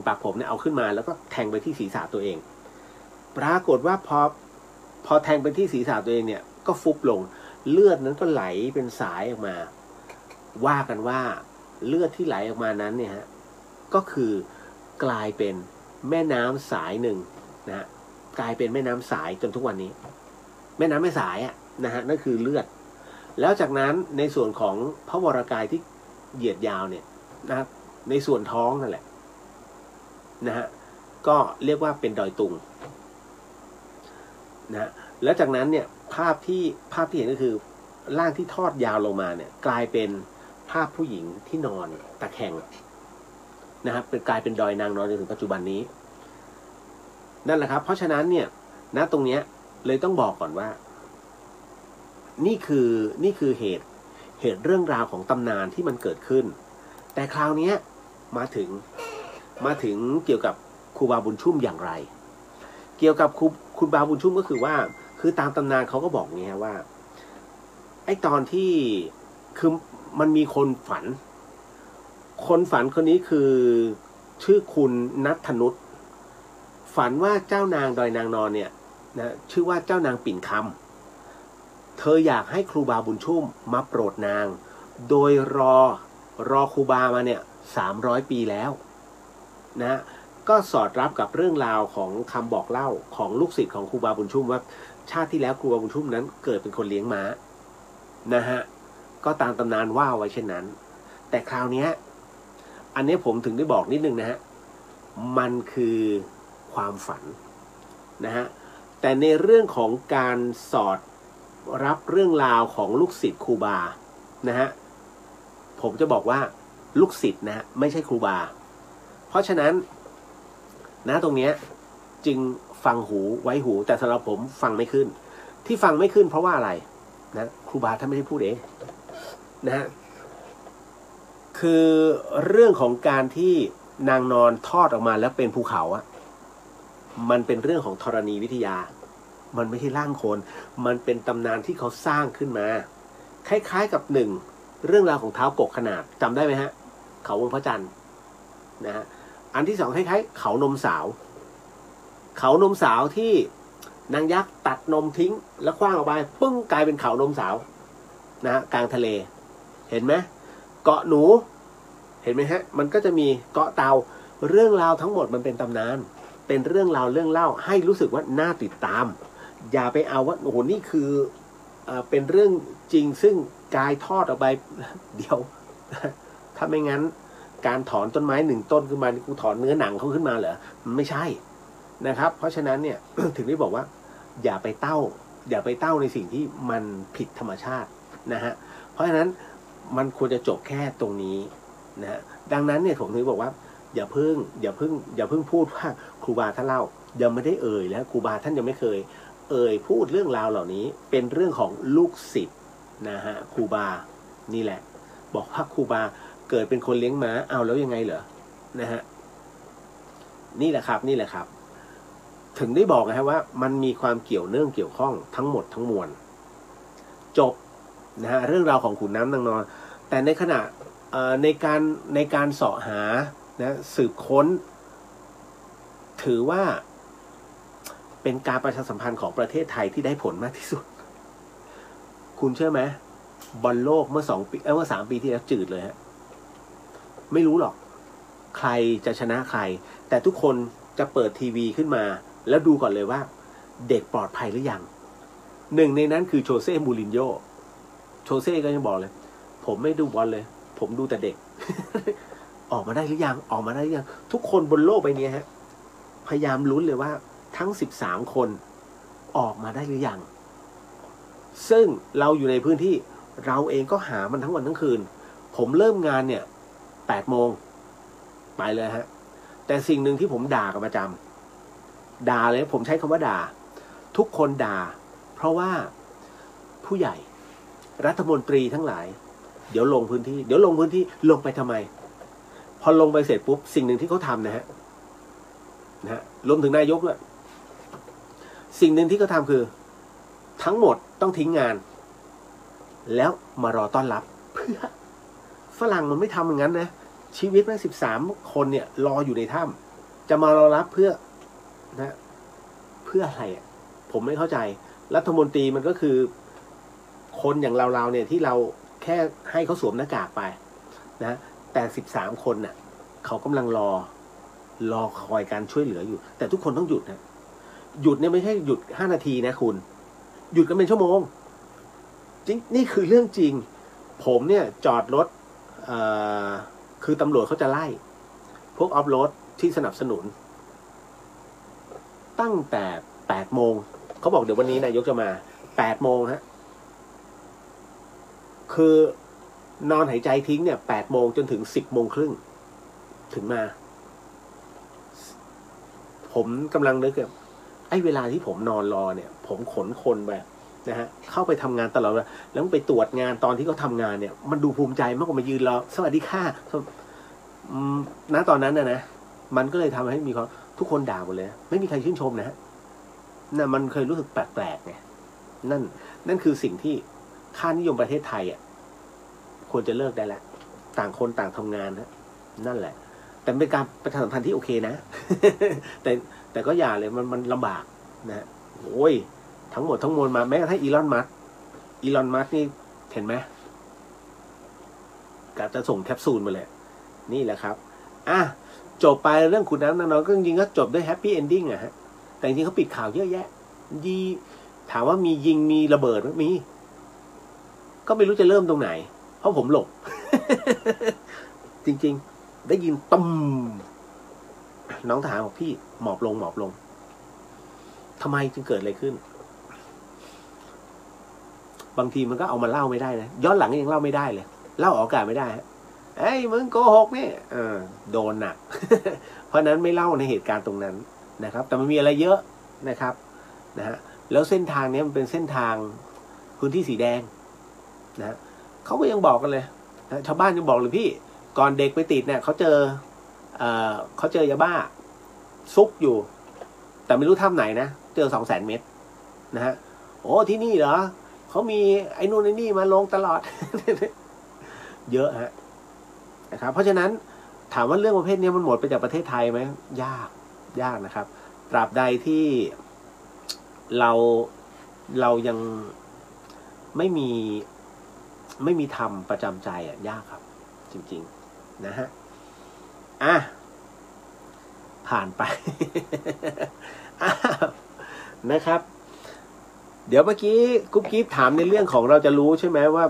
ปากผมเนี่ยเอาขึ้นมาแล้วก็แทงไปที่ศีรษะตัวเองปรากฏว่าพอแทงไปที่ศีรษะตัวเองเนี่ยก็ฟุบลงเลือดนั้นก็ไหลเป็นสายออกมาว่ากันว่าเลือดที่ไหลออกมานั้นเนี่ยฮะก็คือกลายเป็นแม่น้ำสายหนึ่งนะฮะกลายเป็นแม่น้ำสายจนทุกวันนี้แม่น้ำไม่สายอ่ะนะฮะนั่นคือเลือดแล้วจากนั้นในส่วนของพระวรกายที่เหยียดยาวเนี่ยนะครับในส่วนท้องนั่นแหละนะฮะก็เรียกว่าเป็นดอยตุงนะแล้วจากนั้นเนี่ยภาพที่เห็นก็คือร่างที่ทอดยาวลงมาเนี่ยกลายเป็นภาพผู้หญิงที่นอนตะแคงนะครับเป็นกลายเป็นดอยนางนอนจนถึงปัจจุบันนี้นั่นแหละครับเพราะฉะนั้นเนี่ยณตรงเนี้ยเลยต้องบอกก่อนว่านี่คือเหตุเรื่องราวของตำนานที่มันเกิดขึ้นแต่คราวนี้มาถึงเกี่ยวกับครูบาบุญชุ่มอย่างไรเกี่ยวกับครูบาบุญชุ่มก็คือว่าคือตามตำนานเขาก็บอกไงว่าไอ้ตอนที่คือมันมีคนฝันคนนี้คือชื่อคุณณัฐนุชฝันว่าเจ้านางดอยนางนอนเนี่ยนะชื่อว่าเจ้านางปิ่นคำเธออยากให้ครูบาบุญชุ่มมาโปรดนางโดยรอครูบามาเนี่ย300 ปีแล้วนะก็สอดรับกับเรื่องราวของคำบอกเล่าของลูกศิษย์ของครูบาบุญชุ่มว่าชาติที่แล้วครูบาบุญชุ่มนั้นเกิดเป็นคนเลี้ยงม้านะฮะก็ตามตำนานว่าไว้เช่นนั้นแต่คราวนี้อันนี้ผมถึงได้บอกนิดนึงนะฮะมันคือความฝันนะฮะแต่ในเรื่องของการสอดรับเรื่องราวของลูกศิษย์ครูบานะฮะผมจะบอกว่าลูกศิษย์นะไม่ใช่ครูบาเพราะฉะนั้นนะตรงนี้จึงฟังหูไว้หูแต่สำหรับผมฟังไม่ขึ้นที่ฟังไม่ขึ้นเพราะว่าอะไรนะครูบาท่านไม่ได้พูดเองนะฮะคือเรื่องของการที่นางนอนทอดออกมาแล้วเป็นภูเขาอะมันเป็นเรื่องของธรณีวิทยามันไม่ใช่ร่างคนมันเป็นตำนานที่เขาสร้างขึ้นมาคล้ายๆกับหนึ่งเรื่องราวของเท้ากกขนาดจำได้ไหมฮะเขาวงพระจันทร์นะฮะอันที่สองคล้ายๆเขานมสาวที่นางยักษ์ตัดนมทิ้งแล้วคว้างออกไปปึ้งกลายเป็นเขานมสาวนะฮะกลางทะเลเห็นไหมเกาะหนูเห็นไหมฮะมันก็จะมีเกาะเตาเรื่องราวทั้งหมดมันเป็นตำนานเป็นเรื่องราวเรื่องเล่าให้รู้สึกว่าน่าติดตามอย่าไปเอาว่าโอ้โหนี่คือเป็นเรื่องจริงซึ่งกายทอดออกไปเดี๋ยวถ้าไม่งั้นการถอนต้นไม้1 ต้นขึ้นมากูถอนเนื้อหนังเขาขึ้นมาเหรอมันไม่ใช่นะครับเพราะฉะนั้นเนี่ย ถึงได้บอกว่าอย่าไปเต้าในสิ่งที่มันผิดธรรมชาตินะฮะเพราะฉะนั้นมันควรจะจบแค่ตรงนี้นะฮะดังนั้นเนี่ยผมถึงบอกว่าอย่าเพิ่งพูดว่าครูบาท่านเล่ายังไม่ได้เอ่ยแล้วครูบาท่านยังไม่เคยพูดเรื่องราวเหล่านี้เป็นเรื่องของลูกศิษย์นะฮะครูบานี่แหละบอกว่าครูบาเกิดเป็นคนเลี้ยงม้าเอาแล้วยังไงเหรอนะฮะนี่แหละครับถึงได้บอกนะฮะว่ามันมีความเกี่ยวข้องทั้งหมดทั้งมวลจบนะฮะเรื่องราวของขุนน้ำนางนอนแต่ในขณะในการเสาะหานะสืบค้นถือว่าเป็นการประชาสัมพันธ์ของประเทศไทยที่ได้ผลมากที่สุดคุณเชื่อไหมบอลโลกเมื่อ3 ปีที่แล้วจืดเลยฮะไม่รู้หรอกใครจะชนะใครแต่ทุกคนจะเปิดทีวีขึ้นมาแล้วดูก่อนเลยว่าเด็กปลอดภัยหรือยังหนึ่งในนั้นคือโชเซ่มูรินโญ่โชเซ่ก็ยังบอกเลยผมไม่ดูบอลเลยผมดูแต่เด็ก ออกมาได้หรือยังทุกคนบนโลกใบนี้ฮะพยายามลุ้นเลยว่าทั้ง13 คนออกมาได้หรือยังซึ่งเราอยู่ในพื้นที่ เราเองก็หามันทั้งวันทั้งคืนผมเริ่มงานเนี่ย8 โมงไปเลยฮะแต่สิ่งหนึ่งที่ผมด่ากันประจำด่าเลยผมใช้คำว่าด่าทุกคนด่าเพราะว่าผู้ใหญ่รัฐมนตรีทั้งหลายเดี๋ยวลงพื้นที่ลงไปทำไมพอลงไปเสร็จปุ๊บสิ่งหนึ่งที่เขาทำนะฮะรวมถึงนายกด้วยสิ่งหนึ่งที่เขาทำคือทั้งหมดต้องทิ้งงานแล้วมารอต้อนรับเพื่อฝรั่งมันไม่ทำอย่างนั้นนะชีวิตแม่13 คนเนี่ยรออยู่ในถ้ำจะมารอรับเพื่ออะไรอ่ะผมไม่เข้าใจรัฐมนตรีมันก็คือคนอย่างเราเนี่ยที่เราแค่ให้เขาสวมหน้ากากไปนะแต่13 คนน่ะเขากำลังรอคอยการช่วยเหลืออยู่แต่ทุกคนต้องหยุดนะหยุดเนี่ยไม่ใช่หยุด5 นาทีนะคุณหยุดกันเป็นชั่วโมงจริงนี่คือเรื่องจริงผมเนี่ยจอดรถคือตำรวจเขาจะไล่พวกออฟโรดที่สนับสนุนตั้งแต่8 โมงเขาบอกเดี๋ยววันนี้นายกจะมา8 โมงฮะคือนอนหายใจทิ้งเนี่ย8 โมงจนถึง10 โมงครึ่งถึงมาผมกำลังนึกแบบไอ้เวลาที่ผมนอนรอเนี่ยผมขนคนไปนะฮะเข้าไปทำงานตลอดแล้วไปตรวจงานตอนที่เขาทำงานเนี่ยมันดูภูมิใจมากกว่ามายืนรอสวัสดีค่ะณตอนนั้นนะมันก็เลยทำให้มีความทุกคนด่าหมดเลยไม่มีใครชื่นชมนะฮะมันเคยรู้สึกแปลกๆไงนั่นคือสิ่งที่ค่านิยมประเทศไทยอ่ะควรจะเลิกได้แล้วต่างคนต่างทำงานนะนั่นแหละแต่เป็นการประชาสัมพันธ์ที่โอเคนะ แต่ก็อย่าเลยมันลำบากนะโอ้ยทั้งหมดทั้งมวลมาแม้กระทั่งอีลอนมัสนี่เห็นไหมกะจะส่งแคปซูลมาเลยนี่แหละครับจบไปเรื่องขุนน้ำนางนอนก็จริงๆก็จบด้วยแฮปปี้เอนดิ้งอะฮะแต่จริงๆเขาปิดข่าวเยอะแยะถามว่ามียิงมีระเบิดไหมมีก็ไม่รู้จะเริ่มตรงไหนเพราะผมหลบ จริงๆได้ยินตุ้มน้องทหารบอกพี่หมอบลงทำไมจึงเกิดอะไรขึ้นบางทีมันก็เอามาเล่าไม่ได้นะย้อนหลังยังเล่าไม่ได้เลยเล่าออกอากาศไม่ได้ฮะไอ้มึงโกหกนี่โดนหนัก เพราะนั้นไม่เล่าในเหตุการณ์ตรงนั้นนะครับแต่มันมีอะไรเยอะนะครับนะฮะแล้วเส้นทางนี้มันเป็นเส้นทางพื้นที่สีแดงนะเขาก็ยังบอกกันเลยนะชาวบ้านยังบอกเลยพี่ก่อนเด็กไปติดเนี่ยเขาเจอยาบ้าซุกอยู่แต่ไม่รู้ถ้ำไหนนะเจอ200,000 เม็ดนะฮะโอ้ที่นี่เหรอเขามีไอ้นู่นไอ้นี่มาลงตลอด เยอะฮะนะครับเพราะฉะนั้นถามว่าเรื่องประเภทนี้มันหมดไปจากประเทศไทยไหมยากนะครับตราบใดที่เรายังไม่มีธรรมประจำใจยากครับจริงๆนะฮะผ่านไป นะครับเดี๋ยวเมื่อกี้กุ๊บกิ๊บถามในเรื่องของเราจะรู้ใช่ไหมว่า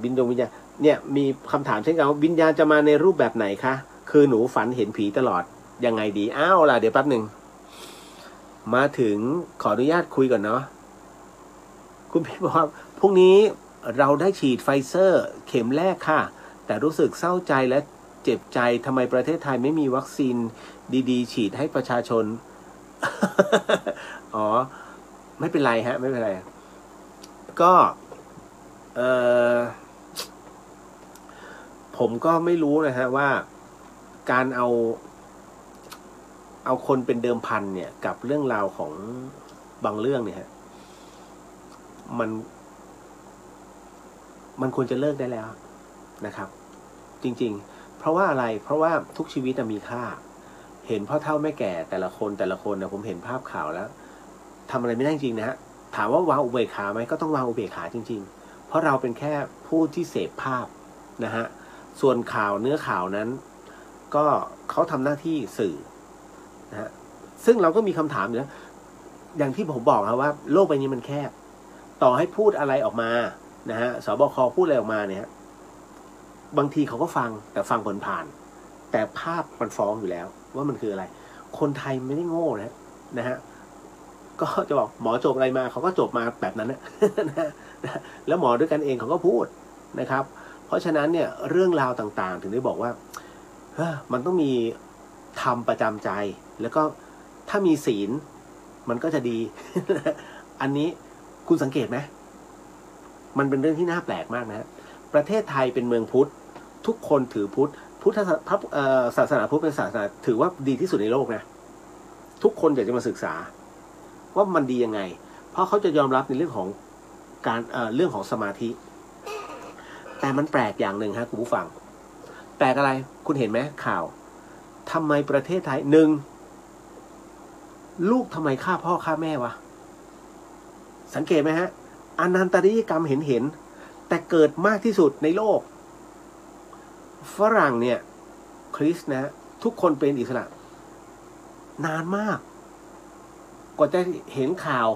วิญญาณเนี่ยมีคำถามเช่นกันว่าวิญญาณจะมาในรูปแบบไหนคะคือหนูฝันเห็นผีตลอดยังไงดีล่ะเดี๋ยวแป๊บหนึ่งมาถึงขออนุญาตคุยก่อนเนาะคุณพี่บอกว่าพรุ่งนี้เราได้ฉีดไฟเซอร์เข็มแรกค่ะแต่รู้สึกเศร้าใจและเจ็บใจทำไมประเทศไทยไม่มีวัคซีนดีๆฉีดให้ประชาชน อ๋อไม่เป็นไรฮะไม่เป็นไรก็ผมก็ไม่รู้นะฮะว่าการเอาคนเป็นเดิมพันเนี่ยกับเรื่องราวของบางเรื่องเนี่ยฮะมันควรจะเลิกได้แล้วนะครับจริงๆเพราะว่าอะไรเพราะว่าทุกชีวิตมีค่าเห็นพ่อเฒ่าแม่แก่แต่ละคนนะผมเห็นภาพข่าวแล้วทำอะไรไม่ได้จริงนะฮะถามว่าวางอุเบกขาไหมก็ต้องวางอุเบกขาจริงๆเพราะเราเป็นแค่ผู้ที่เสพภาพนะฮะส่วนข่าวเนื้อข่าวนั้นก็เขาทำหน้าที่สื่อนะฮะซึ่งเราก็มีคำถามอยู่นะอย่างที่ผมบอกครับว่าโลกใบนี้มันแคบต่อให้พูดอะไรออกมานะฮะสบคพูดอะไรออกมาเนี่ยบางทีเขาก็ฟังแต่ฟังผ่านๆแต่ภาพมันฟ้องอยู่แล้วว่ามันคืออะไรคนไทยไม่ได้โง่นะฮะ ก็จะบอกหมอจบอะไรมาเขาก็จบมาแบบนั้นนะแล้วหมอด้วยกันเองเขาก็พูดนะครับ เพราะฉะนั้นเนี่ยเรื่องราวต่างๆถึงได้บอกว่ามันต้องมีธรรมประจำใจแล้วก็ถ้ามีศีลมันก็จะดี อันนี้คุณสังเกตไหมมันเป็นเรื่องที่น่าแปลกมากนะประเทศไทยเป็นเมืองพุทธทุกคนถือพุทธศาสนาพุทธเป็นศาสนาถือว่าดีที่สุดในโลกนะทุกคนอยากจะมาศึกษาว่ามันดียังไงเพราะเขาจะยอมรับในเรื่องของการเรื่องของสมาธิแต่มันแปลกอย่างหนึ่งฮะคุณผู้ฟังแปลกอะไรคุณเห็นไหมข่าวทำไมประเทศไทยหนึ่งลูกทำไมฆ่าพ่อฆ่าแม่วะสังเกตไหมฮะอนันตริยกรรมเห็นแต่เกิดมากที่สุดในโลกฝรั่งเนี่ยคริสต์นะทุกคนเป็นอิสระนานมากกว่าจะเห็นข่าว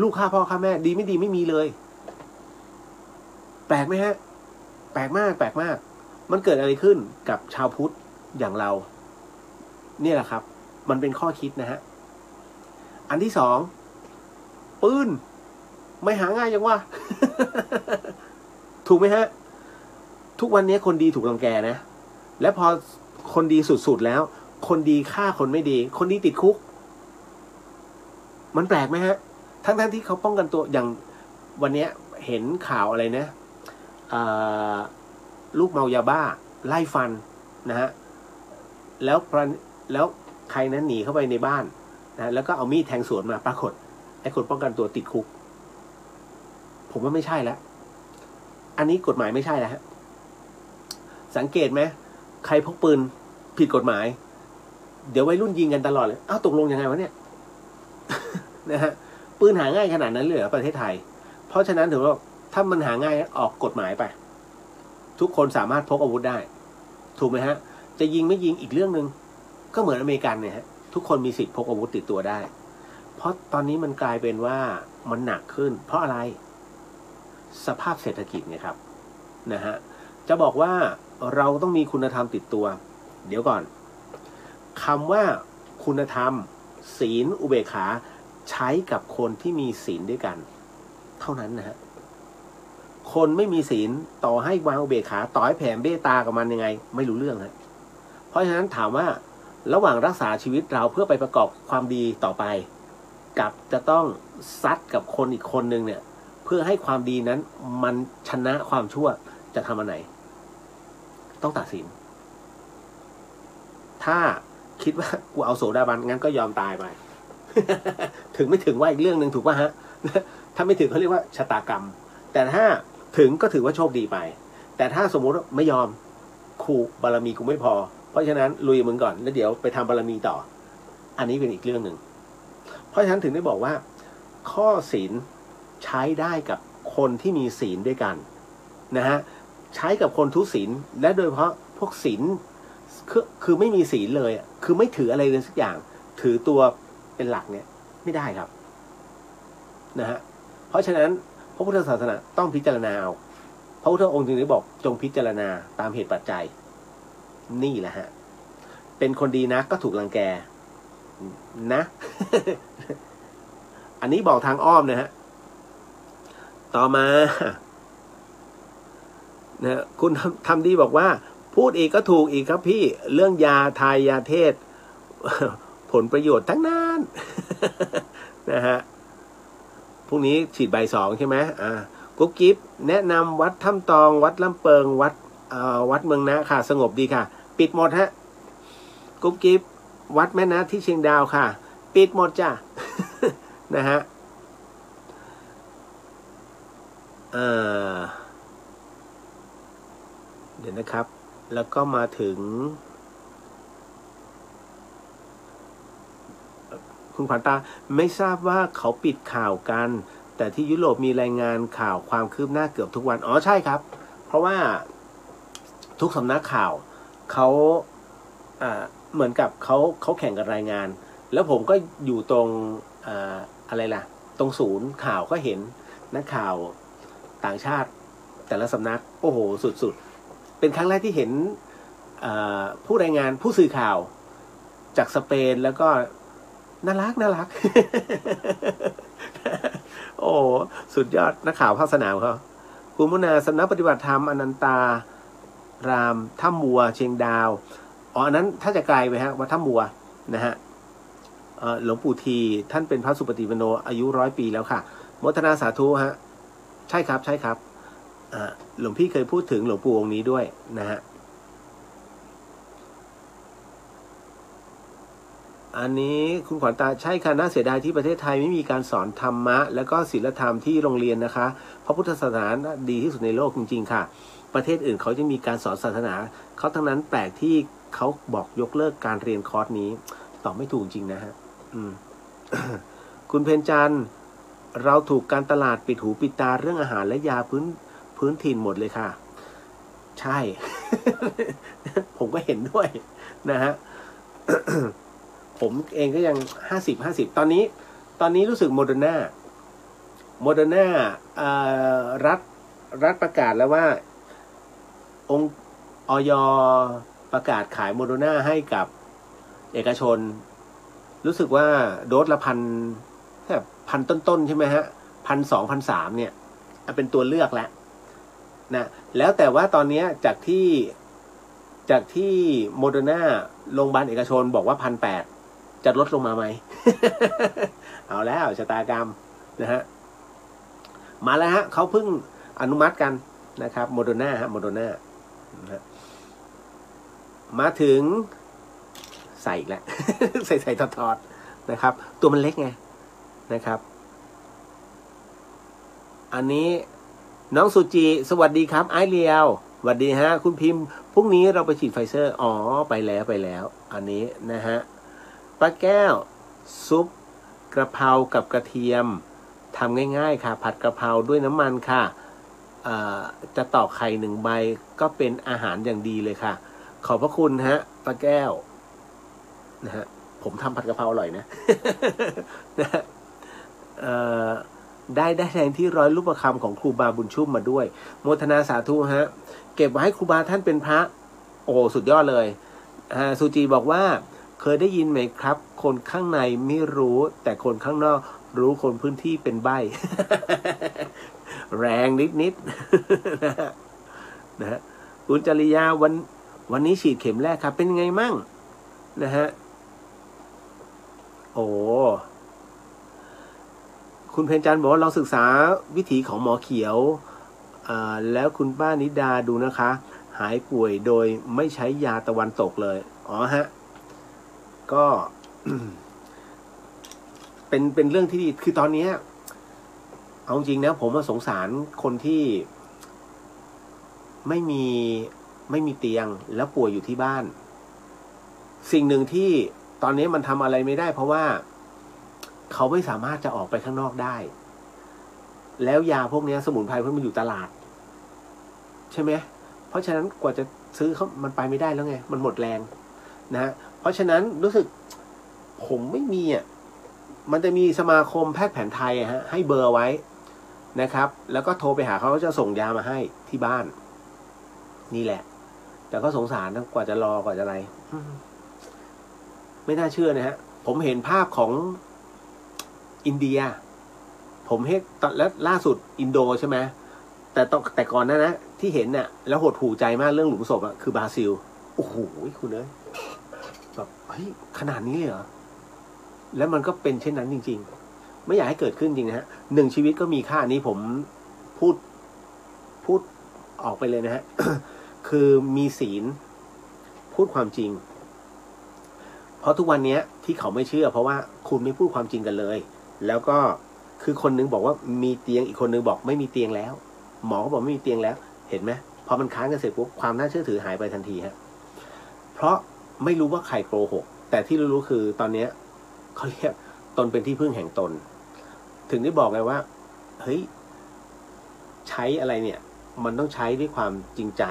ลูกฆ่าพ่อฆ่าแม่ดีไม่ดีไม่มีเลยแปลกไหมฮะแปลกมากแปลกมากมันเกิดอะไรขึ้นกับชาวพุทธอย่างเราเนี่ยแหละครับมันเป็นข้อคิดนะฮะอันที่สองปืนไม่หาง่ายยังวะ ถูกไหมฮะทุกวันนี้คนดีถูกรังแกนะและพอคนดีสุดๆแล้วคนดีฆ่าคนไม่ดีคนดีติดคุกมันแปลกไหมฮะทั้งที่เขาป้องกันตัวอย่างวันนี้เห็นข่าวอะไรนะลูกเมายาบ้าไล่ฟันนะฮะแล้วใครนั้นหนีเข้าไปในบ้านนะแล้วก็เอามีดแทงสวนมาปรากฏไอ้คนป้องกันตัวติดคุกผมว่าไม่ใช่แล้วอันนี้กฎหมายไม่ใช่แล้วฮะสังเกตไหมใครพกปืนผิดกฎหมายเดี๋ยววัยรุ่นยิงกันตลอดเลยอ้าวตกลงยังไงวะเนี่ย นะฮะปืนหาง่ายขนาดนั้นเลยเหรอประเทศไทยเพราะฉะนั้นถือว่าถ้ามันหาง่ายออกกฎหมายไปทุกคนสามารถพกอาวุธได้ถูกไหมฮะจะยิงไม่ยิงอีกเรื่องนึงก็เหมือนอเมริกันเนี่ยฮะทุกคนมีสิทธิ์พกอาวุธติดตัวได้เพราะตอนนี้มันกลายเป็นว่ามันหนักขึ้นเพราะอะไรสภาพเศรษฐกิจไงครับนะฮะจะบอกว่าเราต้องมีคุณธรรมติดตัวเดี๋ยวก่อนคำว่าคุณธรรมศีลอุเบกขาใช้กับคนที่มีศีลด้วยกันเท่านั้นนะฮะคนไม่มีศีลต่อให้วางอุเบกขาต่อให้แผ่เมตตากับมันยังไงไม่รู้เรื่องฮะเพราะฉะนั้นถามว่าระหว่างรักษาชีวิตเราเพื่อไปประกอบความดีต่อไปกับจะต้องซัดกับคนอีกคนนึงเนี่ยเพื่อให้ความดีนั้นมันชนะความชั่วจะทำอันไหนต้องตัดสินถ้าคิดว่ากูเอาโสดาบันงั้นก็ยอมตายไป ถึงไม่ถึงว่าอีกเรื่องหนึ่งถูกป่ะฮะ ถ้าไม่ถึงเขาเรียกว่าชะตากรรมแต่ถ้าถึงก็ถือว่าโชคดีไปแต่ถ้าสมมุติไม่ยอมขู่บารมีกูไม่พอเพราะฉะนั้นลุยมึงก่อนแล้วเดี๋ยวไปทำบารมีต่ออันนี้เป็นอีกเรื่องหนึ่งเพราะฉะนั้นถึงได้บอกว่าข้อศีลใช้ได้กับคนที่มีศีลด้วยกันนะฮะใช้กับคนทุศีลและโดยเฉพาะพวกศีลคือไม่มีศีลเลยคือไม่ถืออะไรเลยสักอย่างถือตัวเป็นหลักเนี่ยไม่ได้ครับนะฮะเพราะฉะนั้นพระพุทธศาสนาต้องพิจารณาเอาพระพุทธองค์จึงได้บอกจงพิจารณาตามเหตุปัจจัยนี่แหละฮะเป็นคนดีนะก็ถูกรังแกนะ อันนี้บอกทางอ้อมนะฮะต่อมานะคุณทำดีบอกว่าพูดอีกก็ถูกอีกครับพี่เรื่องยาทายยาเทศ ผลประโยชน์ทั้งนั้น นะฮะพรุ่งนี้ฉีดใบ2ใช่ไหมกุ๊กกิ๊บแนะนำวัดถ้ำตองวัดลำเปิงวัดเมืองนะค่ะสงบดีค่ะปิดหมดฮะกุ๊กกิ๊บวัดแม่นะที่เชียงดาวค่ะปิดหมดจ้ะ นะฮะเดี๋ยวนะครับแล้วก็มาถึงคุณขวัญตาไม่ทราบว่าเขาปิดข่าวกันแต่ที่ยุโรปมีรายงานข่าวความคืบหน้าเกือบทุกวันอ๋อใช่ครับเพราะว่าทุกสำนักข่าวเขาเหมือนกับเขาแข่งกันรายงานแล้วผมก็อยู่ตรงอะไรล่ะตรงศูนย์ข่าวก็เห็นนักข่าวต่างชาติแต่ละสำนักโอ้โหสุดๆเป็นครั้งแรกที่เห็นผู้รายงานผู้สื่อข่าวจากสเปนแล้วก็ น่ารักน่ารัก โอ้สุดยอดนักข่าวภาคสนามเขาคุณมุนาสำนักปฏิบัติธรรมอนันตารามถ้ำบัวเชียงดาวอ๋ออันนั้นถ้าจะไกลไปฮะวัดถ้ำบัวนะฮะหลวงปู่ทีท่านเป็นพระสุปฏิปันโนอายุ100 ปีแล้วค่ะโมทนาสาธุฮะใช่ครับใช่ครับหลวงพี่เคยพูดถึงหลวงปู่องค์นี้ด้วยนะฮะอันนี้คุณขวัญตาใช่ค่ะน่าเสียดายที่ประเทศไทยไม่มีการสอนธรรมะและก็ศีลธรรมที่โรงเรียนนะคะเพราะพุทธศาสนาดีที่สุดในโลกจริงๆค่ะประเทศอื่นเขาจะมีการสอนศาสนาเขาทั้งนั้นแปลกที่เขาบอกยกเลิกการเรียนคอร์สนี้ตอบไม่ถูกจริงนะฮะ คุณเพญจันทร์เราถูกการตลาดปิดหูปิดตาเรื่องอาหารและยาพื้นถิ่นหมดเลยค่ะใช่ ผมก็เห็นด้วยนะฮะ ผมเองก็ยัง50-50ตอนนี้รู้สึกโมเดอร์นารัฐประกาศแล้วว่าองค์อย.ประกาศขายโมเดอร์นาให้กับเอกชนรู้สึกว่าโดสละพันต้นๆใช่ไหมฮะ1,200 1,300เนี่ยเป็นตัวเลือกแล้วนะแล้วแต่ว่าตอนนี้จากที่โมเดอร์นาโรงพยาบาลเอกชนบอกว่า1,800จะลดลงมาไหม เอาแล้วชะตากรรมนะฮะมาแล้วฮะเขาเพิ่งอนุมัติกันนะครับโมเดอร์นาโมเดอร์นามาถึงใส่อีกแล้ว ใส่ทอดนะครับตัวมันเล็กไงนะครับอันนี้น้องสุจิสวัสดีครับไอเลียวสวัสดีฮะคุณพิมพ์พรุ่งนี้เราไปฉีดไฟเซอร์อ๋อไปแล้วอันนี้นะฮะป้าแก้วซุปกระเพรากับกระเทียมทำง่ายๆค่ะผัดกระเพราด้วยน้ำมันค่ะจะตอกไข่1 ใบก็เป็นอาหารอย่างดีเลยค่ะขอบพระคุณฮะป้าแก้วนะฮะผมทำผัดกะเพราอร่อยนะ นะได้แทนที่ร้อยรูปประคำของครูบาบุญชุ่มมาด้วยโมทนาสาธุฮะเก็บไว้ให้ครูบาท่านเป็นพระโอ้สุดยอดเลยสุจีบอกว่าเคยได้ยินไหมครับคนข้างในไม่รู้แต่คนข้างนอกรู้คนพื้นที่เป็นใบ้ แรงนิดนะฮะคุณจริยาวันนี้ฉีดเข็มแรกครับเป็นไงมั่งนะฮะโอ้คุณเพญจันทร์บอกว่าเราศึกษาวิถีของหมอเขียวแล้วคุณป้านิดาดูนะคะหายป่วยโดยไม่ใช้ยาตะวันตกเลยอ๋อฮะก็ เป็นเรื่องที่ดีคือตอนนี้เอาจริงนะผมสงสารคนที่ไม่มีเตียงแล้วป่วยอยู่ที่บ้านสิ่งหนึ่งที่ตอนนี้มันทำอะไรไม่ได้เพราะว่าเขาไม่สามารถจะออกไปข้างนอกได้แล้วยาพวกนี้สมุนไพรพวกมันอยู่ตลาดใช่ไหมเพราะฉะนั้นกว่าจะซื้อเขามันไปไม่ได้แล้วไงมันหมดแรงนะเพราะฉะนั้นรู้สึกผมไม่มีมันจะมีสมาคมแพทย์แผนไทยให้เบอร์ไว้นะครับแล้วก็โทรไปหาเขาจะส่งยามาให้ที่บ้านนี่แหละแต่ก็สงสารนะกว่าจะรอกว่าจะอะไรไม่น่าเชื่อนะฮะผมเห็นภาพของอินเดียผมเห็นตอนแล้วล่าสุดอินโดใช่ไหมแต่ก่อนนะที่เห็นเนี่ยแล้วหดหูใจมากเรื่องหลุมศพคือบราซิลโอ้โหคุณเอ้ยแบบเฮ้ยขนาดนี้เลยเหรอแล้วมันก็เป็นเช่นนั้นจริงๆไม่อยากให้เกิดขึ้นจริงนะฮะ1 ชีวิตก็มีค่านี้ผมพูดออกไปเลยนะฮะ คือมีศีลพูดความจริงเพราะทุกวันนี้ที่เขาไม่เชื่อเพราะว่าคุณไม่พูดความจริงกันเลยแล้วก็คือคนนึงบอกว่ามีเตียงอีกคนนึงบอกไม่มีเตียงแล้วหมอก็บอกไม่มีเตียงแล้วเห็นไหมพอมันค้างกันเสร็จปุ๊บความน่าเชื่อถือหายไปทันทีฮะเพราะไม่รู้ว่าใครโกหกแต่ที่รู้คือตอนนี้เขาเรียกตนเป็นที่พึ่งแห่งตนถึงได้บอกไงว่าเฮ้ยใช้อะไรเนี่ยมันต้องใช้ด้วยความจริงใจ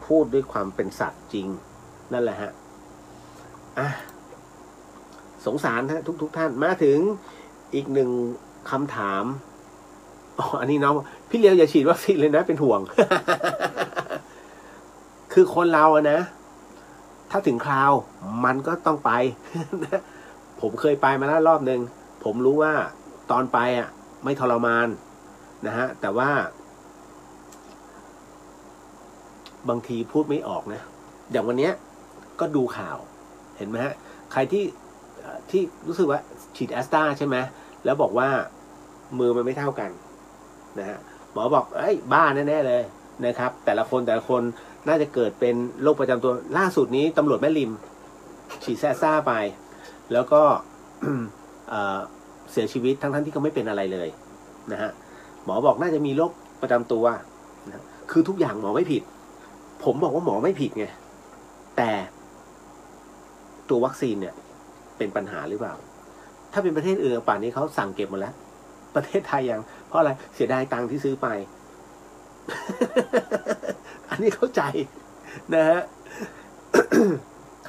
พูดด้วยความเป็นสัตย์จริงนั่นแหละฮะสงสารฮะทุกท่านมาถึงอีก1 คำถามอันนี้น้องพี่เลี้ยวอย่าฉีดวัคซีนเลยนะเป็นห่วง คือคนเรานะถ้าถึงคราวมันก็ต้องไป ไป ผมเคยไปมาแล้วรอบนึงผมรู้ว่าตอนไปอ่ะไม่ทรมานนะฮะแต่ว่าบางทีพูดไม่ออกนะอย่างวันเนี้ยก็ดูข่าวเห็นไหมฮะใครที่รู้สึกว่าฉีดแอสตราใช่ไหมแล้วบอกว่ามือมันไม่เท่ากันนะฮะหมอบอกเอ้ยบ้าแน่ๆเลยนะครับแต่ละคนน่าจะเกิดเป็นโรคประจำตัวล่าสุดนี้ตำรวจแม่ริมฉีดแอสตราไปแล้วก็ เสียชีวิตทั้งที่เขาไม่เป็นอะไรเลยนะฮะหมอบอกน่าจะมีโรคประจำตัวนะคือทุกอย่างหมอไม่ผิดผมบอกว่าหมอไม่ผิดไงแต่ตัววัคซีนเนี่ยเป็นปัญหาหรือเปล่าถ้าเป็นประเทศอื่นป่านนี้เขาสั่งเก็บหมดแล้วประเทศไทยยังเพราะอะไรเสียดายตังค์ที่ซื้อไป อันนี้เข้าใจนะฮะ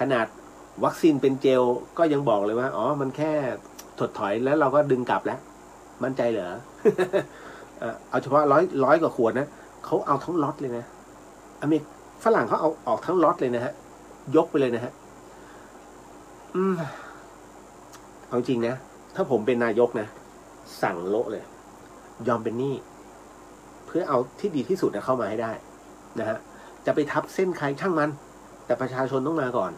ขนาดวัคซีนเป็นเจลก็ยังบอกเลยว่าอ๋อมันแค่ถดถอยแล้วเราก็ดึงกลับแล้วมั่นใจเหรอ เอาเฉพาะร้อยกว่าขวดนะเขาเอาทั้งล็อตเลยนะฝรั่งเขาเอาออกทั้งล็อตเลยนะฮะยกไปเลยนะฮะเอาจริงนะถ้าผมเป็นนายกนะสั่งโละเลยยอมเป็นหนี้เพื่อเอาที่ดีที่สุดเข้ามาให้ได้นะฮะจะไปทับเส้นใครช่างมันแต่ประชาชนต้องมาก่อน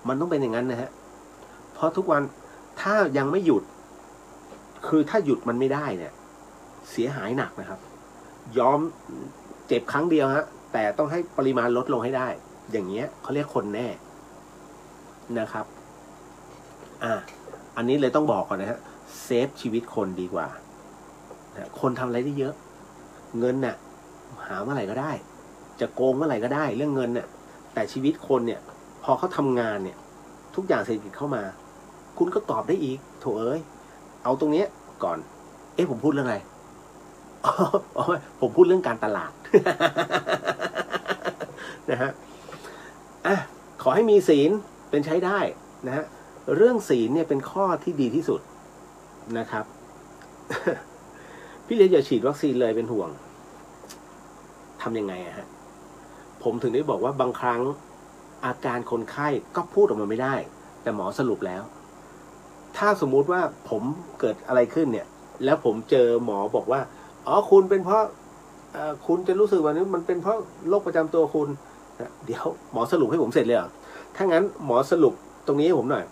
มันต้องเป็นอย่างนั้นนะฮะเพราะทุกวันถ้ายังไม่หยุดคือถ้าหยุดมันไม่ได้เนี่ยเสียหายหนักนะครับยอมเจ็บครั้งเดียวฮะแต่ต้องให้ปริมาณลดลงให้ได้อย่างเงี้ยเขาเรียกคนแน่นะครับอันนี้เลยต้องบอกก่อนนะฮะเซฟชีวิตคนดีกว่าคนทำอะไรได้เยอะเงินเนี่ยหาเมื่อไหร่ก็ได้จะโกงเมื่อไหร่ก็ได้เรื่องเงินเนี่ยแต่ชีวิตคนเนี่ยพอเขาทำงานเนี่ยทุกอย่างเศรษฐกิจเข้ามาคุณก็ตอบได้อีกโถเอ้ยเอาตรงนี้ก่อนผมพูดเรื่องอะไรผมพูดเรื่องการตลาด นะฮะขอให้มีศีลเป็นใช้ได้นะฮะเรื่องศีลเนี่ยเป็นข้อที่ดีที่สุดนะครับ พี่เลี้ยอย่าฉีดวัคซีนเลยเป็นห่วงทำยังไงฮะผมถึงได้บอกว่าบางครั้งอาการคนไข้ก็พูดออกมาไม่ได้แต่หมอสรุปแล้วถ้าสมมุติว่าผมเกิดอะไรขึ้นเนี่ยแล้วผมเจอหมอบอกว่าอ๋อคุณเป็นเพราะคุณจะรู้สึกว่านี้มันเป็นเพราะโรคประจำตัวคุณเดี๋ยวหมอสรุปให้ผมเสร็จเลยเหรอถ้างั้นหมอสรุปตรงนี้ให้ผมหน่อย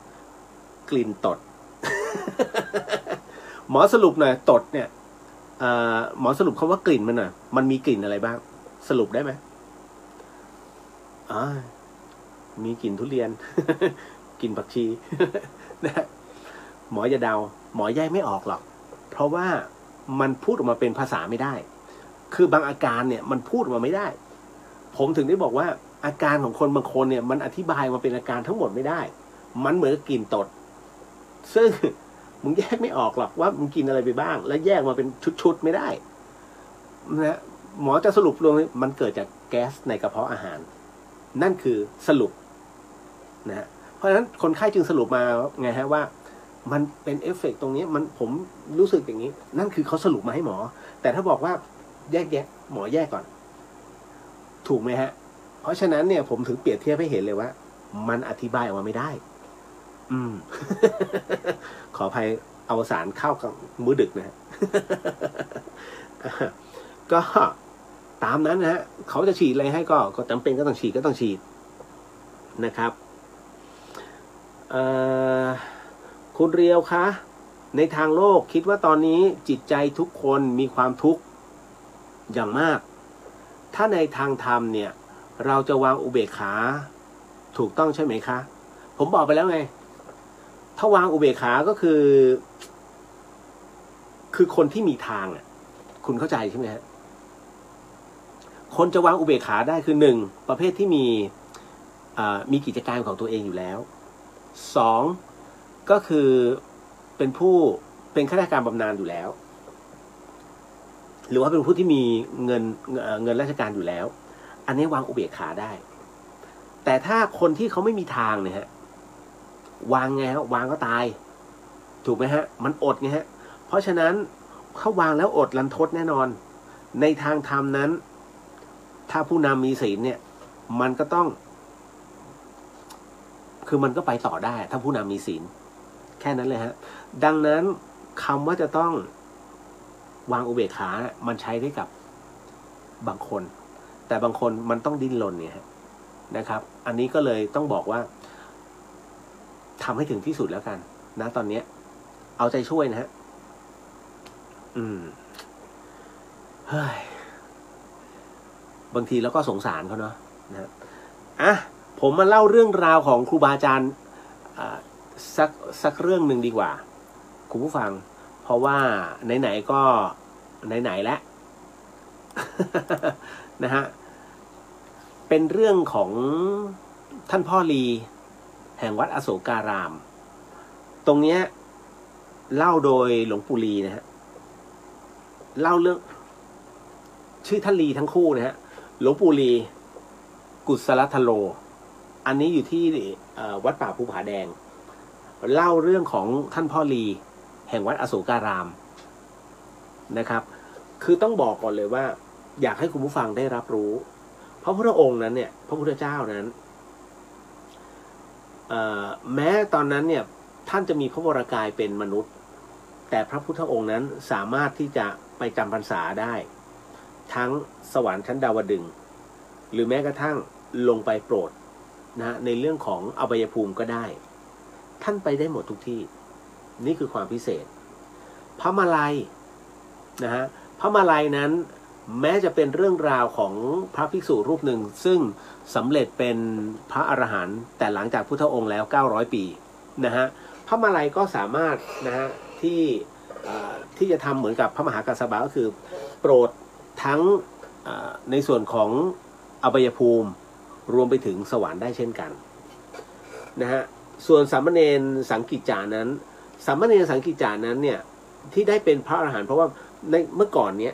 กลิ่นตด หมอสรุปหน่อยตดเนี่ยหมอสรุปคำว่ากลิ่นมันหน่อยมันมีกลิ่นอะไรบ้างสรุปได้ไหมมีกลิ่นทุเรียน กลิ่นผักชี นะหมออย่าเดาหมอแยกไม่ออกหรอกเพราะว่ามันพูดออกมาเป็นภาษาไม่ได้คือบางอาการเนี่ยมันพูดออกมาไม่ได้ผมถึงได้บอกว่าอาการของคนบางคนเนี่ยมันอธิบายมาเป็นอาการทั้งหมดไม่ได้มันเหมือนกลิ่นตดซึ่งมึงแยกไม่ออกหรอกว่ามึงกินอะไรไปบ้างแล้วแยกมาเป็นชุดๆไม่ได้นะหมอจะสรุปรวมมันเกิดจากแก๊สในกระเพาะอาหารนั่นคือสรุปนะฮะเพราะฉะนั้นคนไข้จึงสรุปมาไงฮะว่ามันเป็นเอฟเฟกต์ตรงนี้ผมรู้สึกอย่างนี้นั่นคือเขาสรุปมาให้หมอแต่ถ้าบอกว่าแยกหมอแยกก่อนถูกไหมฮะเพราะฉะนั้นเนี่ยผมถึงเปรียบเทียบให้เห็นเลยว่ามันอธิบายออกมาไม่ได้ ขออภัยอวสานเข้ากับมื้อดึกนะฮะ ก็ตามนั้นนะฮะเขาจะฉีดอะไรให้ก็จำเป็นก็ต้องฉีดนะครับคุณเรียวคะในทางโลกคิดว่าตอนนี้จิตใจทุกคนมีความทุกข์อย่างมากถ้าในทางธรรมเนี่ยเราจะวางอุเบกขาถูกต้องใช่ไหมคะผมบอกไปแล้วไงถ้าวางอุเบกขาก็คือคนที่มีทางอ่ะคุณเข้าใจใช่ไหมฮะคนจะวางอุเบกขาได้คือหนึ่งประเภทที่มีกิจการของตัวเองอยู่แล้วสองก็คือเป็นข้าราชการบำนาญอยู่แล้วหรือว่าเป็นผู้ที่มีเงินราชการอยู่แล้วอันนี้วางอุเบกขาได้แต่ถ้าคนที่เขาไม่มีทางเนี่ยฮะวางไงฮะวางก็ตายถูกไหมฮะมันอดไงฮะเพราะฉะนั้นเขาวางแล้วอดรันทดแน่นอนในทางธรรมนั้นถ้าผู้นำมีศีลเนี่ยมันก็ต้องคือมันก็ไปต่อได้ถ้าผู้นำมีศีล แค่นั้นเลยฮะดังนั้นคำว่าจะต้องวางอุเบกขามันใช้ได้กับบางคนแต่บางคนมันต้องดิ้นรนเนี่ยนะครับอันนี้ก็เลยต้องบอกว่าทำให้ถึงที่สุดแล้วกันนะตอนนี้เอาใจช่วยนะฮะเฮ้ยบางทีเราก็สงสารเขาเนาะนะอ่ะผมมาเล่าเรื่องราวของครูบาอาจารย์สักเรื่องหนึ่งดีกว่าคุณผู้ฟังเพราะว่าไหนๆก็ไหนๆแล้วนะฮะเป็นเรื่องของท่านพ่อลีแห่งวัดอโศการามตรงเนี้ยเล่าโดยหลวงปู่ลีนะฮะเล่าเรื่องชื่อท่านลีทั้งคู่นะฮะหลวงปู่ลีกุศลทโลอันนี้อยู่ที่วัดป่าภูผาแดงเล่าเรื่องของท่านพ่อลีแห่งวัดอโศการามนะครับคือต้องบอกก่อนเลยว่าอยากให้คุณผู้ฟังได้รับรู้เพราะพระองค์นั้นเนี่ยพระพุทธเจ้านั้นแม้ตอนนั้นเนี่ยท่านจะมีพระวรากายเป็นมนุษย์แต่พระพุทธองค์นั้นสามารถที่จะไปจำพรรษาได้ทั้งสวรรค์ชั้นดาวดึงส์หรือแม้กระทั่งลงไปโปรดนะในเรื่องของอบายภูมิก็ได้ท่านไปได้หมดทุกที่นี่คือความพิเศษพระมาลัยนะฮะพระมาลัยนั้นแม้จะเป็นเรื่องราวของพระภิกษุรูปหนึ่งซึ่งสำเร็จเป็นพระอรหันต์แต่หลังจากพุทธองค์แล้ว900ปีนะฮะพระมาลัยก็สามารถนะฮะที่จะทำเหมือนกับพระมหากัสสปะก็คือโปรดทั้งในส่วนของอบายภูมิรวมไปถึงสวรรค์ได้เช่นกันนะฮะส่วนสามเณรสังกิจจานั้นสามเณรสังกิจจานั้นเนี่ยที่ได้เป็นพระอรหันต์เพราะว่าในเมื่อก่อนเนี้ย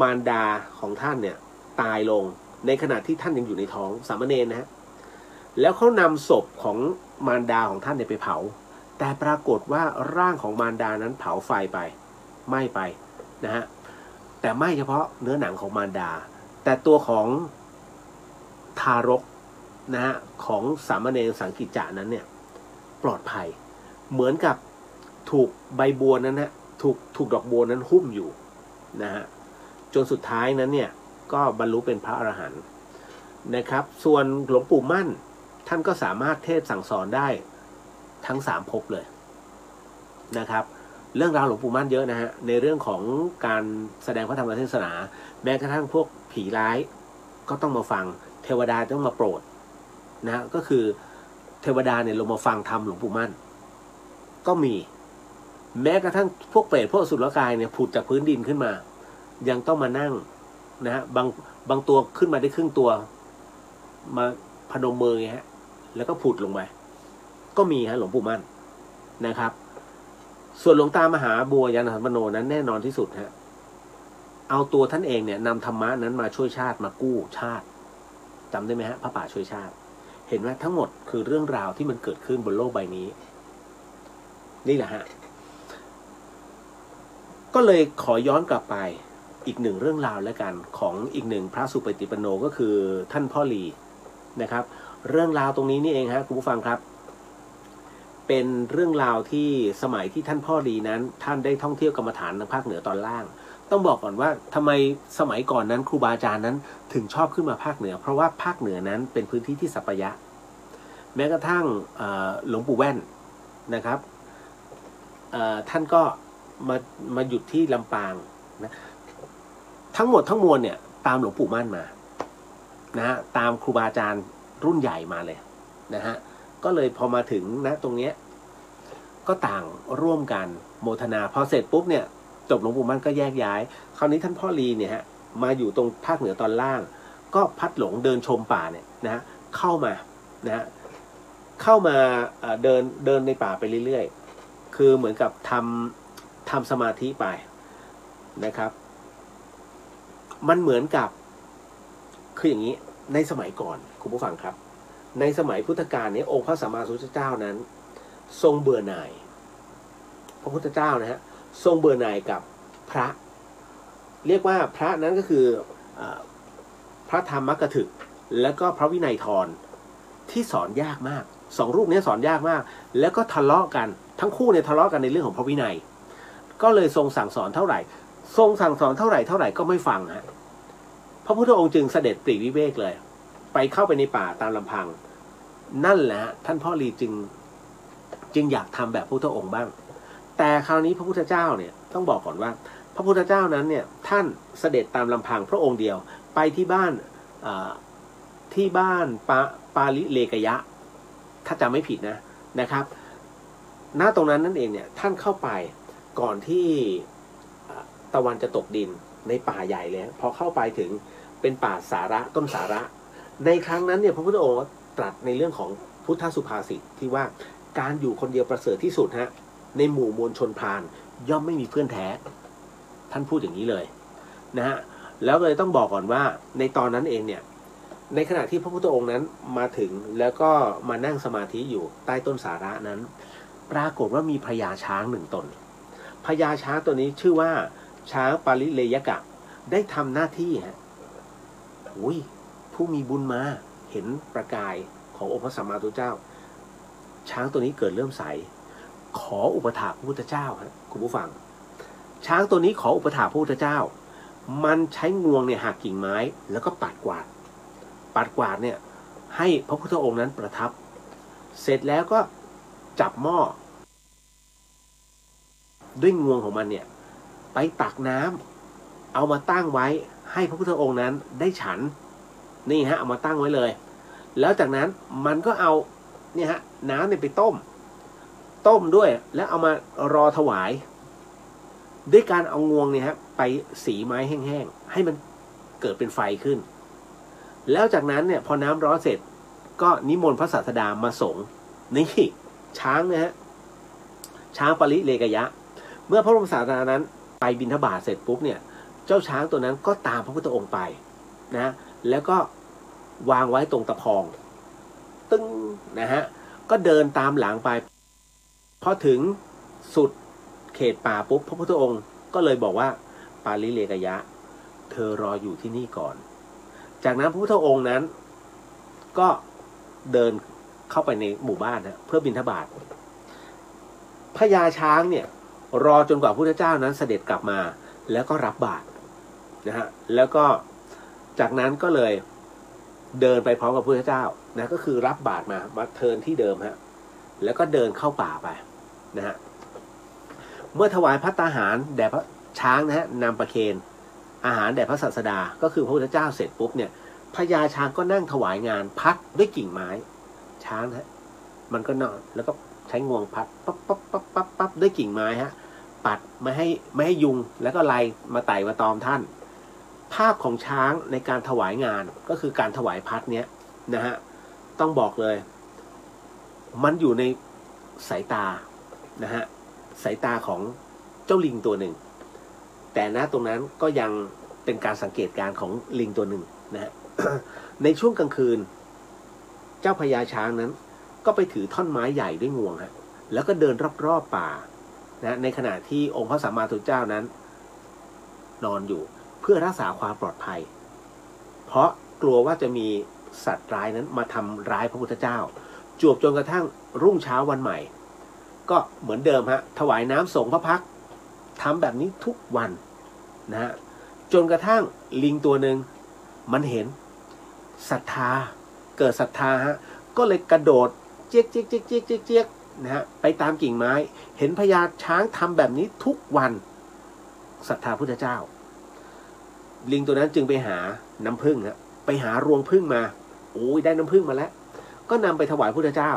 มารดาของท่านเนี่ยตายลงในขณะที่ท่านยังอยู่ในท้องสามเณรนะฮะแล้วเขานำศพของมารดาของท่านเนี่ยไปเผาแต่ปรากฏว่าร่างของมารดานั้นเผาไฟไปไหม้ไปนะฮะแต่ไม่เฉพาะเนื้อหนังของมารดาแต่ตัวของทารกนะฮะของสามเณรสังกิจจานั้นเนี่ยปลอดภัยเหมือนกับถูกใบบัวนั้นนะถูกดอกบัวนั้นหุ้มอยู่นะฮะจนสุดท้ายนั้นเนี่ยก็บรรลุเป็นพระอรหันต์นะครับส่วนหลวงปู่มั่นท่านก็สามารถเทศสั่งสอนได้ทั้ง3ภพเลยนะครับเรื่องราวหลวงปู่มั่นเยอะนะฮะในเรื่องของการแสดงพระธรรมเทศนาแม้กระทั่งพวกผีร้ายก็ต้องมาฟังเทวดาต้องมาโปรดนะก็คือเทวดาเนี่ยลงมาฟังธรรมหลวงปู่มั่นก็มีแม้กระทั่งพวกเปรตพวกอสุรกายเนี่ยผุดจากพื้นดินขึ้นมายังต้องมานั่งนะฮะบางตัวขึ้นมาได้ครึ่งตัวมาพนมมือไงฮะแล้วก็ผุดลงไปก็มีฮะหลวงปู่มั่นนะครับส่วนหลวงตามหาบัวยานสัมปันโนนั้นแน่นอนที่สุดฮะเอาตัวท่านเองเนี่ยนำธรรมะนั้นมาช่วยชาติมากู้ชาติจำได้ไหมฮะพระป่าช่วยชาติเห็นไหมทั้งหมดคือเรื่องราวที่มันเกิดขึ้นบนโลกใบนี้นี่แหละฮะก็เลยขอย้อนกลับไปอีกหนึ่งเรื่องราวแล้วกันของอีกหนึ่งพระสุปฏิปันโนก็คือท่านพ่อลีนะครับเรื่องราวตรงนี้นี่เองฮะคุณผู้ฟังครับเป็นเรื่องราวที่สมัยที่ท่านพ่อลีนั้นท่านได้ท่องเที่ยวกรรมฐานทางภาคเหนือตอนล่างต้องบอกก่อนว่าทำไมสมัยก่อนนั้นครูบาอาจารย์นั้นถึงชอบขึ้นมาภาคเหนือเพราะว่าภาคเหนือนั้นเป็นพื้นที่ที่สัปยะแม้กระทั่งหลวงปู่แว่นนะครับท่านก็มาหยุดที่ลำปางนะทั้งหมดทั้งมวลเนี่ยตามหลวงปู่มั่นมานะฮะตามครูบาอาจารย์รุ่นใหญ่มาเลยนะฮะก็เลยพอมาถึงนะตรงเนี้ยก็ต่างร่วมกันโมทนาพอเสร็จปุ๊บเนี่ยจบหลวงปู่มั่นก็แยกย้ายคราวนี้ท่านพ่อลีเนี่ยฮะมาอยู่ตรงภาคเหนือตอนล่างก็พัดหลงเดินชมป่าเนี่ยนะฮะเข้ามานะฮะเข้ามาเดินในป่าไปเรื่อยๆคือเหมือนกับทำสมาธิไปนะครับมันเหมือนกับคืออย่างนี้ในสมัยก่อนคุณผู้ฟังครับในสมัยพุทธกาลนี้องค์พระสัมมาสัมพุทธเจ้านั้นทรงเบื่อหน่ายพระพุทธเจ้านะฮะทรงเบื่อหน่ายกับพระเรียกว่าพระนั้นก็คือพระธรรมกถึกแล้วก็พระวินัยทรที่สอนยากมาก 2 รูปนี้สอนยากมาก แล้วก็ทะเลาะกันทั้งคู่เนี่ยทะเลาะกันในเรื่องของพระวินัยก็เลยทรงสั่งสอนเท่าไหร่ทรงสั่งสอนเท่าไหร่ก็ไม่ฟังฮะพระพุทธองค์จึงเสด็จปลีกวิเวกเลยไปเข้าไปในป่าตามลำพังนั่นแหละท่านพ่อรีจึงอยากทำแบบพระพุทธองค์บ้างแต่คราวนี้พระพุทธเจ้าเนี่ยต้องบอกก่อนว่าพระพุทธเจ้านั้นเนี่ยท่านเสด็จตามลำพังพระองค์เดียวไปที่บ้านปาลิเลกยะถ้าจำไม่ผิดนะครับณตรงนั้นนั่นเองเนี่ยท่านเข้าไปก่อนที่ตะวันจะตกดินในป่าใหญ่เลยพอเข้าไปถึงเป็นป่าสาระต้นสาระในครั้งนั้นเนี่ยพระพุทธองค์ตรัสในเรื่องของพุทธสุภาษิตที่ว่าการอยู่คนเดียวประเสริฐที่สุดฮะในหมู่มวลชนพาลย่อมไม่มีเพื่อนแท้ท่านพูดอย่างนี้เลยนะฮะแล้วเลยต้องบอกก่อนว่าในตอนนั้นเองเนี่ยในขณะที่พระพุทธองค์นั้นมาถึงแล้วก็มานั่งสมาธิอยู่ใต้ต้นสาระนั้นปรากฏว่ามีพญาช้าง1 ตนพญาช้างตัวนี้ชื่อว่าช้างปาลิเลยกะได้ทำหน้าที่ฮะผู้มีบุญมาเห็นประกายขององค์พระสัมมาสัมพุทธเจ้าช้างตัวนี้เกิดเริ่มใสขออุปถากพระพุทธเจ้าฮะคุณผู้ฟังช้างตัวนี้ขออุปถากพระพุทธเจ้ามันใช้งวงเนี่ยหักกิ่งไม้แล้วก็ปัดกวาดเนี่ยให้พระพุทธองค์นั้นประทับเสร็จแล้วก็จับหม้อด้วยงวงของมันเนี่ยไปตักน้ำเอามาตั้งไว้ให้พระพุทธองค์นั้นได้ฉันนี่ฮะเอามาตั้งไว้เลยแล้วจากนั้นมันก็เอาเนี่ยฮะน้ำเนี่ยไปต้มด้วยแล้วเอามารอถวายด้วยการเอางวงเนี่ยฮะไปสีไม้แห้งๆให้มันเกิดเป็นไฟขึ้นแล้วจากนั้นเนี่ยพอน้ำร้อนเสร็จก็นิมนต์พระศาสดามาสงฆ์นี่ช้างนะฮะช้างปาลิเลกยะเมื่อพระบรมศาสดานั้นไปบิณฑบาตเสร็จปุ๊บเนี่ยเจ้าช้างตัวนั้นก็ตามพระพุทธองค์ไปนะแล้วก็วางไว้ตรงตะพองตึ้งนะฮะก็เดินตามหลังไปพอถึงสุดเขตป่าปุ๊บพระพุทธองค์ก็เลยบอกว่าปาลิเลกยะเธอรออยู่ที่นี่ก่อนจากนั้นพระพุทธองค์นั้นก็เดินเข้าไปในหมู่บ้านเพื่อบิณฑบาตพญาช้างเนี่ยรอจนกว่าพระพุทธเจ้านั้นเสด็จกลับมาแล้วก็รับบาตรนะฮะแล้วก็จากนั้นก็เลยเดินไปพร้อมกับพระพุทธเจ้านะก็คือรับบาตรมาเทิร์นที่เดิมฮะแล้วก็เดินเข้าป่าไปนะฮะเมื่อถวายภัตตาหารแด่พระช้างนะฮะนำประเคนอาหารแด่พระศาสดาก็คือพระพุทธเจ้าเสร็จปุ๊บเนี่ยพญาช้างก็นั่งถวายงานพัดด้วยกิ่งไม้ช้างฮะมันก็นอนแล้วก็ใช้งวงพัดปั๊บด้วยกิ่งไม้ฮะปัดไม่ให้ยุงแล้วก็ไล่มาไต่มาตอมท่านภาพของช้างในการถวายงานก็คือการถวายพัดเนี้ยนะฮะต้องบอกเลยมันอยู่ในสายตานะฮะสายตาของเจ้าลิงตัวหนึ่งแต่ณตรงนั้นก็ยังเป็นการสังเกตการของลิงตัวหนึ่งนะฮะ ในช่วงกลางคืนเจ้าพญาช้างนั้นก็ไปถือท่อนไม้ใหญ่ด้วยงวงฮะแล้วก็เดินรอบๆป่านะในขณะที่องค์พระสัมมาสัมพุทธเจ้านั้นนอนอยู่เพื่อรักษาความปลอดภัยเพราะกลัวว่าจะมีสัตว์ร้ายนั้นมาทำร้ายพระพุทธเจ้าจวบจนกระทั่งรุ่งเช้าวันใหม่ก็เหมือนเดิมฮะถวายน้ำสงฆ์พระพักตร์ทำแบบนี้ทุกวันนะฮะจนกระทั่งลิงตัวหนึ่งมันเห็นศรัทธาเกิดศรัทธาฮะก็เลยกระโดดเจี๊ยกนะฮะไปตามกิ่งไม้เห็นพญาช้างทำแบบนี้ทุกวันศรัทธาพุทธเจ้าลิงตัวนั้นจึงไปหาน้ำผึ้งฮะไปหารวงผึ้งมาโอ้ยได้น้ำผึ้งมาแล้วก็นำไปถวายพุทธเจ้า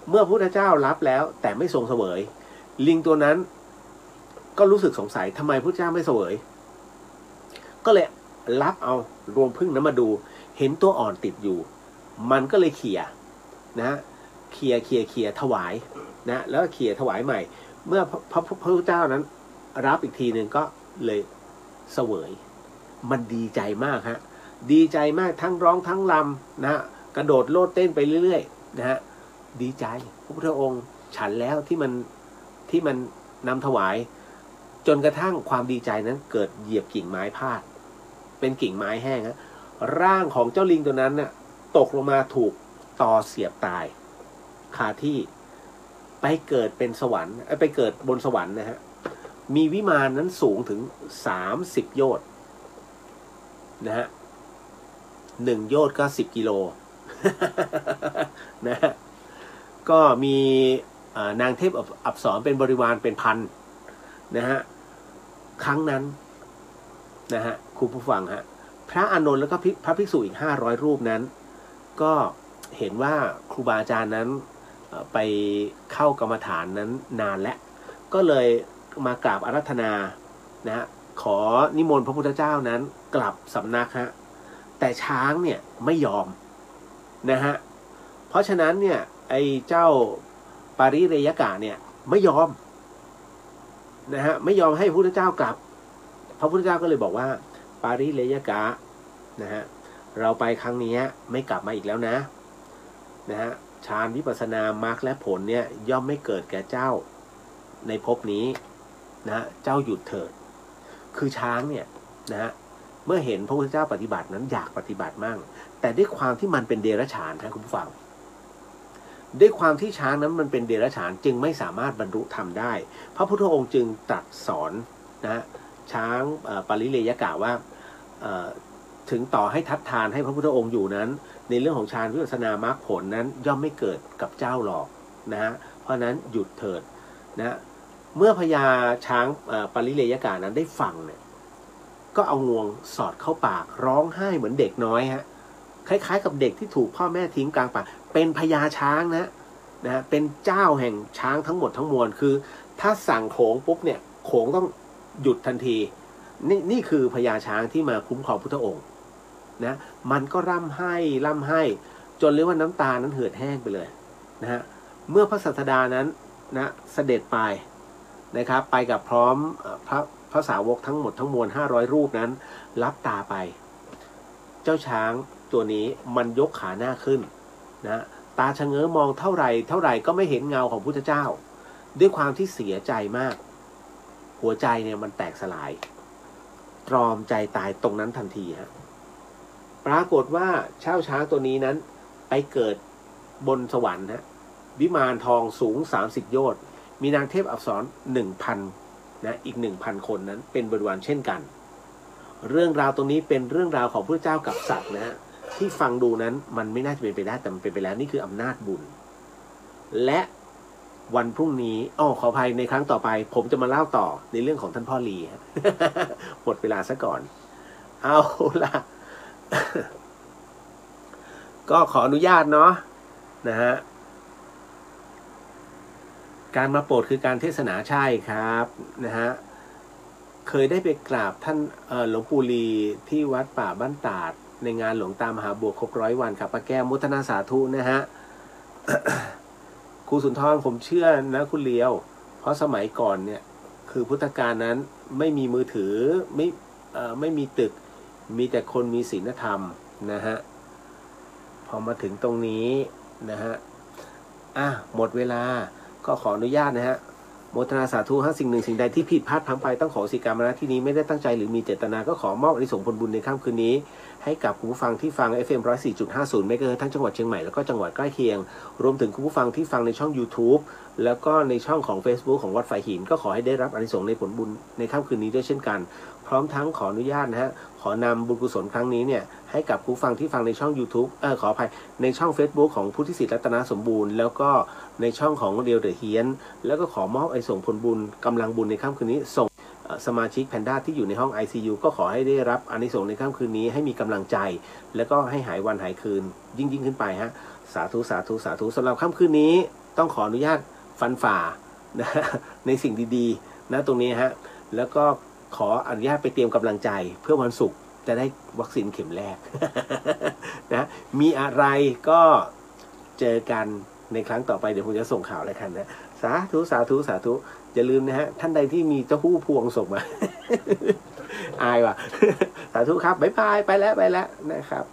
เมื่อพุทธเจ้ารับแล้วแต่ไม่ทรงเสวยลิงตัวนั้นก็รู้สึกสงสัยทำไมพุทธเจ้าไม่เสวยก็เลยรับเอารวงผึ้งนั้นมาดูเห็นตัวอ่อนติดอยู่มันก็เลยเขี่ยนะเขี่ยถวายนะแล้วเขี่ยถวายใหม่เมื่อพระพุทธเจ้านั้นรับอีกทีหนึ่งก็เลยเสวยมันดีใจมากฮะดีใจมากทั้งร้องทั้งรำนะกระโดดโลดเต้นไปเรื่อยๆนะฮะดีใจพระพุทธองค์ฉันแล้วที่มันนำถวายจนกระทั่งความดีใจนั้นเกิดเหยียบกิ่งไม้พาดเป็นกิ่งไม้แห้งฮะร่างของเจ้าลิงตัวนั้นน่ะตกลงมาถูกตอเสียบตาย คาที่ไปเกิดเป็นสวรรค์ไปเกิดบนสวรรค์นะฮะมีวิมานนั้นสูงถึง30 โยชน์นะฮะ1 โยชน์ก็10 กิโล นะฮะก็มีนางเทพอัปสรเป็นบริวารเป็นพันนะฮะครั้งนั้นนะฮะคุณผู้ฟังฮะพระอานนท์แล้วก็พระภิกษุอีก500 รูปนั้นก็เห็นว่าครูบาอาจารย์นั้นไปเข้ากรรมฐานนั้นนานแล้วก็เลยมากราบอาราธนานะฮะขอนิมนต์พระพุทธเจ้านั้นกลับสำนักฮะแต่ช้างเนี่ยไม่ยอมนะฮะเพราะฉะนั้นเนี่ยไอ้เจ้าปาริเรยกะเนี่ยไม่ยอมนะฮะไม่ยอมให้พระพุทธเจ้ากลับพระพุทธเจ้าก็เลยบอกว่าปาริเรยกะนะฮะเราไปครั้งนี้ไม่กลับมาอีกแล้วนะฮะฌานวิปัสสนามรรคและผลเนี่ยย่อมไม่เกิดแก่เจ้าในภพนี้นะฮะเจ้าหยุดเถิดคือช้างเนี่ยนะฮะเมื่อเห็นพระพุทธเจ้าปฏิบัตินั้นอยากปฏิบัติมั่งแต่ด้วยความที่มันเป็นเดรัจฉานนะคุณผู้ฟังด้วยความที่ช้างนั้นมันเป็นเดรัจฉานจึงไม่สามารถบรรลุธรรมได้พระพุทธองค์จึงตรัสสอนนะช้างปาริเรยกะว่าถึงต่อให้ทัดทานให้พระพุทธองค์อยู่นั้นในเรื่องของฌานวิปัสสนามรรคผลนั้นย่อมไม่เกิดกับเจ้าหรอกนะฮะเพราะนั้นหยุดเถิดนะเมื่อพญาช้างปาริเรยกะนั้นได้ฟังเนี่ยก็เอางวงสอดเข้าปากร้องไห้เหมือนเด็กน้อยฮะคล้ายๆกับเด็กที่ถูกพ่อแม่ทิ้งกลางป่าเป็นพญาช้างนะเป็นเจ้าแห่งช้างทั้งหมดทั้งมวลคือถ้าสั่งโขงปุ๊บเนี่ยโขงต้องหยุดทันทีนี่คือพญาช้างที่มาคุ้มครองพุทธองค์นะมันก็ร่ำไห้จนเรียกว่าน้ำตานั้นเหือดแห้งไปเลยนะฮะเมื่อพระศาสดานั้นนะเสด็จไปนะครับไปกับพร้อมพระสาวกทั้งหมดทั้งมวล500 รูปนั้นรับตาไปเจ้าช้างตัวนี้มันยกขาหน้าขึ้นนะตาชะเง้อมองเท่าไหร่ก็ไม่เห็นเงาของพุทธเจ้าด้วยความที่เสียใจมากหัวใจเนี่ยมันแตกสลายตรอมใจตายตรงนั้นทันทีฮะปรากฏว่าเจ้าช้างตัวนี้นั้นไปเกิดบนสวรรค์ฮะวิมานทองสูง30 โยชน์มีนางเทพอัปสร 1,000 นะอีก 1,000 คนนั้นเป็นบริวารเช่นกันเรื่องราวตรงนี้เป็นเรื่องราวของพระเจ้ากับสัตว์นะฮะที่ฟังดูนั้นมันไม่น่าจะเป็นไปได้แต่มันเป็นไปแล้วนี่คืออำนาจบุญและวันพรุ่งนี้ขออภัยในครั้งต่อไปผมจะมาเล่าต่อในเรื่องของท่านพ่อลี หมดเวลาซะก่อนเอาล่ะ ก็ขออนุญาตเนาะนะฮะการมาโปรดคือการเทศนาใช่ครับนะฮะเคยได้ไปกราบท่านหลวงปู่ลีที่วัดป่าบ้านตาดในงานหลวงตามหาบัวครบ100 วันครับป้าแก้วมุทนาสาธุนะฮะ ครูสุนทรผมเชื่อนะคุณเลียวเพราะสมัยก่อนเนี่ยคือพุทธกาลนั้นไม่มีมือถือไม่มีตึกมีแต่คนมีศีลธรรมนะฮะพอมาถึงตรงนี้นะฮะหมดเวลาก็ขออนุญาตนะฮะโมทนาสาธุสิ่งหนึ่งสิ่งใดที่ผิดพลาดพลั้งไปต้องขอสิกรรมนะที่นี้ไม่ได้ตั้งใจหรือมีเจตนาก็ขอมอบอานิสงส์ผลบุญในค่ำคืนนี้ให้กับคุณผู้ฟังที่ฟัง FM 104.50 เมกะเฮิรตซ์ทั้งจังหวัดเชียงใหม่แล้วก็จังหวัดใกล้เคียงรวมถึงคุณผู้ฟังที่ฟังในช่อง YouTube แล้วก็ในช่องของ Facebook ของวัดฝ่ายหินก็ขอให้ได้รับอานิสงส์ในผลบุญในค่ำคืนนี้ด้วยเช่นกันพร้อมทั้งขออนุญาตนะฮะขอนำบุญกุศลครั้งนี้เนี่ยให้กับผู้ฟังที่ฟังในช่อง YouTube ขออภัยในช่อง Facebook ของพุทธิสิทธิ์รัตนสมบูรณ์แล้วก็ในช่องของเรียวเดอะเฮียนแล้วก็ขอมอบอานิสงส์ผลบุญกำลังบุญในค่ำคืนนี้ส่งสมาชิกแพนด้าที่อยู่ในห้อง ICU ก็ขอให้ได้รับอานิสงส์ในค่ำคืนนี้ให้มีกำลังใจแล้วก็ให้หายวันหายคืนยิ่งขึ้นไปฮะสาธุสาธุสาธุสำหรับค่ำคืนนี้ต้องขออนุญาตฟันฝ่านะในสิ่งดีๆนะตรงนี้ฮะแล้วก็ขออนุญาตไปเตรียมกำลังใจเพื่อวันศุกร์จะได้วัคซีนเข็มแรก นะมีอะไรก็เจอกันในครั้งต่อไปเดี๋ยวผมจะส่งข่าวอะไรกันนะสาธุสาธุสาธุอย่าลืมนะฮะท่านใดที่มีเจ้าผู้พวงส่งมา อายว่ะ สาธุครับบ๊ายบายไปแล้วนะครับ